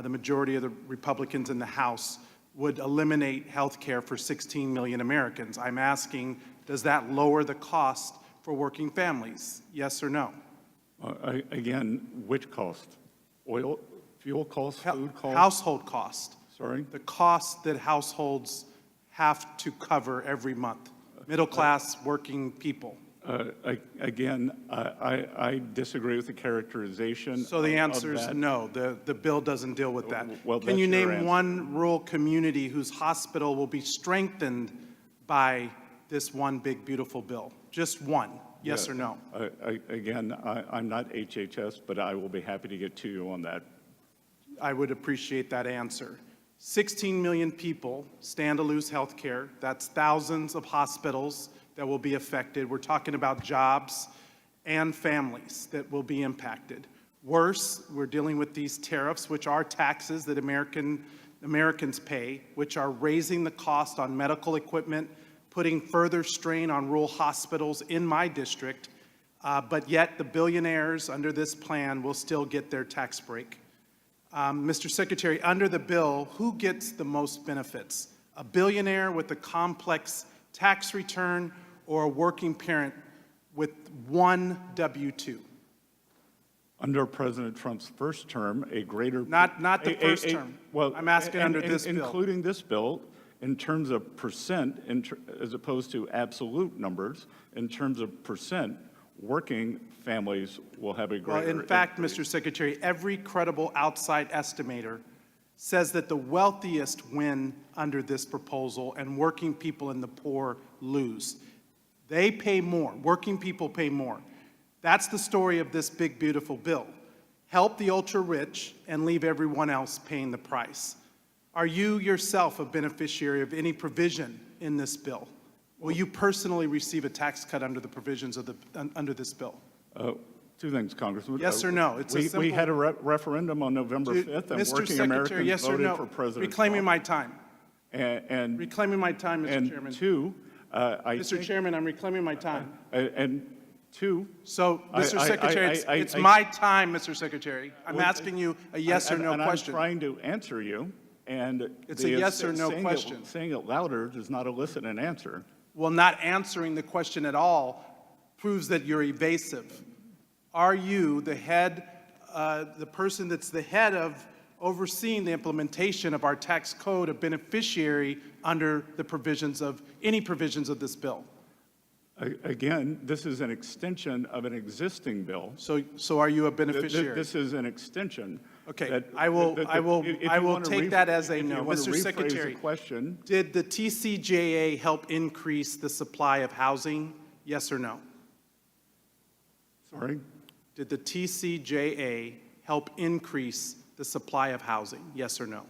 the majority of the Republicans in the House would eliminate health care for 16 million Americans. I'm asking, does that lower the cost for working families? Yes or no? Again, which cost? Oil, fuel cost, food cost? Household cost. Sorry? The cost that households have to cover every month. Middle-class working people. Again, I disagree with the characterization. So the of answer is that. no, the bill doesn't deal with that. Well, Can you that's your name answer. one rural community whose hospital will be strengthened by this one big, beautiful bill? Just one, yes Yeah, or no? Again, I'm not HHS, but I will be happy to get to you on that. I would appreciate that answer. 16 million people stand to lose health care. That's thousands of hospitals that will be affected. We're talking about jobs and families that will be impacted. Worse, we're dealing with these tariffs, which are taxes that Americans pay, which are raising the cost on medical equipment, putting further strain on rural hospitals in my district, but yet the billionaires under this plan will still get their tax break. Mr. Secretary, under the bill, who gets the most benefits? A billionaire with a complex tax return or a working parent with one W-2? Under President Trump's first term, a greater... Not the first term. Well, I'm asking under this bill. Including this bill, in terms of percent, as opposed to absolute numbers, in terms of percent, working families will have a greater... Well, in fact, increase. Mr. Secretary, every credible outside estimator says that the wealthiest win under this proposal and working people and the poor lose. They pay more. Working people pay more. That's the story of this big, beautiful bill. Help the ultra-rich and leave everyone else paying the price. Are you yourself a beneficiary of any provision in this bill? Will you personally receive a tax cut under the provisions of under this bill? Two things, Congressman. Yes or no? It's a we simple... had a referendum on November 5th, and Mr. working Secretary, Americans yes or voted no? for President Reclaiming Trump. my time. And Reclaiming my time, Mr. Chairman. Two, Mr. Chairman, I'm reclaiming my time. And two... So, Mr. Secretary, it's my time, Mr. Secretary. I'm asking you a yes or no question. I'm trying to answer you, and... It's a yes or no question. Saying it louder does not elicit an answer. Well, not answering the question at all proves that you're evasive. Are you the head, the person that's the head of overseeing the implementation of our tax code, a beneficiary under the provisions of, any provisions of this bill? Again, this is an extension of an existing bill. So are you a beneficiary? This is an extension. Okay, I will take that as a no. Mr. Secretary, question. Did the TCJA help increase the supply of housing? Yes or no? Sorry? Did the TCJA help increase the supply of housing? Yes or no?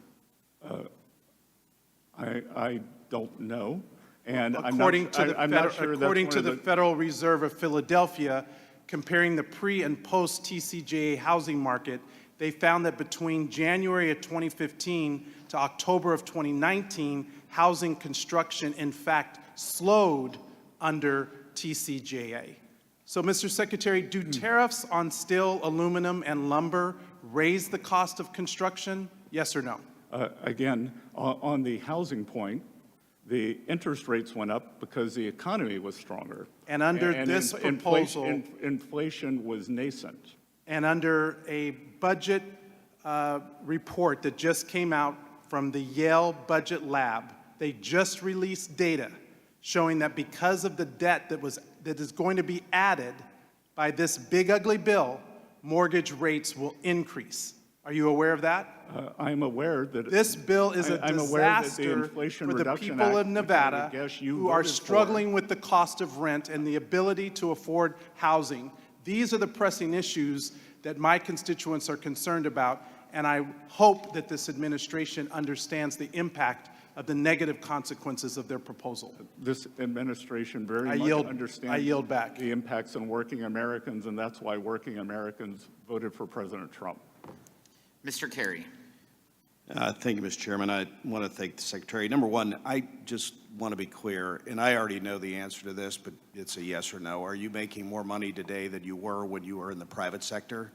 I don't know. And According to the the Federal Reserve of Philadelphia, comparing the pre and post TCJA housing market, they found that between January of 2015 to October of 2019, housing construction, in fact, slowed under TCJA. So, Mr. Secretary, do tariffs on steel, aluminum, and lumber raise the cost of construction? Yes or no? Again, on the housing point, the interest rates went up because the economy was stronger. And under this proposal... Inflation was nascent. And under a budget report that just came out from the Yale Budget Lab, they just released data showing that because of the debt that is going to be added by this big ugly bill, mortgage rates will increase. Are you aware of that? I'm aware that This bill is a I'm aware that the disaster Inflation for the Reduction people Act, of which I would Nevada guess you who are voted for. struggling with the cost of rent and the ability to afford housing. These are the pressing issues that my constituents are concerned about, and I hope that this administration understands the impact of the negative consequences of their proposal. This administration very I much yield- understands I yield back. the impacts on working Americans, and that's why working Americans voted for President Trump. Mr. Kerry. Thank you, Mr. Chairman. I want to thank the Secretary. Number one, I just want to be clear, and I already know the answer to this, but it's a yes or no. Are you making more money today than you were when you were in the private sector?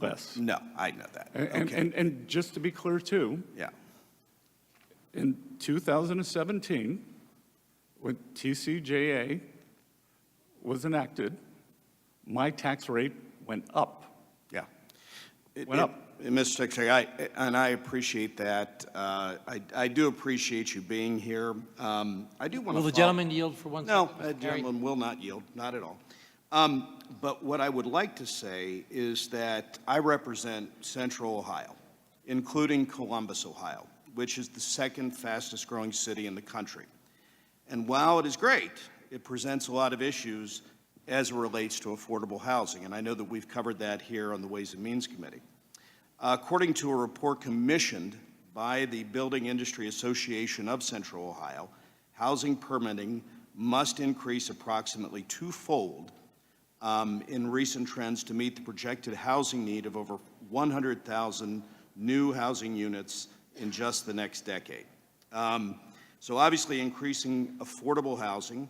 Less. No, I know that. And, Okay. and just to be clear, too, Yeah. in 2017, when TCJA was enacted, my tax rate went up. Yeah. Went up. Mr. Secretary, I appreciate that. I do appreciate you being here. I do want to. Will the gentleman yield for one No, second? a gentleman will not yield, not at all. But what I would like to say is that I represent Central Ohio, including Columbus, Ohio, which is the second fastest growing city in the country. And while it is great, it presents a lot of issues as it relates to affordable housing. And I know that we've covered that here on the Ways and Means Committee. According to a report commissioned by the Building Industry Association of Central Ohio, housing permitting must increase approximately twofold in recent trends to meet the projected housing need of over 100,000 new housing units in just the next decade. So obviously increasing affordable housing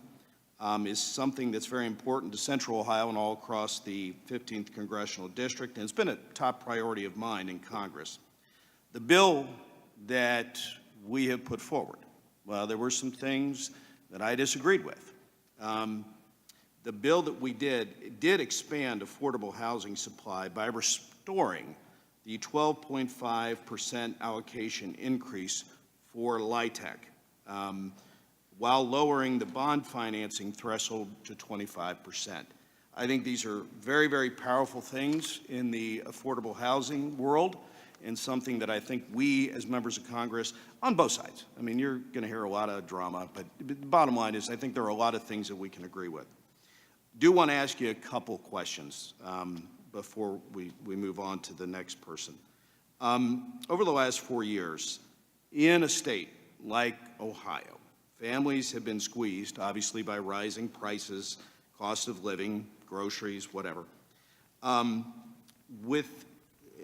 is something that's very important to Central Ohio and all across the 15th Congressional District, and it's been a top priority of mine in Congress. The bill that we have put forward, well, there were some things that I disagreed with. The bill that we did expand affordable housing supply by restoring the 12.5% allocation increase for LIHTC, while lowering the bond financing threshold to 25%. I think these are very, very powerful things in the affordable housing world, and something that I think we, as members of Congress, on both sides, I mean, you're going to hear a lot of drama, but the bottom line is I think there are a lot of things that we can agree with. Do want to ask you a couple questions before we move on to the next person. Over the last 4 years, in a state like Ohio, families have been squeezed, obviously, by rising prices, cost of living, groceries, whatever. And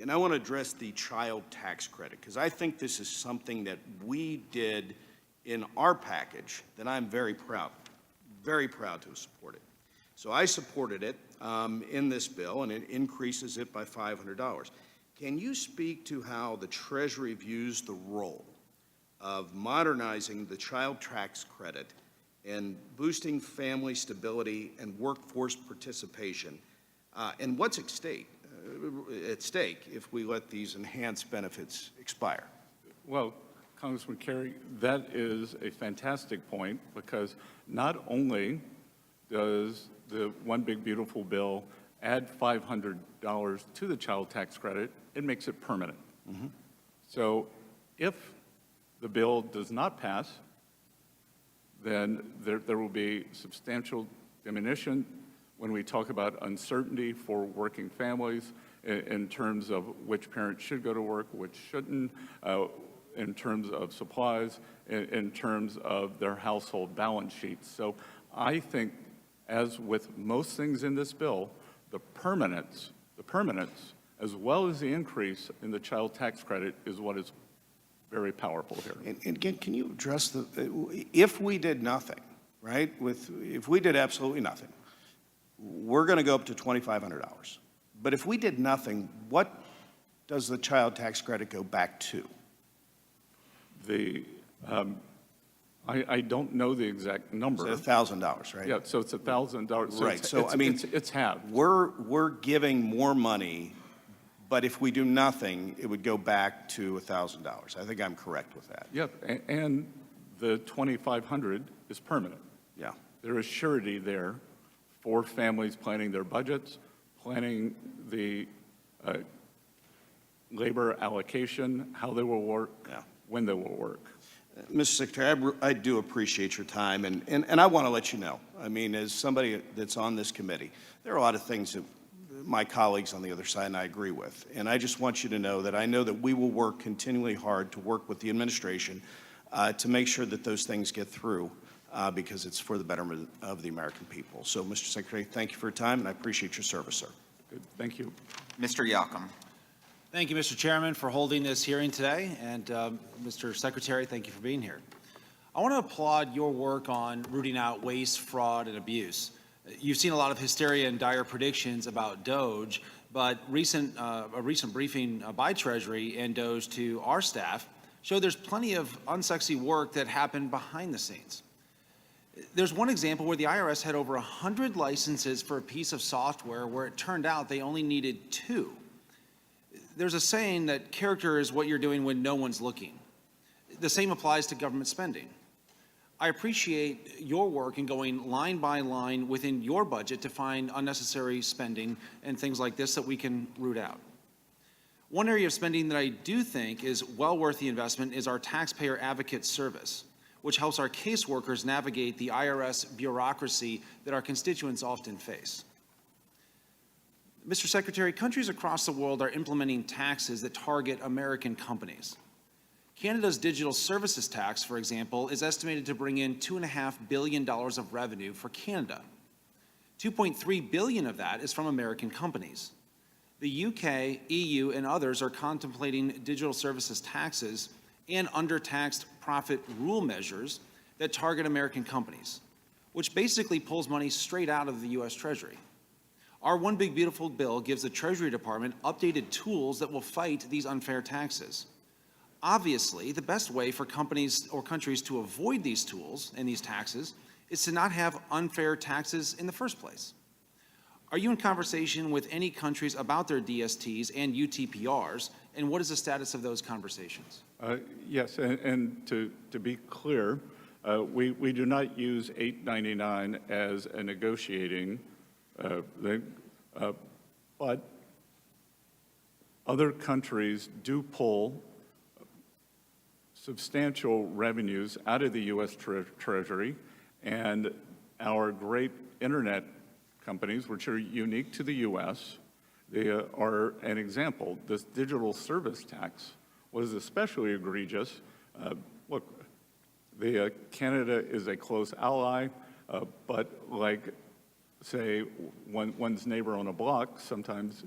I want to address the child tax credit, because I think this is something that we did in our package that I'm very proud to have supported. So I supported it in this bill, and it increases it by $500. Can you speak to how the Treasury views the role of modernizing the child tax credit and boosting family stability and workforce participation, and what's at stake if we let these enhanced benefits expire? Well, Congressman Kerry, that is a fantastic point, because not only does the One Big Beautiful Bill add $500 to the child tax credit, it makes it permanent. Mm-hmm. So if the bill does not pass, then there will be substantial diminution when we talk about uncertainty for working families in terms of which parent should go to work, which shouldn't, in terms of supplies, in terms of their household balance sheets. So I think, as with most things in this bill, the permanence, as well as the increase in the child tax credit is what is very powerful here. And again, can you address if we did nothing, right? If we did absolutely nothing, we're going to go up to $2,500. But if we did nothing, what does the child tax credit go back to? I don't know the exact number. It's $1,000, right? Yeah, so it's $1,000. Right. So I mean, it's halved. We're giving more money, but if we do nothing, it would go back to $1,000. I think I'm correct with that. Yep, and the $2,500 is permanent. Yeah. There is surety there for families planning their budgets, planning the labor allocation, how they will work, when they will work. Mr. Secretary, I do appreciate your time, and I want to let you know, I mean, as somebody that's on this committee, there are a lot of things that my colleagues on the other side and I agree with. And I just want you to know that I know that we will work continually hard to work with the administration to make sure that those things get through because it's for the betterment of the American people. So, Mr. Secretary, thank you for your time, and I appreciate your service, sir. Good. Thank you. Mr. Yocum. Thank you, Mr. Chairman, for holding this hearing today. And Mr. Secretary, thank you for being here. I want to applaud your work on rooting out waste, fraud, and abuse. You've seen a lot of hysteria and dire predictions about DOGE, but a recent briefing by Treasury and DOGE to our staff showed there's plenty of unsexy work that happened behind the scenes. There's one example where the IRS had over 100 licenses for a piece of software where it turned out they only needed 2. There's a saying that character is what you're doing when no one's looking. The same applies to government spending. I appreciate your work in going line by line within your budget to find unnecessary spending and things like this that we can root out. One area of spending that I do think is well worth the investment is our taxpayer advocate service, which helps our caseworkers navigate the IRS bureaucracy that our constituents often face. Mr. Secretary, countries across the world are implementing taxes that target American companies. Canada's digital services tax, for example, is estimated to bring in $2.5 billion of revenue for Canada. $2.3 billion of that is from American companies. The UK, EU, and others are contemplating digital services taxes and undertaxed profit rule measures that target American companies, which basically pulls money straight out of the U.S. Treasury. Our One Big Beautiful Bill gives the Treasury Department updated tools that will fight these unfair taxes. Obviously, the best way for companies or countries to avoid these tools and these taxes is to not have unfair taxes in the first place. Are you in conversation with any countries about their DSTs and UTPRs, and what is the status of those conversations? Yes, and to be clear, we do not use 899 as a negotiating thing, but other countries do pull substantial revenues out of the U.S. Treasury, and our great internet companies, which are unique to the U.S., they are an example. This digital service tax was especially egregious. Look, Canada is a close ally, but like, say, one's neighbor on a block, sometimes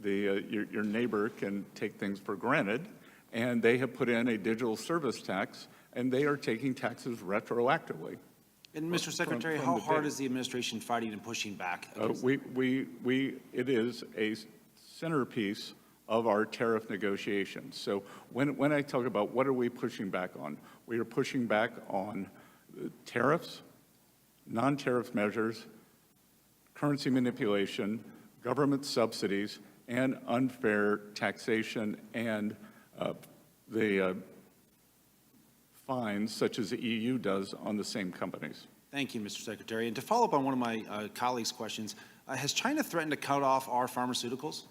your neighbor can take things for granted, and they have put in a digital service tax, and they are taking taxes retroactively. And Mr. Secretary, how hard is the administration fighting and pushing back? It is a centerpiece of our tariff negotiations. So when I talk about what are we pushing back on, we are pushing back on tariffs, non-tariff measures, currency manipulation, government subsidies, and unfair taxation and the fines such as the EU does on the same companies. Thank you, Mr. Secretary. And to follow up on one of my colleagues' questions, has China threatened to cut off our pharmaceuticals?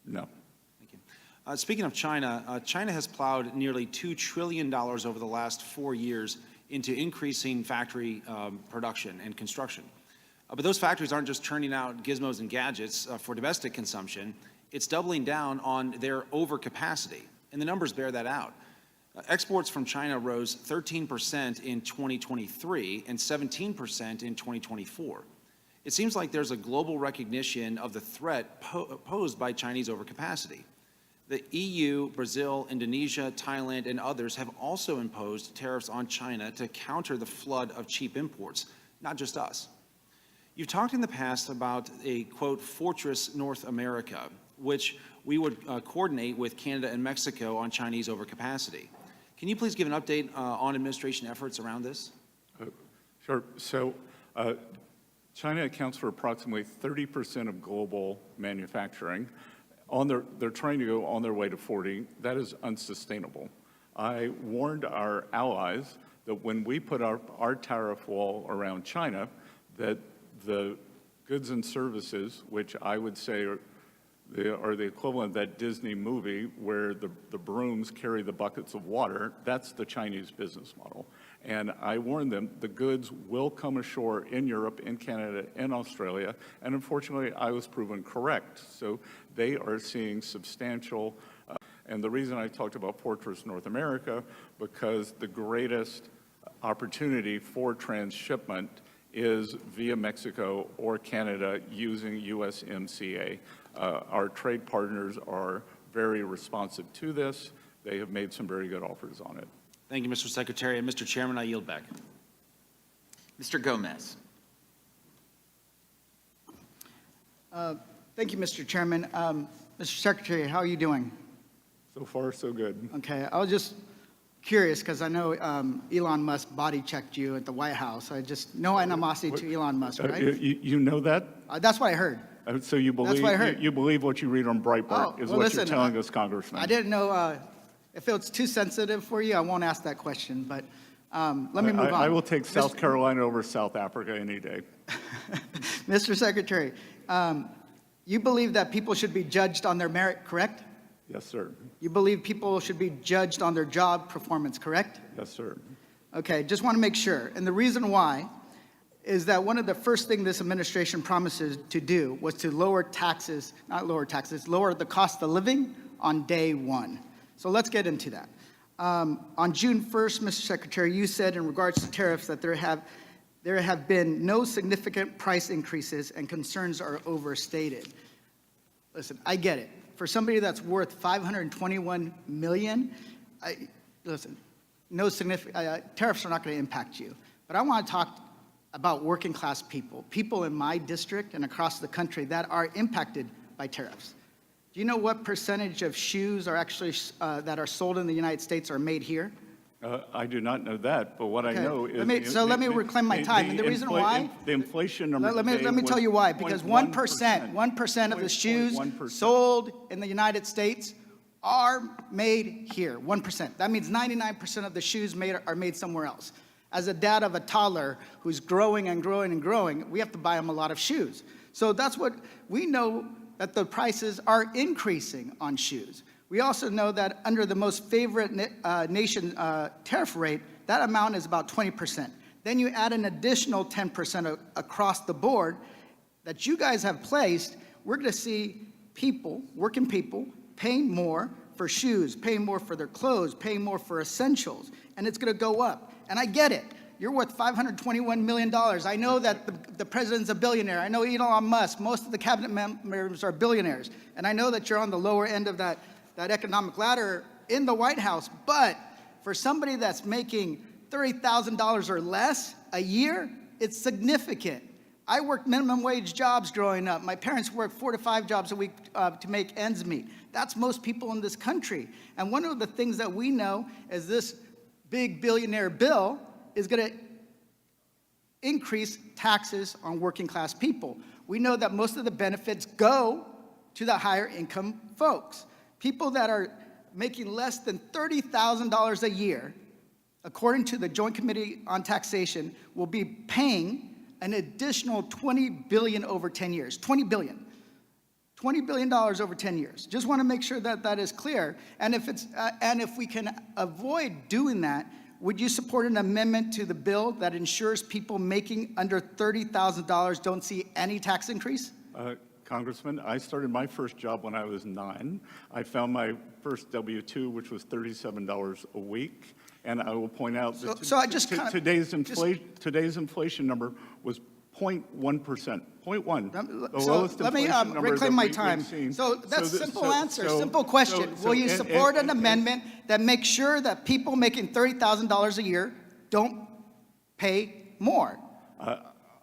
No. Thank you. Speaking of China, China has plowed nearly $2 trillion over the last 4 years into increasing factory production and construction. But those factories aren't just churning out gizmos and gadgets for domestic consumption. It's doubling down on their overcapacity, and the numbers bear that out. Exports from China rose 13% in 2023 and 17% in 2024. It seems like there's a global recognition of the threat posed by Chinese overcapacity. The EU, Brazil, Indonesia, Thailand, and others have also imposed tariffs on China to counter the flood of cheap imports, not just us. You've talked in the past about a, quote, fortress North America, which we would coordinate with Canada and Mexico on Chinese overcapacity. Can you please give an update on administration efforts around this? Sure. So China accounts for approximately 30% of global manufacturing. They're trying to go on their way to 40. That is unsustainable. I warned our allies that when we put our tariff wall around China, that the goods and services, which I would say are the equivalent of that Disney movie where the brooms carry the buckets of water, that's the Chinese business model. And I warned them, the goods will come ashore in Europe, in Canada, in Australia, and unfortunately, I was proven correct. So they are seeing substantial, and the reason I talked about Fortress North America, because the greatest opportunity for transshipment is via Mexico or Canada using USMCA. Our trade partners are very responsive to this. They have made some very good offers on it. Thank you, Mr. Secretary. And Mr. Chairman, I yield back. Mr. Gomez. Thank you, Mr. Chairman. Mr. Secretary, how are you doing? So far, so good. Okay, I was just curious because I know Elon Musk body checked you at the White House. I just no animosity to Elon Musk, right? You know that? That's what I heard. So you believe, That's what I heard. You believe what you read on Breitbart is well, what listen, you're telling us, Congressman. I didn't know if it was too sensitive for you. I won't ask that question, but let me move on. I will take South Carolina over South Africa any day. Mr. Secretary, you believe that people should be judged on their merit, correct? Yes, sir. You believe people should be judged on their job performance, correct? Yes, sir. Okay, just want to make sure. And the reason why is that one of the first things this administration promises to do was to lower taxes, not lower taxes, lower the cost of living on day one. So let's get into that. On June 1st, Mr. Secretary, you said in regards to tariffs that there have been no significant price increases and concerns are overstated. Listen, I get it. For somebody that's worth $521 million, listen, no significant tariffs are not going to impact you. But I want to talk about working class people, people in my district and across the country that are impacted by tariffs. Do you know what percentage of shoes are actually that are sold in the United States are made here? I do not know that, but what I know is... Let me reclaim my time. And the reason why... The inflation number Let me tell you why. Because 1% of the shoes sold in the United States are made here. 1%. That means 99% of the shoes are made somewhere else. As a dad of a toddler who's growing and growing and growing, we have to buy him a lot of shoes. So that's what we know, that the prices are increasing on shoes. We also know that under the most favorite nation tariff rate, that amount is about 20%. Then you add an additional 10% across the board that you guys have placed, we're going to see people, working people, paying more for shoes, paying more for their clothes, paying more for essentials, and it's going to go up. And I get it. You're worth $521 million. I know that the president's a billionaire. I know Elon Musk. Most of the cabinet members are billionaires. And I know that you're on the lower end of that economic ladder in the White House. But for somebody that's making $30,000 or less a year, it's significant. I worked minimum wage jobs growing up. My parents worked 4 to 5 jobs a week to make ends meet. That's most people in this country. And one of the things that we know is this big billionaire bill is going to increase taxes on working class people. We know that most of the benefits go to the higher income folks. People that are making less than $30,000 a year, according to the Joint Committee on Taxation, will be paying an additional $20 billion over 10 years. $20 billion. $20 billion over 10 years. Just want to make sure that that is clear. And if we can avoid doing that, would you support an amendment to the bill that ensures people making under $30,000 don't see any tax increase? Congressman, I started my first job when I was 9. I found my first W-2, which was $37 a week. And I will point out that today's inflation number was 0.1%. 0.1. Let me reclaim my time. So that's a simple answer, simple question. Will you support an amendment that makes sure that people making $30,000 a year don't pay more?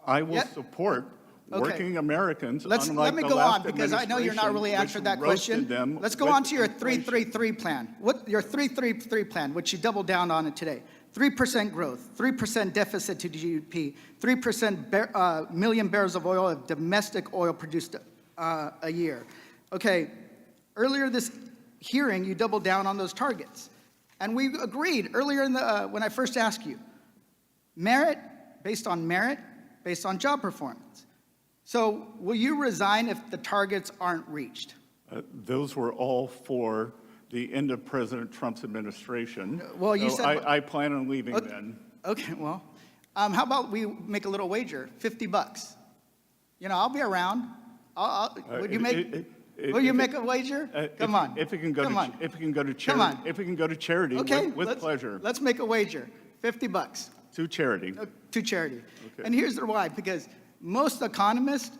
I will support working Americans. Let me go on, because I know you're not really answering that question. Let's go on to your 333 plan. Your 333 plan, which you doubled down on it today. 3% growth, 3% deficit to GDP, 3% million barrels of oil of domestic oil produced a year. Okay, earlier this hearing, you doubled down on those targets. And we agreed earlier when I first asked you, merit, based on merit, based on job performance. So will you resign if the targets aren't reached? Those were all for the end of President Trump's administration. Well, you So said- I plan on leaving Okay. then. Okay, well, how about we make a little wager, $50? You know, I'll be around. Would you make, will you make a wager? Come on. If it can go Come to, on. if it can go to Come charity, on. if it can go to charity, Okay, with pleasure. Let's make a wager, $50 To charity. to charity. Okay. And here's the why, because most economists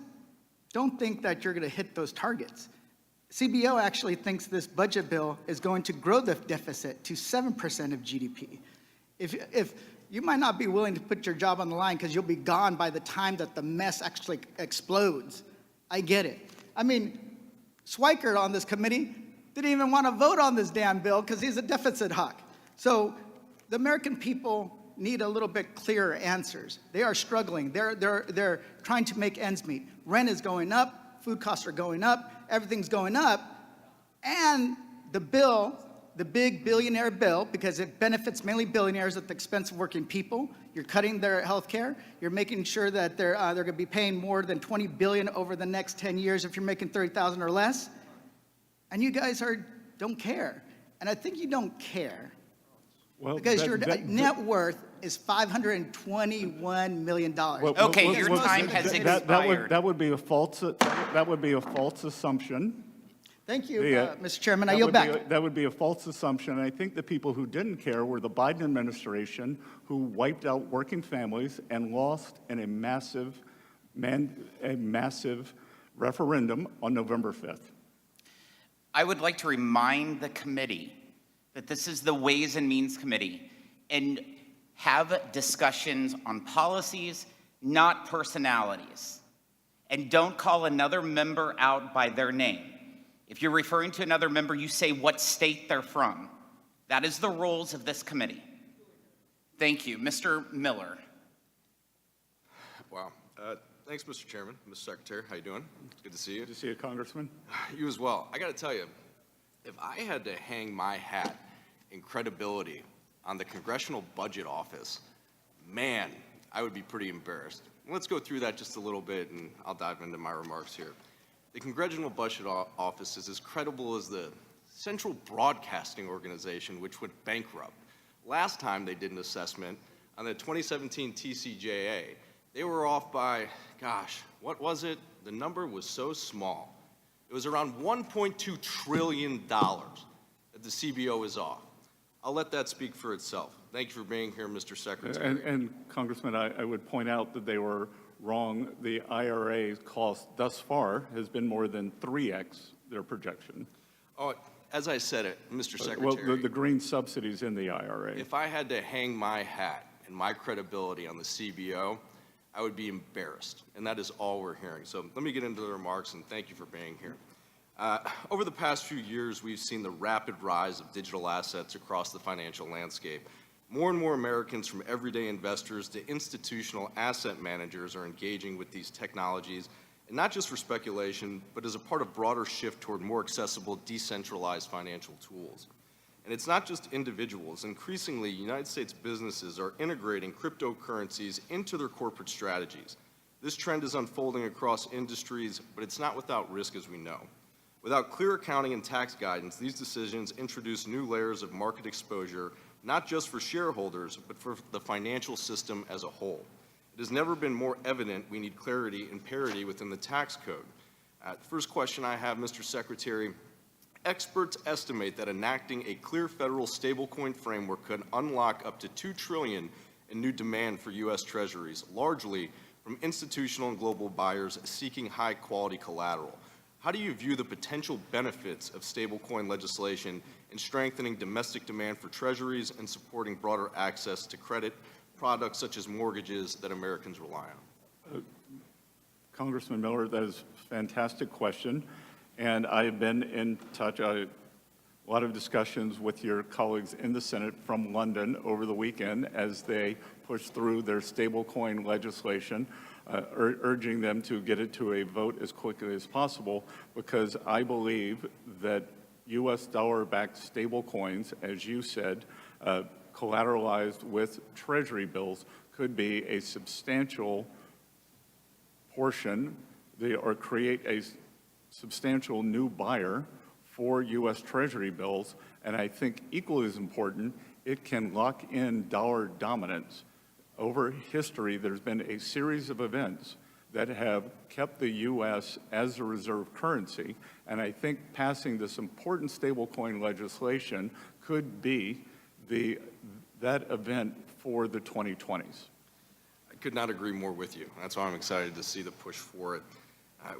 don't think that you're going to hit those targets. CBO actually thinks this budget bill is going to grow the deficit to 7% of GDP. If you might not be willing to put your job on the line because you'll be gone by the time that the mess actually explodes. I get it. I mean, Schweikert on this committee didn't even want to vote on this damn bill because he's a deficit hawk. So the American people need a little bit clearer answers. They are struggling. They're trying to make ends meet. Rent is going up, food costs are going up, everything's going up, and the bill, the big billionaire bill, because it benefits mainly billionaires at the expense of working people. You're cutting their health care. You're making sure that they're going to be paying more than $20 billion over the next 10 years if you're making $30,000 or less. And you guys don't care. And I think you don't care because your net worth is $521 million. Okay, your time has expired. That would be a false assumption. Thank you, Mr. Chairman. I yield back. That would be a false assumption. And I think the people who didn't care were the Biden administration, who wiped out working families and lost in a massive referendum on November 5th. I would like to remind the committee that this is the Ways and Means Committee, and have discussions on policies, not personalities. And don't call another member out by their name. If you're referring to another member, you say what state they're from. That is the rules of this committee. Thank you. Mr. Miller. Wow. Thanks, Mr. Chairman, Mr. Secretary. How you doing? Good to see you. Good to see you, Congressman. You as well. I got to tell you, if I had to hang my hat in credibility on the Congressional Budget Office, man, I would be pretty embarrassed. Let's go through that just a little bit, and I'll dive into my remarks here. The Congressional Budget Office is as credible as the Central Broadcasting Organization, which went bankrupt. Last time they did an assessment on the 2017 TCJA, they were off by, gosh, what was it? The number was so small. It was around $1.2 trillion that the CBO is off. I'll let that speak for itself. Thank you for being here, Mr. Secretary. And Congressman, I would point out that they were wrong. The IRA cost thus far has been more than 3x their projection. Oh, as I said it, Mr. Secretary. Well, the green subsidies in the IRA. If I had to hang my hat and my credibility on the CBO, I would be embarrassed, and that is all we're hearing. So let me get into the remarks, and thank you for being here. Over the past few years, we've seen the rapid rise of digital assets across the financial landscape. More and more Americans, from everyday investors to institutional asset managers, are engaging with these technologies, and not just for speculation, but as a part of broader shift toward more accessible, decentralized financial tools. And it's not just individuals. Increasingly, United States businesses are integrating cryptocurrencies into their corporate strategies. This trend is unfolding across industries, but it's not without risk, as we know. Without clear accounting and tax guidance, these decisions introduce new layers of market exposure, not just for shareholders, but for the financial system as a whole. It has never been more evident we need clarity and parity within the tax code. The first question I have, Mr. Secretary, experts estimate that enacting a clear federal stablecoin framework could unlock up to $2 trillion in new demand for U.S. Treasuries, largely from institutional and global buyers seeking high-quality collateral. How do you view the potential benefits of stablecoin legislation in strengthening domestic demand for Treasuries and supporting broader access to credit products such as mortgages that Americans rely on? Congressman Miller, that is a fantastic question. And I have been in touch, a lot of discussions with your colleagues in the Senate from London over the weekend as they push through their stablecoin legislation, urging them to get it to a vote as quickly as possible, because I believe that U.S. dollar-backed stablecoins, as you said, collateralized with Treasury bills, could be a substantial portion or create a substantial new buyer for U.S. Treasury bills. And I think equally as important, it can lock in dollar dominance. Over history, there's been a series of events that have kept the U.S. as a reserve currency, and I think passing this important stablecoin legislation could be that event for the 2020s. I could not agree more with you. That's why I'm excited to see the push for it.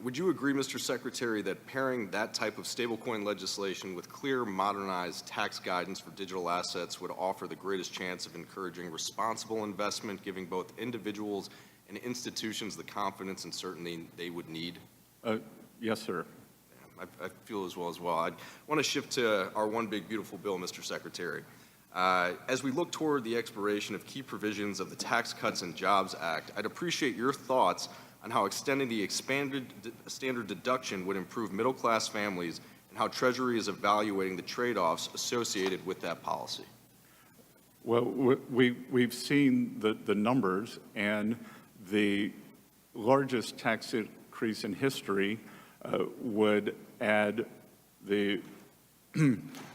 Would you agree, Mr. Secretary, that pairing that type of stablecoin legislation with clear, modernized tax guidance for digital assets would offer the greatest chance of encouraging responsible investment, giving both individuals and institutions the confidence and certainty they would need? Yes, sir. I feel as well. I want to shift to our one big beautiful bill, Mr. Secretary. As we look toward the expiration of key provisions of the Tax Cuts and Jobs Act, I'd appreciate your thoughts on how extending the expanded standard deduction would improve middle-class families and how Treasury is evaluating the trade-offs associated with that policy. Well, we've seen the numbers, and the largest tax increase in history would add the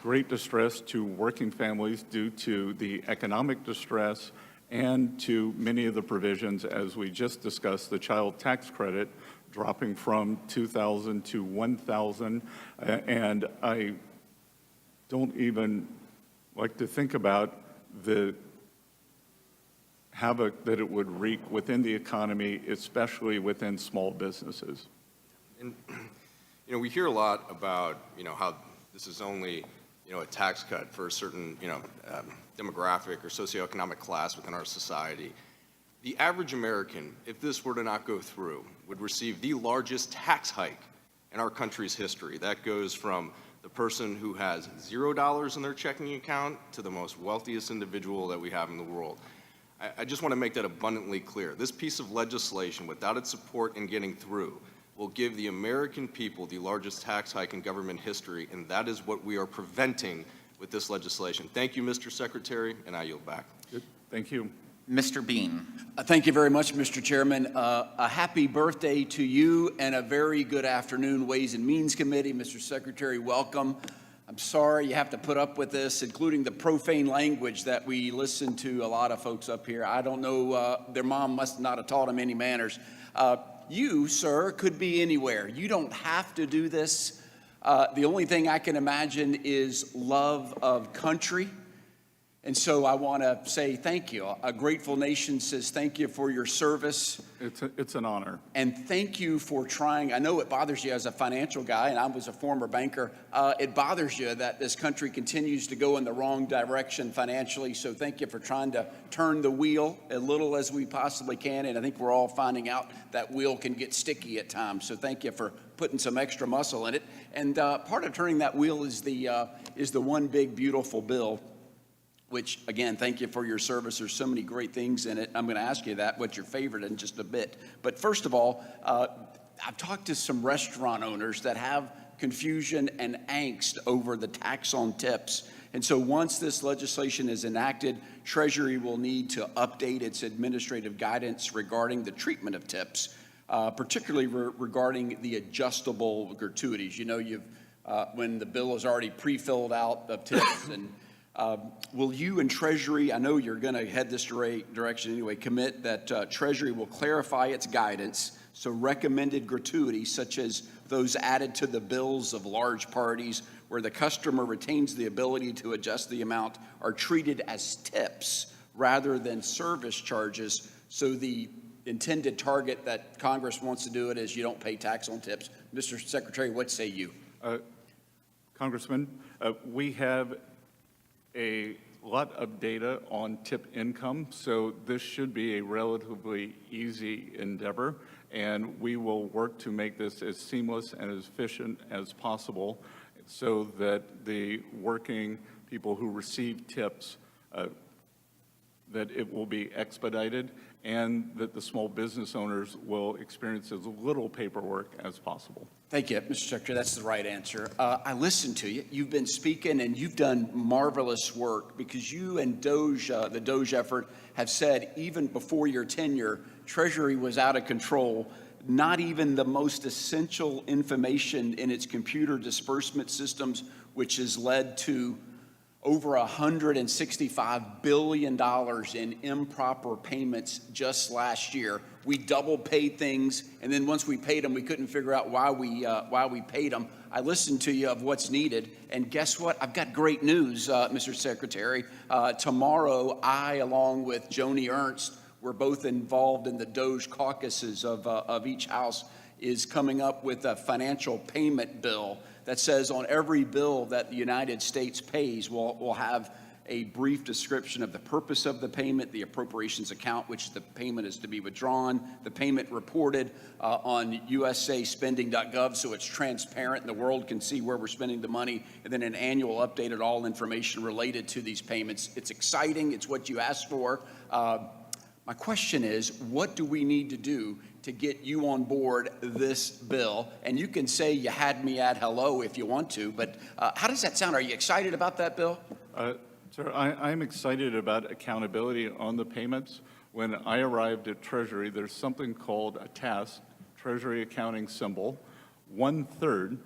great distress to working families due to the economic distress and to many of the provisions, as we just discussed, the child tax credit dropping from $2,000 to $1,000. And I don't even like to think about the havoc that it would wreak within the economy, especially within small businesses. And, we hear a lot about, how this is only, a tax cut for a certain, demographic or socioeconomic class within our society. The average American, if this were to not go through, would receive the largest tax hike in our country's history. That goes from the person who has $0 in their checking account to the most wealthiest individual that we have in the world. I just want to make that abundantly clear. This piece of legislation, without its support in getting through, will give the American people the largest tax hike in government history, and that is what we are preventing with this legislation. Thank you, Mr. Secretary, and I yield back. Good. Thank you. Mr. Bean. Thank you very much, Mr. Chairman. A happy birthday to you and a very good afternoon, Ways and Means Committee. Mr. Secretary, welcome. I'm sorry you have to put up with this, including the profane language that we listen to a lot of folks up here. I don't know, their mom must not have taught them any manners. You, sir, could be anywhere. You don't have to do this. The only thing I can imagine is love of country. And so I want to say thank you. A grateful nation says thank you for your service. It's an honor. And thank you for trying. I know it bothers you as a financial guy, and I was a former banker. It bothers you that this country continues to go in the wrong direction financially. So thank you for trying to turn the wheel as little as we possibly can. And I think we're all finding out that wheel can get sticky at times. So thank you for putting some extra muscle in it. And part of turning that wheel is the one big beautiful bill, which, again, thank you for your service. There's so many great things in it. I'm going to ask you that, what's your favorite in just a bit. But first of all, I've talked to some restaurant owners that have confusion and angst over the tax on tips. And so once this legislation is enacted, Treasury will need to update its administrative guidance regarding the treatment of tips, particularly regarding the adjustable gratuities. When the bill is already pre-filled out of tips and will you and Treasury, I know you're going to head this direction anyway, commit that Treasury will clarify its guidance so recommended gratuities such as those added to the bills of large parties where the customer retains the ability to adjust the amount are treated as tips rather than service charges, so the intended target that Congress wants to do it is you don't pay tax on tips. Mr. Secretary, what say you? Congressman, we have a lot of data on tip income, so this should be a relatively easy endeavor, and we will work to make this as seamless and as efficient as possible so that the working people who receive tips, that it will be expedited and that the small business owners will experience as little paperwork as possible. Thank you, Mr. Secretary. That's the right answer. I listened to you. You've been speaking, and you've done marvelous work because you and the DOGE effort have said even before your tenure, Treasury was out of control. not even the most essential information in its computer disbursement systems, which has led to over $165 billion in improper payments just last year. We double paid things, and then once we paid them, we couldn't figure out why we paid them. I listened to you of what's needed, and guess what? I've got great news, Mr. Secretary. Tomorrow, I, along with Joni Ernst, we're both involved in the Doge caucuses of each house, is coming up with a financial payment bill that says on every bill that the United States pays, we'll have a brief description of the purpose of the payment, the appropriations account, which the payment is to be withdrawn, the payment reported on usaspending.gov so it's transparent and the world can see where we're spending the money, and then an annual update of all information related to these payments. It's exciting. It's what you asked for. My question is, what do we need to do to get you on board this bill? And you can say you had me at hello if you want to, but how does that sound? Are you excited about that bill? Sir, I'm excited about accountability on the payments. When I arrived at Treasury, there's something called a TAS, Treasury Accounting Symbol. One third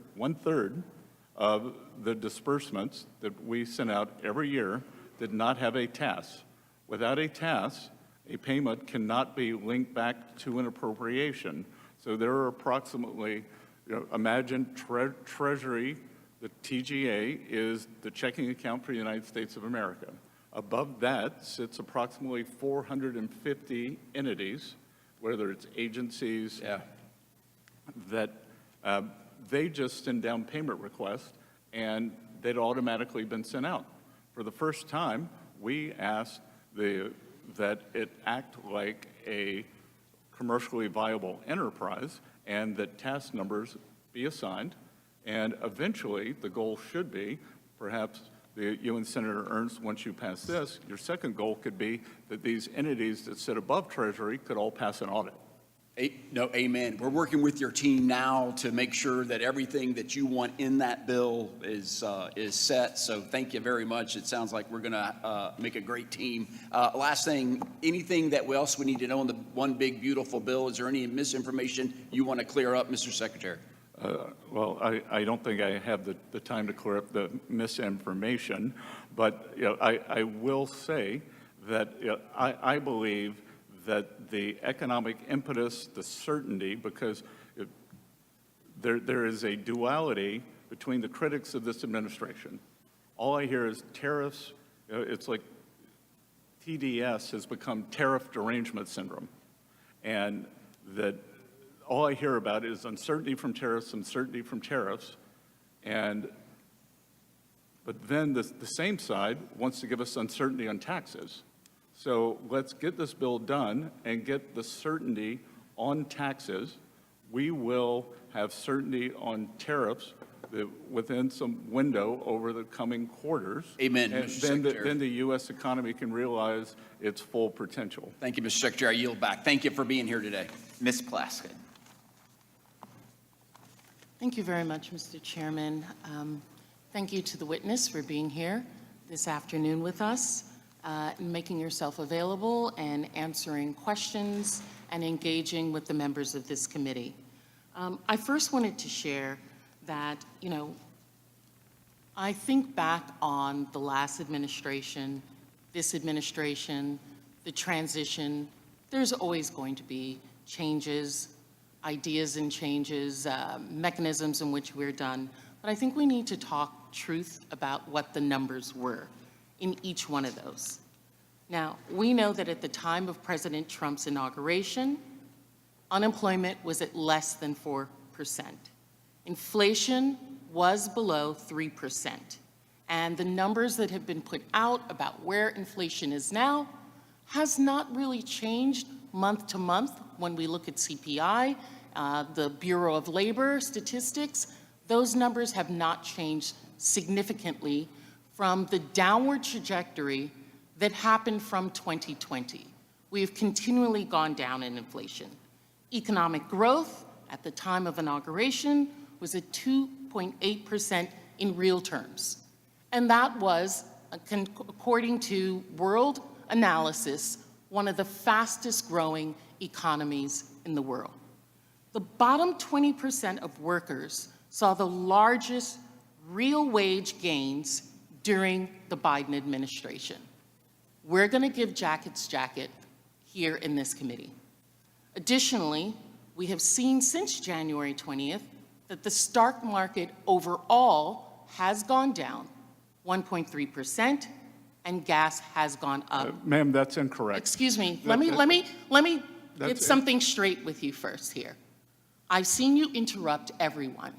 of the disbursements that we sent out every year did not have a TAS. Without a TAS, a payment cannot be linked back to an appropriation. So there are approximately, imagine Treasury, the TGA is the checking account for the United States of America. Above that sits approximately 450 entities, whether it's agencies, that they just send down payment requests and they'd automatically been sent out. For the first time, we asked that it act like a commercially viable enterprise and that task numbers be assigned. And eventually, the goal should be, perhaps you and Senator Ernst, once you pass this, your second goal could be that these entities that sit above Treasury could all pass an audit. No, amen. We're working with your team now to make sure that everything that you want in that bill is set. So thank you very much. It sounds like we're going to make a great team. Last thing, anything that else we need to know on the one big beautiful bill? Is there any misinformation you want to clear up, Mr. Secretary? Well, I don't think I have the time to clear up the misinformation, but I will say that I believe that the economic impetus, the certainty, because there is a duality between the critics of this administration. All I hear is tariffs. It's like TDS has become tariff derangement syndrome, and that all I hear about is uncertainty from tariffs, but then the same side wants to give us uncertainty on taxes. So let's get this bill done and get the certainty on taxes. We will have certainty on tariffs within some window over the coming quarters. Amen, And Mr. then Secretary. the U.S. economy can realize its full potential. Thank you, Mr. Secretary. I yield back. Thank you for being here today. Ms. Plaskett. Thank you very much, Mr. Chairman. Thank you to the witness for being here this afternoon with us, and making yourself available and answering questions and engaging with the members of this committee. I first wanted to share that, I think back on the last administration, this administration, the transition. There's always going to be changes, ideas and changes, mechanisms in which we're done. But I think we need to talk truth about what the numbers were in each one of those. Now, we know that at the time of President Trump's inauguration, unemployment was at less than 4%. Inflation was below 3%. And the numbers that have been put out about where inflation is now has not really changed month to month when we look at CPI, the Bureau of Labor statistics. Those numbers have not changed significantly from the downward trajectory that happened from 2020. We have continually gone down in inflation. Economic growth at the time of inauguration was at 2.8% in real terms. And that was, according to World Analysis, one of the fastest growing economies in the world. The bottom 20% of workers saw the largest real wage gains during the Biden administration. We're going to give Jacket's jacket here in this committee. Additionally, we have seen since January 20th that the stock market overall has gone down 1.3%, and gas has gone up. Ma'am, that's incorrect. Excuse me, That- let me get That's- something straight with you first here. I've seen you interrupt everyone.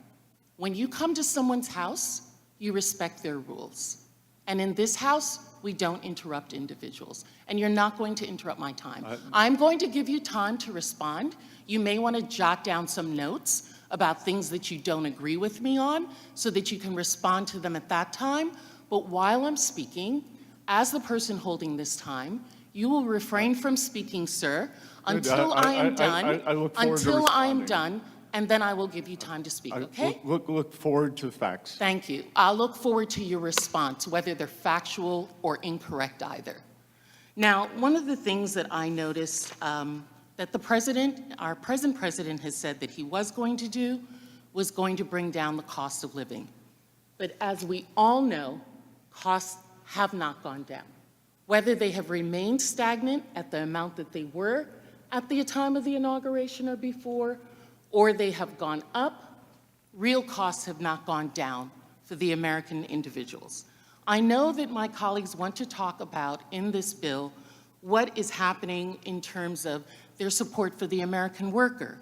When you come to someone's house, you respect their rules. And in this house, we don't interrupt individuals. And you're not going to interrupt my time. I'm going to give you time to respond. You may want to jot down some notes about things that you don't agree with me on so that you can respond to them at that time. But while I'm speaking, as the person holding this time, you will refrain from speaking, sir, until I am done. I look forward to Until I am responding. done, and then I will give you time to speak, okay? Look forward to facts. Thank you. I'll look forward to your response, whether they're factual or incorrect either. Now, one of the things that I noticed that the president, our present president, has said that he was going to do was going to bring down the cost of living. But as we all know, costs have not gone down. Whether they have remained stagnant at the amount that they were at the time of the inauguration or before, or they have gone up, real costs have not gone down for the American individuals. I know that my colleagues want to talk about in this bill what is happening in terms of their support for the American worker.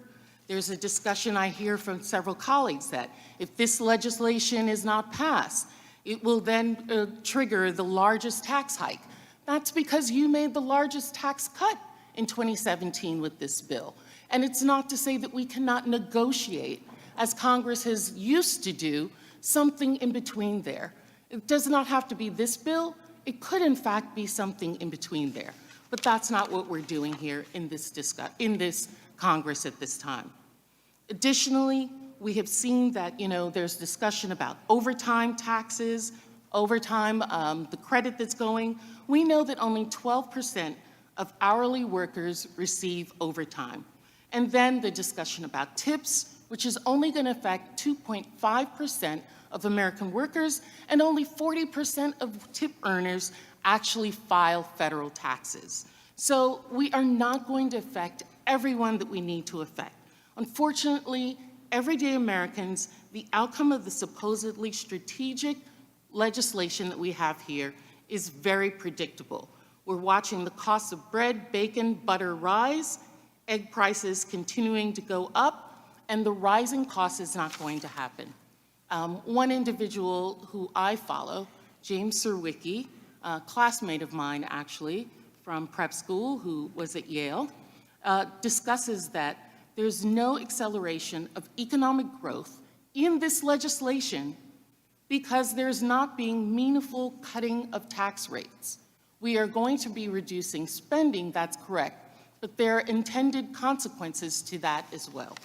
There's a discussion I hear from several colleagues that if this legislation is not passed, it will then trigger the largest tax hike. That's because you made the largest tax cut in 2017 with this bill. And it's not to say that we cannot negotiate, as Congress has used to do, something in between there. It does not have to be this bill. It could, in fact, be something in between there. But that's not what we're doing here in this Congress at this time. Additionally, we have seen that, there's discussion about overtime taxes, overtime, the credit that's going. We know that only 12% of hourly workers receive overtime. And then the discussion about tips, which is only going to affect 2.5% of American workers, and only 40% of tip earners actually file federal taxes. So we are not going to affect everyone that we need to affect. Unfortunately, everyday Americans, the outcome of the supposedly strategic legislation that we have here is very predictable. We're watching the cost of bread, bacon, butter rise, egg prices continuing to go up, and the rising cost is not going to happen. One individual who I follow, James Serwicki, a classmate of mine actually from prep school who was at Yale, discusses that there's no acceleration of economic growth in this legislation because there's not being meaningful cutting of tax rates. We are going to be reducing spending, that's correct, but there are intended consequences to that as well.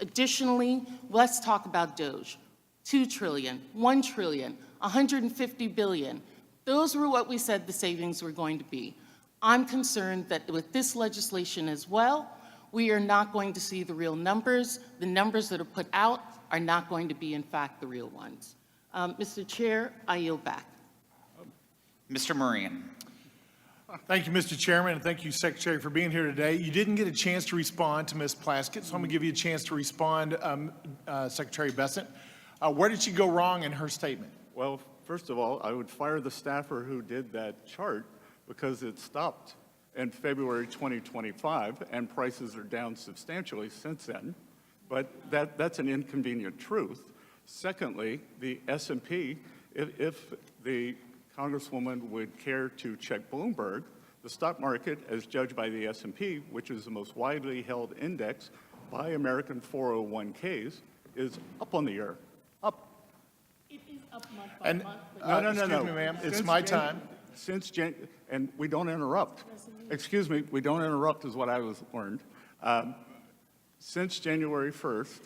Additionally, let's talk about DOGE. 2 trillion, 1 trillion, 150 billion. Those were what we said the savings were going to be. I'm concerned that with this legislation as well, we are not going to see the real numbers. The numbers that are put out are not going to be, in fact, the real ones. Mr. Chair, I yield back. Mr. Murrian. Thank you, Mr. Chairman, and thank you, Secretary, for being here today. You didn't get a chance to respond to Ms. Plaskett, so I'm going to give you a chance to respond, Secretary Bessent. Where did she go wrong in her statement? Well, first of all, I would fire the staffer who did that chart because it stopped in February 2025, and prices are down substantially since then. But that's an inconvenient truth. Secondly, the S&P, if the Congresswoman would care to check Bloomberg, the stock market, as judged by the S&P, which is the most widely held index by American 401ks, is up on the year. Up. It is up month by month. No. Excuse me, ma'am. It's my time. And we don't interrupt. Excuse me, we don't interrupt is what I was learned. Since January 1st,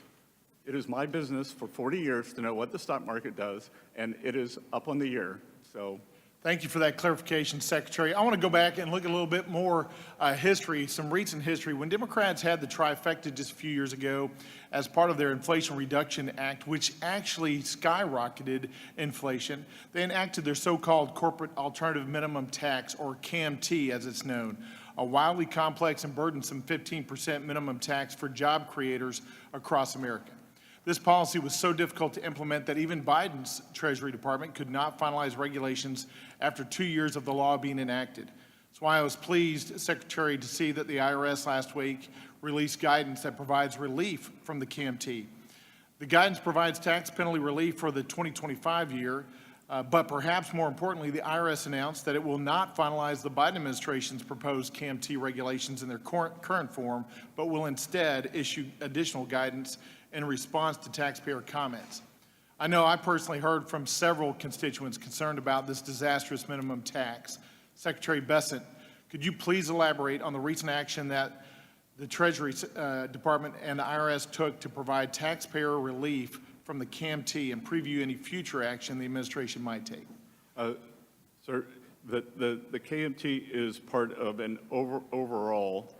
it is my business for 40 years to know what the stock market does, and it is up on the year. So Thank you for that clarification, Secretary. I want to go back and look a little bit more history, some recent history. When Democrats had the trifecta just a few years ago as part of their Inflation Reduction Act, which actually skyrocketed inflation, they enacted their so-called Corporate Alternative Minimum Tax, or CAMT as it's known, a wildly complex and burdensome 15% minimum tax for job creators across America. This policy was so difficult to implement that even Biden's Treasury Department could not finalize regulations after 2 years of the law being enacted. That's why I was pleased, Secretary, to see that the IRS last week released guidance that provides relief from the CAMT. The guidance provides tax penalty relief for the 2025 year, but perhaps more importantly, the IRS announced that it will not finalize the Biden administration's proposed CAMT regulations in their current form, but will instead issue additional guidance in response to taxpayer comments. I know I personally heard from several constituents concerned about this disastrous minimum tax. Secretary Bessent, could you please elaborate on the recent action that the Treasury Department and the IRS took to provide taxpayer relief from the CAMT and preview any future action the administration might take? Sir, the KMT is part of an overall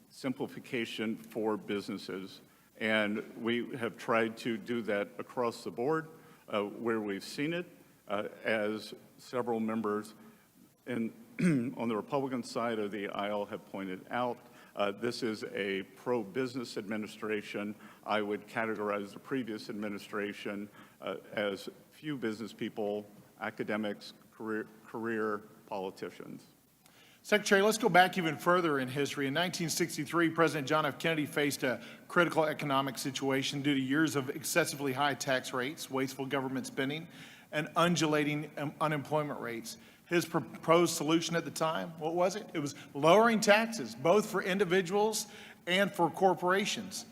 simplification for businesses, and we have tried to do that across the board where we've seen it, as several members on the Republican side of the aisle have pointed out. This is a pro-business administration. I would categorize the previous administration as few business people, academics, career politicians. Secretary, let's go back even further in history. In 1963, President John F. Kennedy faced a critical economic situation due to years of excessively high tax rates, wasteful government spending, and undulating unemployment rates. His proposed solution at the time, what was it? It was lowering taxes, both for individuals and for corporations.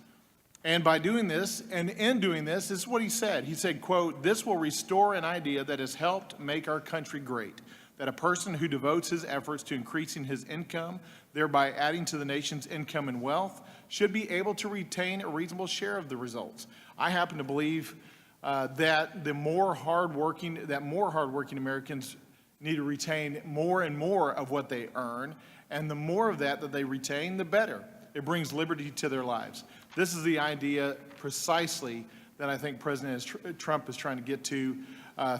And by doing this, and in doing this, this is what he said. He said, quote, "This will restore an idea that has helped make our country great, that a person who devotes his efforts to increasing his income, thereby adding to the nation's income and wealth, should be able to retain a reasonable share of the results." I happen to believe that more hardworking Americans need to retain more and more of what they earn, and the more of that they retain, the better. It brings liberty to their lives. This is the idea precisely that I think President Trump is trying to get to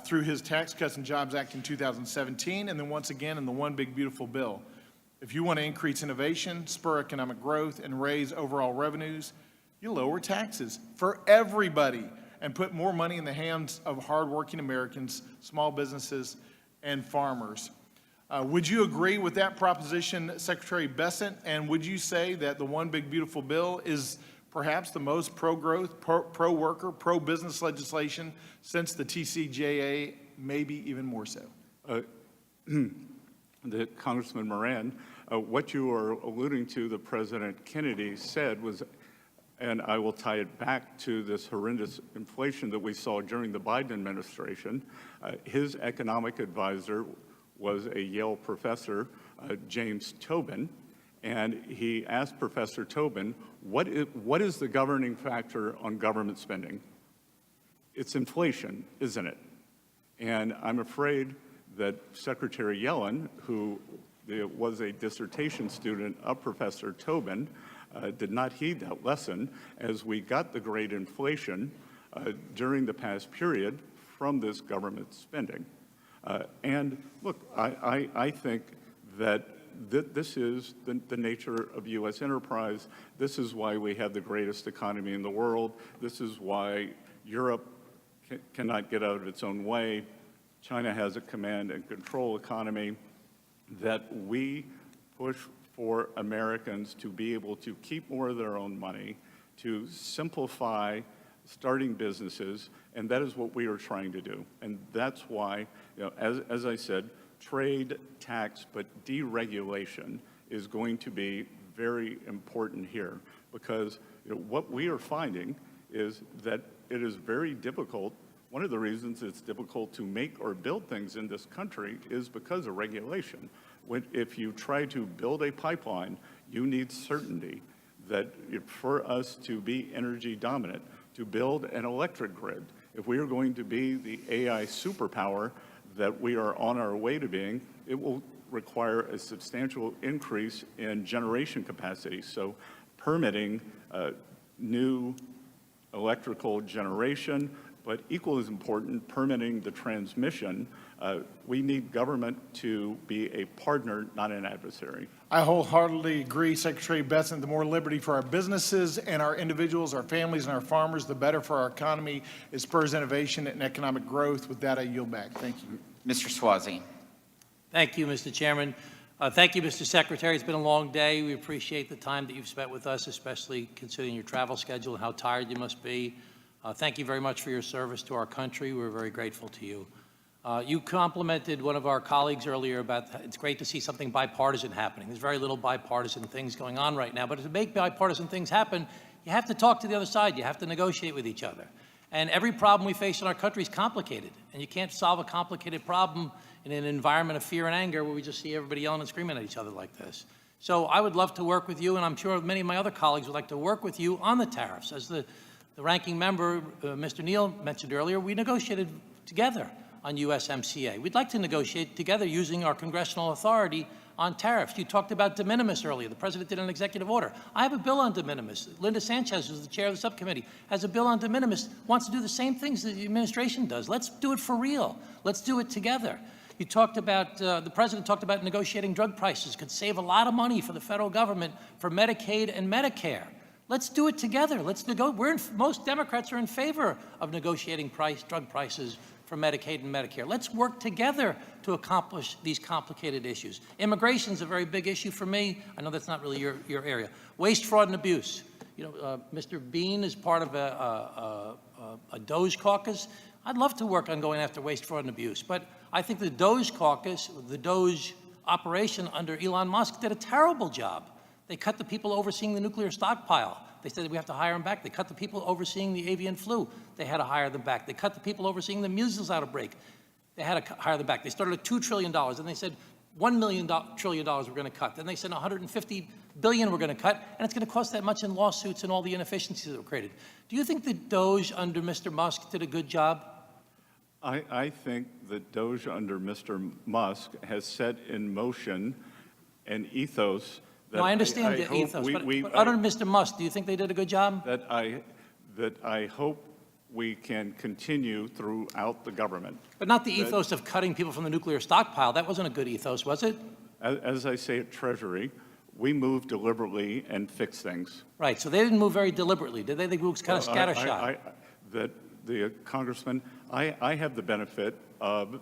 through his Tax Cuts and Jobs Act in 2017, and then once again in the One Big Beautiful Bill. If you want to increase innovation, spur economic growth, and raise overall revenues, you lower taxes for everybody and put more money in the hands of hardworking Americans, small businesses, and farmers. Would you agree with that proposition, Secretary Bessent? And would you say that the One Big Beautiful Bill is perhaps the most pro-growth, pro-worker, pro-business legislation since the TCJA, maybe even more so? Congressman Moran, what you are alluding to, the President Kennedy said was, and I will tie it back to this horrendous inflation that we saw during the Biden administration. His economic advisor was a Yale professor, James Tobin, and he asked Professor Tobin, what is the governing factor on government spending? It's inflation, isn't it? And I'm afraid that Secretary Yellen, who was a dissertation student of Professor Tobin, did not heed that lesson as we got the great inflation during the past period from this government spending. And look, I think that this is the nature of U.S. enterprise. This is why we have the greatest economy in the world. This is why Europe cannot get out of its own way. China has a command and control economy, that we push for Americans to be able to keep more of their own money, to simplify starting businesses, and that is what we are trying to do. And that's why, as I said, trade, tax, but deregulation is going to be very important here, because what we are finding is that it is very difficult. One of the reasons it's difficult to make or build things in this country is because of regulation. If you try to build a pipeline, you need certainty that for us to be energy dominant, to build an electric grid, if we are going to be the AI superpower that we are on our way to being, it will require a substantial increase in generation capacity. So permitting new electrical generation, but equal as important, permitting the transmission. We need government to be a partner, not an adversary. I wholeheartedly agree, Secretary Bessent. The more liberty for our businesses and our individuals, our families, and our farmers, the better for our economy. It spurs innovation and economic growth. With that, I yield back. Thank you. Mr. Swazi. Thank you, Mr. Chairman. Thank you, Mr. Secretary. It's been a long day. We appreciate the time that you've spent with us, especially considering your travel schedule and how tired you must be. Thank you very much for your service to our country. We're very grateful to you. You complimented one of our colleagues earlier about it's great to see something bipartisan happening. There's very little bipartisan things going on right now, but to make bipartisan things happen, you have to talk to the other side. You have to negotiate with each other. And every problem we face in our country is complicated, and you can't solve a complicated problem in an environment of fear and anger where we just see everybody yelling and screaming at each other like this. So I would love to work with you, and I'm sure many of my other colleagues would like to work with you on the tariffs. As the ranking member, Mr. Neal, mentioned earlier, we negotiated together on USMCA. We'd like to negotiate together using our congressional authority on tariffs. You talked about de minimis earlier. The president did an executive order. I have a bill on de minimis. Linda Sanchez, who's the chair of the subcommittee, has a bill on de minimis, wants to do the same things that the administration does. Let's do it for real. Let's do it together. You talked about, the president talked about negotiating drug prices, could save a lot of money for the federal government for Medicaid and Medicare. Let's do it together. Let's most Democrats are in favor of negotiating drug prices for Medicaid and Medicare. Let's work together to accomplish these complicated issues. Immigration is a very big issue for me. I know that's not really your area. Waste, fraud, and abuse. You know, Mr. Bean is part of a DOJ caucus. I'd love to work on going after waste, fraud, and abuse, but I think the DOJ caucus, the DOJ operation under Elon Musk did a terrible job. They cut the people overseeing the nuclear stockpile. They said that we have to hire them back. They cut the people overseeing the avian flu. They had to hire them back. They cut the people overseeing the measles outbreak. They had to hire them back. They started at $2 trillion, and they said $1 trillion we're going to cut. Then they said $150 billion we're going to cut, and it's going to cost that much in lawsuits and all the inefficiencies that were created. Do you think the DOJ under Mr. Musk did a good job? I think that DOJ under Mr. Musk has set in motion an ethos that No, I understand the ethos, but under Mr. Musk, do you think they did a good job? that I hope we can continue throughout the government. But not the ethos of cutting people from the nuclear stockpile. That wasn't a good ethos, was it? As I say at Treasury, we move deliberately and fix things. Right, so they didn't move very deliberately, did they? They moved kind of scattershot. The Congressman, I have the benefit of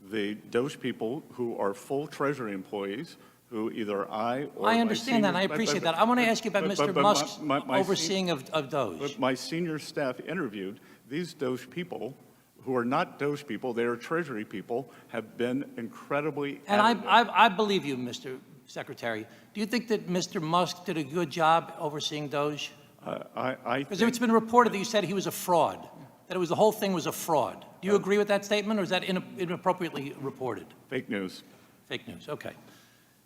the DOJ people who are full Treasury employees who either I or I understand that, and I appreciate that. I want to ask you about Mr. Musk's overseeing of DOJ. But my senior staff interviewed these DOJ people who are not DOJ people, they are Treasury people, have been incredibly And adamant. I believe you, Mr. Secretary. Do you think that Mr. Musk did a good job overseeing DOJ? Because it's been reported that you said he was a fraud, that the whole thing was a fraud. Do you agree with that statement, or is that inappropriately reported? Fake news. Fake news, okay.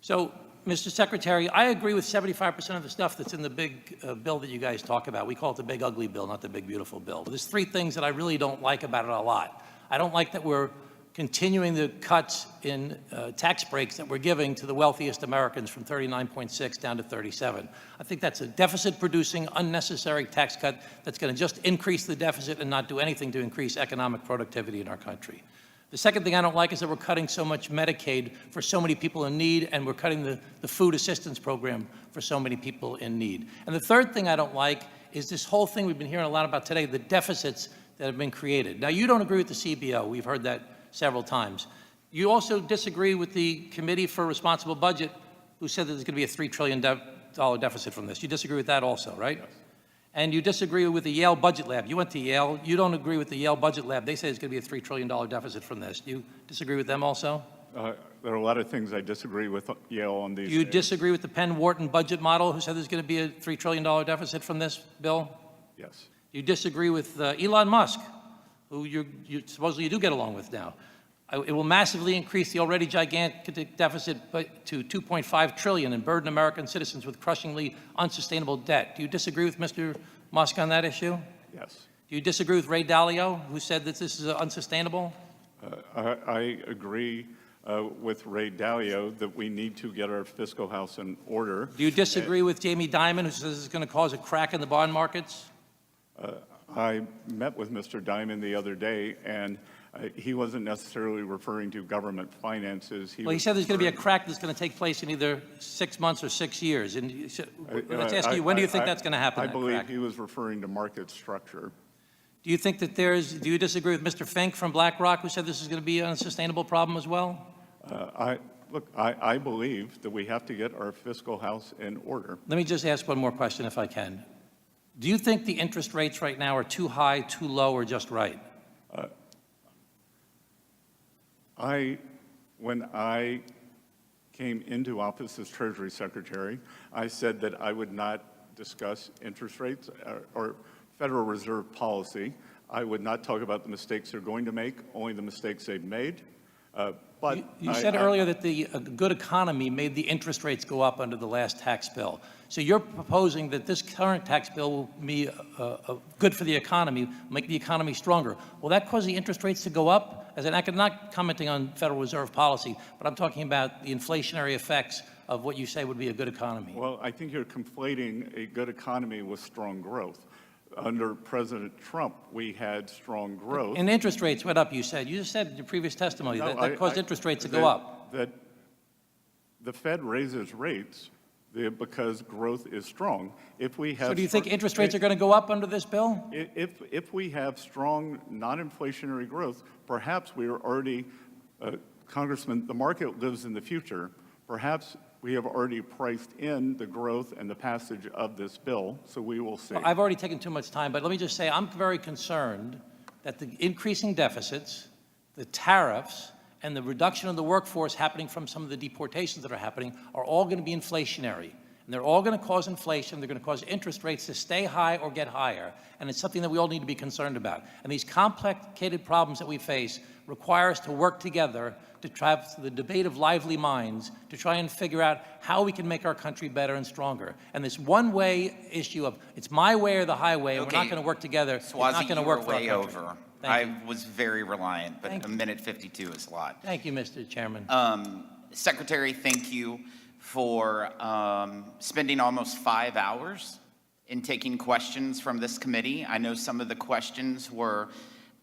So, Mr. Secretary, I agree with 75% of the stuff that's in the big bill that you guys talk about. We call it the big ugly bill, not the big beautiful bill. There's three things that I really don't like about it a lot. I don't like that we're continuing the cuts in tax breaks that we're giving to the wealthiest Americans from 39.6 down to 37. I think that's a deficit-producing, unnecessary tax cut that's going to just increase the deficit and not do anything to increase economic productivity in our country. The second thing I don't like is that we're cutting so much Medicaid for so many people in need, and we're cutting the food assistance program for so many people in need. And the third thing I don't like is this whole thing we've been hearing a lot about today, the deficits that have been created. Now, you don't agree with the CBO. We've heard that several times. You also disagree with the Committee for Responsible Budget, who said that there's going to be a $3 trillion deficit from this. You disagree with that also, right? Yes. And you disagree with the Yale Budget Lab. You went to Yale. You don't agree with the Yale Budget Lab. They say it's going to be a $3 trillion deficit from this. Do you disagree with them also? There are a lot of things I disagree with Yale on these. Do you disagree with the Penn-Wharton budget model, who said there's going to be a $3 trillion deficit from this bill? Yes. You disagree with Elon Musk, who you supposedly you do get along with now. It will massively increase the already gigantic deficit to $2.5 trillion and burden American citizens with crushingly unsustainable debt. Do you disagree with Mr. Musk on that issue? Yes. Do you disagree with Ray Dalio, who said that this is unsustainable? I agree with Ray Dalio that we need to get our fiscal house in order. Do you disagree with Jamie Dimon, who says it's going to cause a crack in the bond markets? I met with Mr. Diamond the other day, and he wasn't necessarily referring to government finances. Well, he said there's going to be a crack that's going to take place in either 6 months or 6 years. And let's ask you, when do you think that's going to happen? I that believe crack? he was referring to market structure. Do you think that do you disagree with Mr. Fink from BlackRock, who said this is going to be an unsustainable problem as well? I believe that we have to get our fiscal house in order. Let me just ask one more question, if I can. Do you think the interest rates right now are too high, too low, or just right? When I came into office as Treasury Secretary, I said that I would not discuss interest rates or Federal Reserve policy. I would not talk about the mistakes they're going to make, only the mistakes they've made. But you said earlier that a good economy made the interest rates go up under the last tax bill. So you're proposing that this current tax bill will be good for the economy, make the economy stronger. Will that cause the interest rates to go up? As an, I'm not commenting on Federal Reserve policy, but I'm talking about the inflationary effects of what you say would be a good economy. Well, I think you're conflating a good economy with strong growth. Under President Trump, we had strong growth. And interest rates went up, you said. You just said in your previous testimony that caused interest rates to go up. That the Fed raises rates because growth is strong. If we have, so do you think interest rates are going to go up under this bill? If we have strong non-inflationary growth, perhaps we are already, Congressman, the market lives in the future. Perhaps we have already priced in the growth and the passage of this bill, so we will see. Well, I've already taken too much time, but let me just say I'm very concerned that the increasing deficits, the tariffs, and the reduction of the workforce happening from some of the deportations that are happening are all going to be inflationary. And they're all going to cause inflation. They're going to cause interest rates to stay high or get higher. And it's something that we all need to be concerned about. And these complicated problems that we face require us to work together to try the debate of lively minds to try and figure out how we can make our country better and stronger. And this one-way issue of it's my way or the highway, and we're not going to work together, it's not going to work for our country. Over. I was very reliant, but a minute 52 is a lot. Thank you, Mr. Chairman. Secretary, thank you for spending almost 5 hours in taking questions from this committee. I know some of the questions were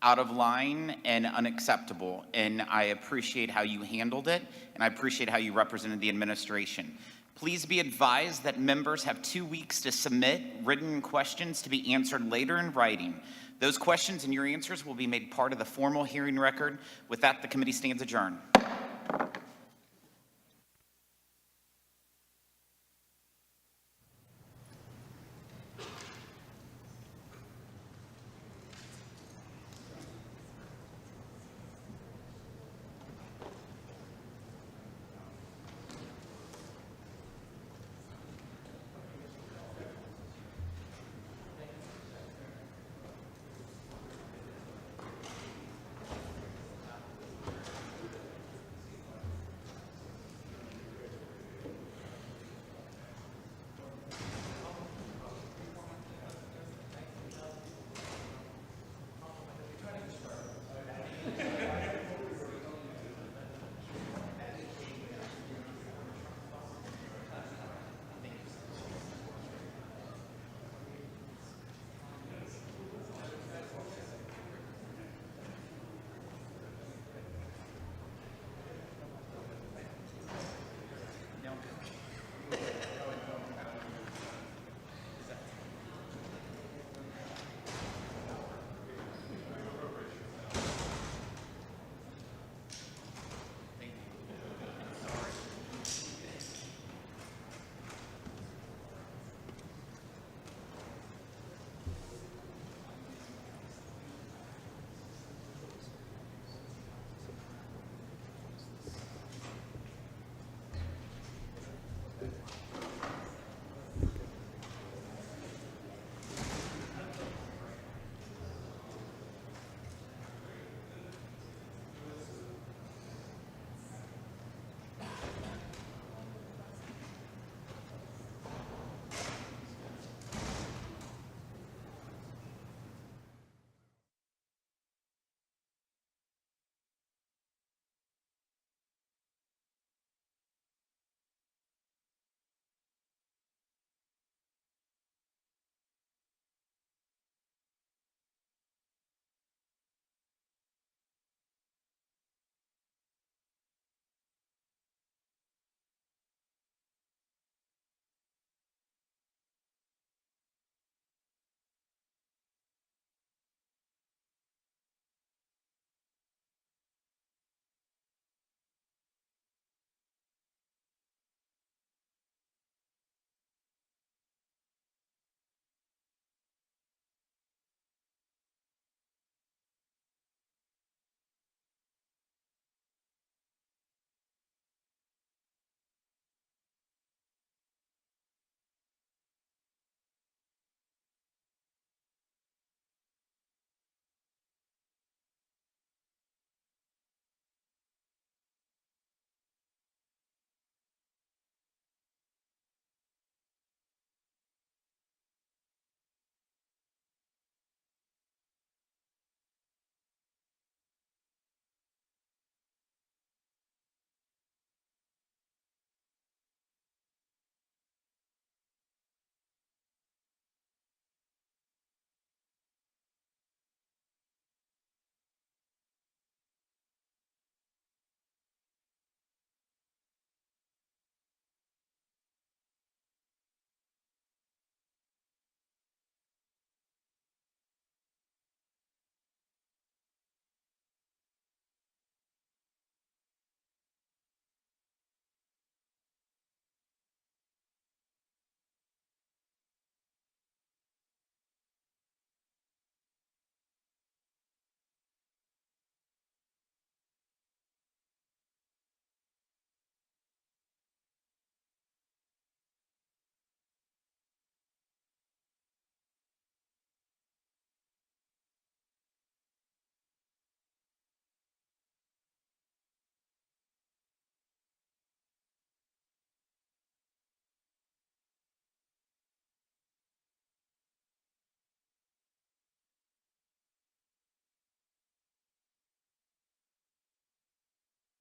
out of line and unacceptable, and I appreciate how you handled it, and I appreciate how you represented the administration. Please be advised that members have 2 weeks to submit written questions to be answered later in writing. Those questions and your answers will be made part of the formal hearing record. With that, the committee stands adjourned.